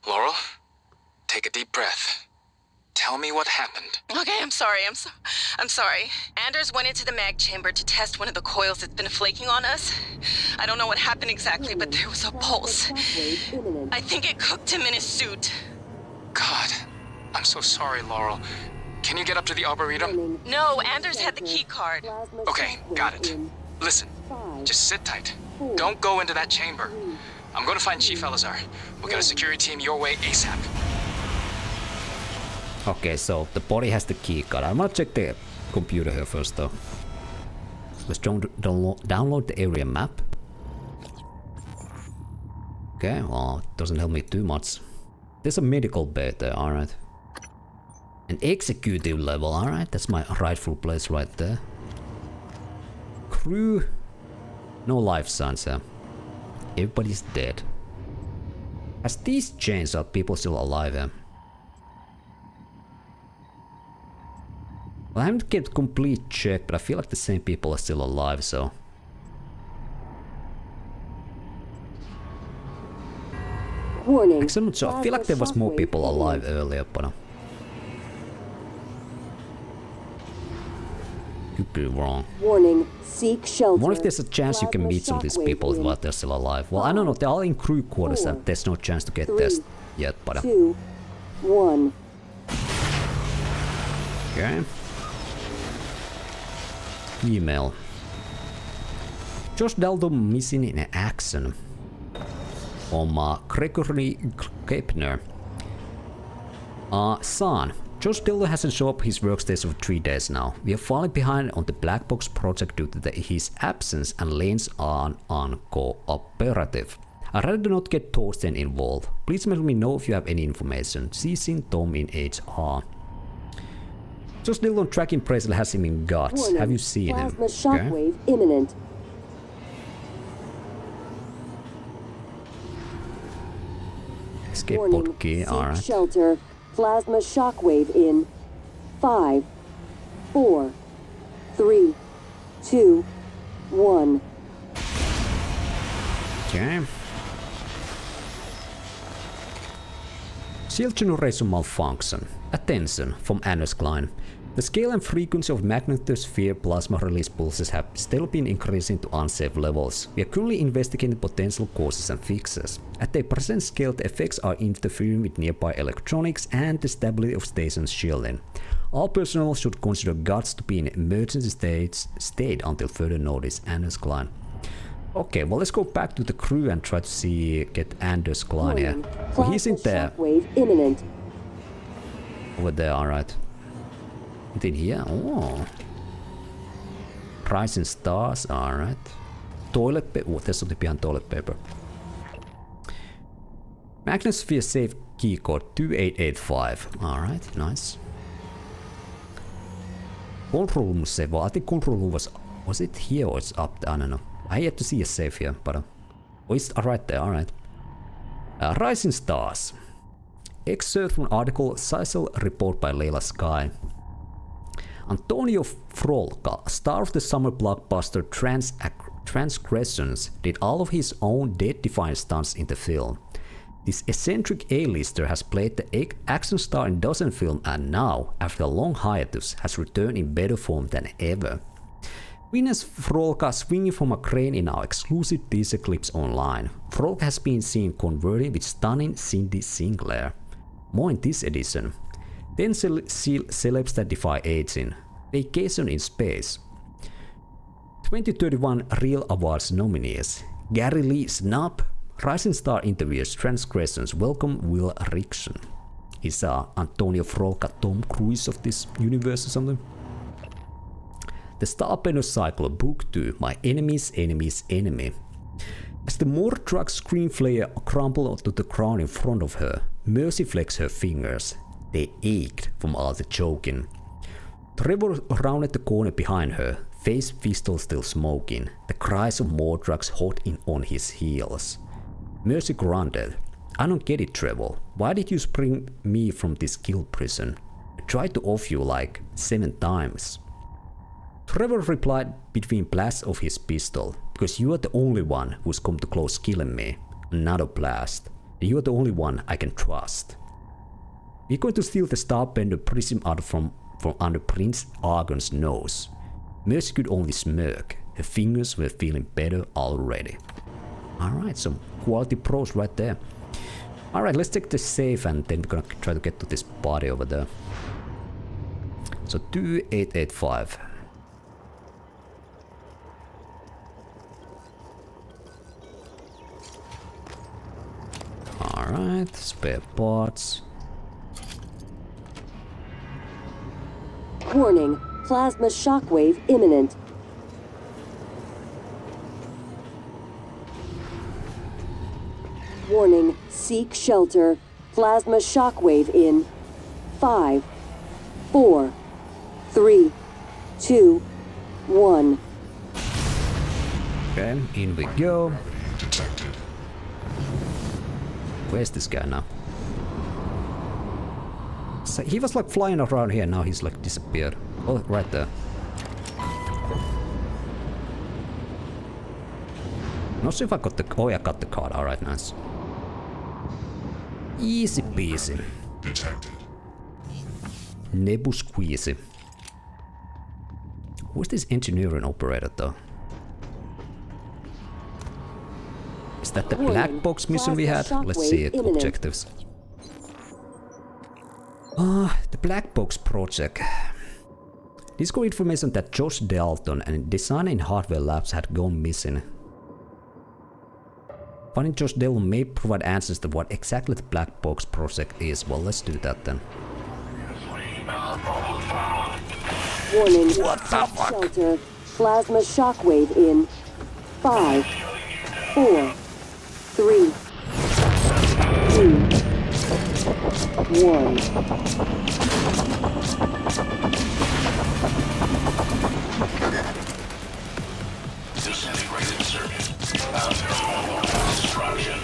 Laurel, take a deep breath. Tell me what happened. Okay, I'm sorry, I'm sorry. Anders went into the mag chamber to test one of the coils that's been flaking on us. I don't know what happened exactly, but there was a pulse. I think it cooked him in his suit. God, I'm so sorry, Laurel. Can you get up to the Arboretum? No, Anders had the key card. Okay, got it. Listen, just sit tight. Don't go into that chamber. I'm going to find Chief Elazar. We'll get a security team your way ASAP. Okay, so the body has the key card. I'm gonna check the computer here first though. Let's download the area map. Okay, well, it doesn't help me too much. There's a medical bay there, alright. An executive level, alright, that's my rightful place right there. Crew. No life signs here. Everybody's dead. Has these changed? Are people still alive here? Well, I haven't kept complete check, but I feel like the same people are still alive, so... Warning. Actually, I'm not sure. I feel like there was more people alive earlier, but... Could be wrong. Warning, seek shelter. I wonder if there's a chance you can meet some of these people while they're still alive. Well, I don't know, they're all in crew quarters and there's no chance to get this yet, but... 2, 1. Okay. Email. Josh Dalton missing in action. From Gregory Kepner. Son. Josh Dalton hasn't shown up his workstation for 3 days now. We are falling behind on the black box project due to his absence and lanes are uncooperative. I'd rather not get Thorsten involved. Please let me know if you have any information. CC Tom in HR. Josh Dillon tracking bracelet has him in guts. Warning. Have you seen him? Plasma shockwave imminent. Escape Warning. pod key, Seek alright. shelter. Plasma shockwave in 5, 4, 3, 2, 1. Okay. Shield generation malfunction. Attention from Anders Klein. The scale and frequency of magnetosphere plasma release pulses have still been increasing to unsafe levels. We are currently investigating potential causes and fixes. At their present scale, the effects are interfering with nearby electronics and the stability of station shielding. All personnel should consider guards to be in emergency state until further notice. Anders Klein. Okay, well let's go back to the crew and try to get Anders Klein here. Well, he's in there. Shockwave imminent. Over there, alright. And in here, oh. Rising stars, alright. Toilet paper, oh, there's something behind toilet paper. Magnosphere safe keycode 2885, alright, nice. Control room safe, well I think control room was it here or it's up there, I don't know. I had to see a safe here, but oh, it's right there, alright. Rising stars. Excerpt from article Sisal report by Leila Sky. Antonio Frolka, star of the summer blockbuster Transgressions, did all of his own death-defying stunts in the film. This eccentric A-lister has played the action star in dozen films and now, after a long hiatus, has returned in better form than ever. Witness Frolka swinging from a crane in our exclusive teaser clips online. Frolka has been seen converting with stunning Cindy Sinclair. More in this edition. 10 celebs that defy aging. Vacation in space. 2031 Real Awards nominees. Gary Lee snub. Rising star interviews Transgressions. Welcome Will Rickson. Is Antonio Frolka Tom Cruise of this universe or something? The Starbender Cycle, Book 2, My Enemy's Enemy's Enemy. As the Mordrak screenflare crumpled to the ground in front of her, Mercy flexed her fingers. They ached from all the choking. Trevor rounded the corner behind her, face pistol still smoking, the cries of Mordraks hot in on his heels. Mercy grunted. I don't get it, Trevor. Why did you spring me from this guild prison? I tried to off you like 7 times. Trevor replied between blasts of his pistol, because you are the only one who's come to close killing me. Another blast. You are the only one I can trust. We're going to steal the Starbender prism out from under Prince Argon's nose. Mercy could only smirk. Her fingers were feeling better already. Alright, some quality pros right there. Alright, let's take the safe and then we're gonna try to get to this body over there. So 2885. Alright, spare parts. Warning, plasma shockwave imminent. Warning, seek shelter. Plasma shockwave in 5, 4, 3, 2, 1. Okay, in we go. Detected. Where's this guy now? So he was like flying around here, now he's like disappeared. Oh, right there. Not sure if I got the... Oh, yeah, I got the card. Alright, nice. Easy peasy. Detected. Nebu squeezy. Who's this engineering operator though? Is that the black box mission we had? Let's see it. Objectives. The black box project. Discover information that Josh Dalton and designer in hardware labs had gone missing. Finding Josh Dalton may provide answers to what exactly the black box project is. Well, let's do that then. Warning, what the fuck? Shelter. Plasma shockwave in 5, 4, 3, 2, 1. Disintegrated circuit. Found normal destruction.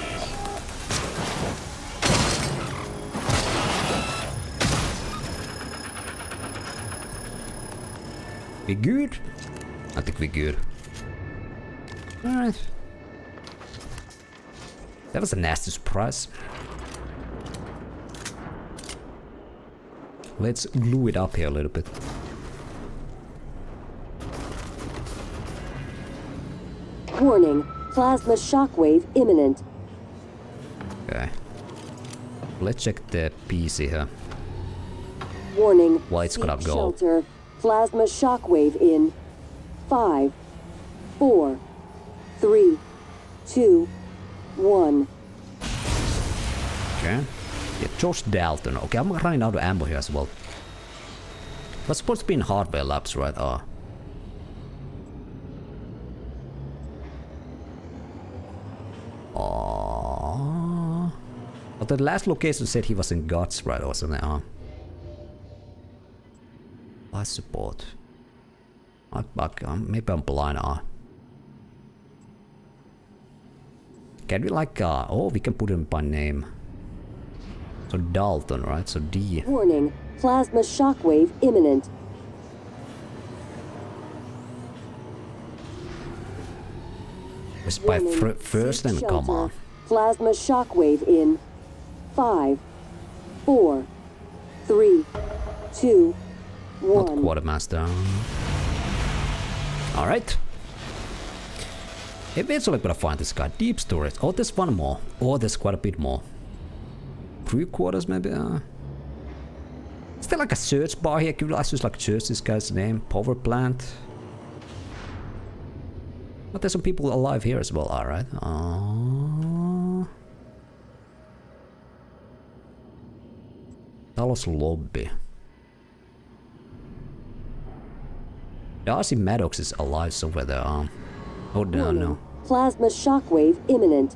We good? I think we good. Alright. That was a nasty surprise. Let's glue it up here a little bit. Warning, plasma shockwave imminent. Okay. Let's check the PC here. Warning. Well, it's gonna Seek go. shelter. Plasma shockwave in 5, 4, 3, 2, 1. Okay. Yeah, Josh Dalton. Okay, I'm running out of ammo here as well. That's supposed to be in hardware labs, right? But the last location said he was in G.U.T.S, right? Or something, Life support. Maybe I'm blind, Can we like, oh, we can put him by name. So Dalton, right? So D. Warning. Plasma shockwave imminent. It's by Warning. first Seek name, come on. shelter. Plasma shockwave in 5, 4, 3, 2, 1. Not Quartermaster. Alright. Eventually I'm gonna find this guy. Deep storage. Oh, there's one more. Oh, there's quite a bit more. 3 quarters maybe? Is there like a search bar here? Could I just like search this guy's name? Power plant? But there's some people alive here as well, alright. Talos lobby. Darcy Maddox is alive somewhere there. Oh no. Plasma shockwave imminent.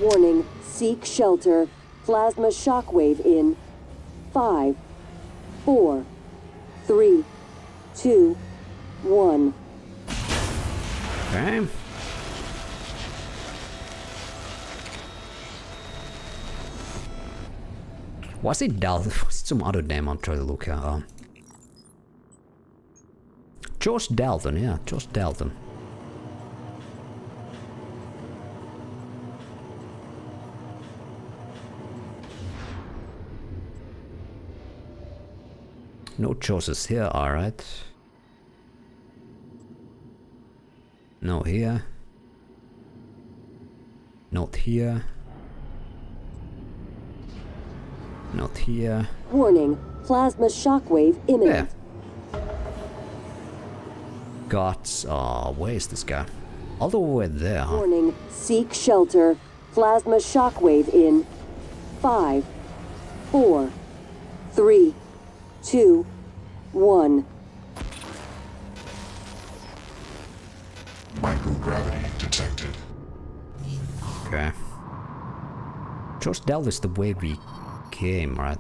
Warning. Seek shelter. Plasma shockwave in 5, 4, 3, 2, 1. Okay. Was it Dalton? Was it some other name? I'm trying to look here. Josh Dalton, yeah, Josh Dalton. No choices here, alright. No here. Not here. Not here. Warning. Plasma shockwave imminent. G.U.T.S. Where is this guy? All the way there, huh? Warning. Seek shelter. Plasma shockwave in 5, 4, 3, 2, 1. Microgravity detected. Okay. Josh Dalton is the way we came, right?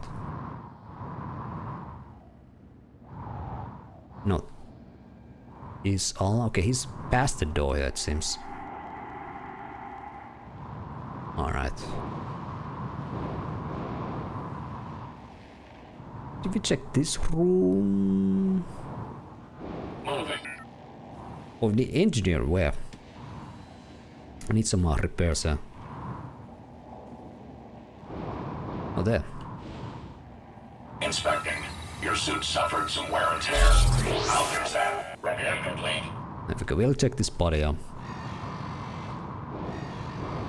No. He's all okay. He's past the door here, it seems. All right. Did we check this room? Moving. Oh, the engineer, where? I need some more repairs here. Oh, there. Inspecting. Your suit suffered some wear and tear. How there's that? Repair complete. There we go. We'll check this body out.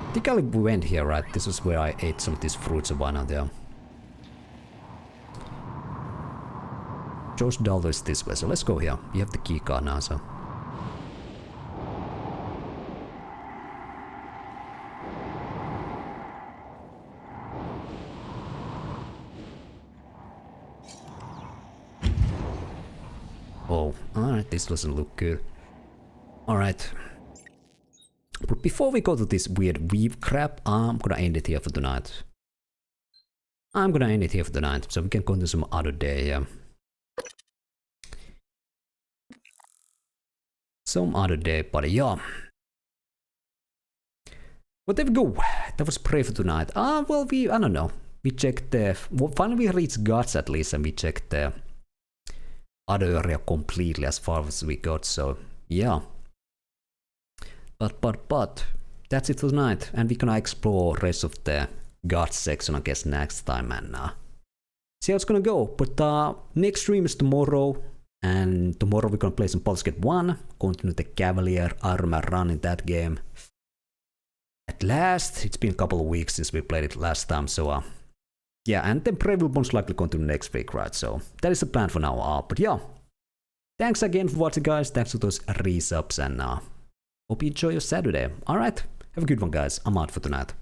I think I went here, right? This is where I ate some of these fruits and whatnot there. Josh Dalton is this way, so let's go here. You have the key card now, so. Oh, alright, this doesn't look good. Alright. But before we go to this weird weave crap, I'm gonna end it here for tonight. So we can go into some other day, yeah. Some other day, but yeah. But there we go. That was Prey for tonight. Well, I don't know. We checked well, finally we reached G.U.T.S at least, and we checked the other area completely as far as we got, so yeah. But that's it for tonight, and we're gonna explore rest of the G.U.T.S section, I guess, next time, and see how it's gonna go. But next stream is tomorrow, and tomorrow we're gonna play some Baldur's Gate 1, continue the Cavalier armor run in that game. at last. It's been a couple of weeks since we played it last time, so yeah, and then Prey will most likely continue next week, right? So that is the plan for now. But yeah, thanks again for watching, guys. Thanks for those resubs, and hope you enjoy your Saturday. Alright, have a good one, guys. I'm out for tonight.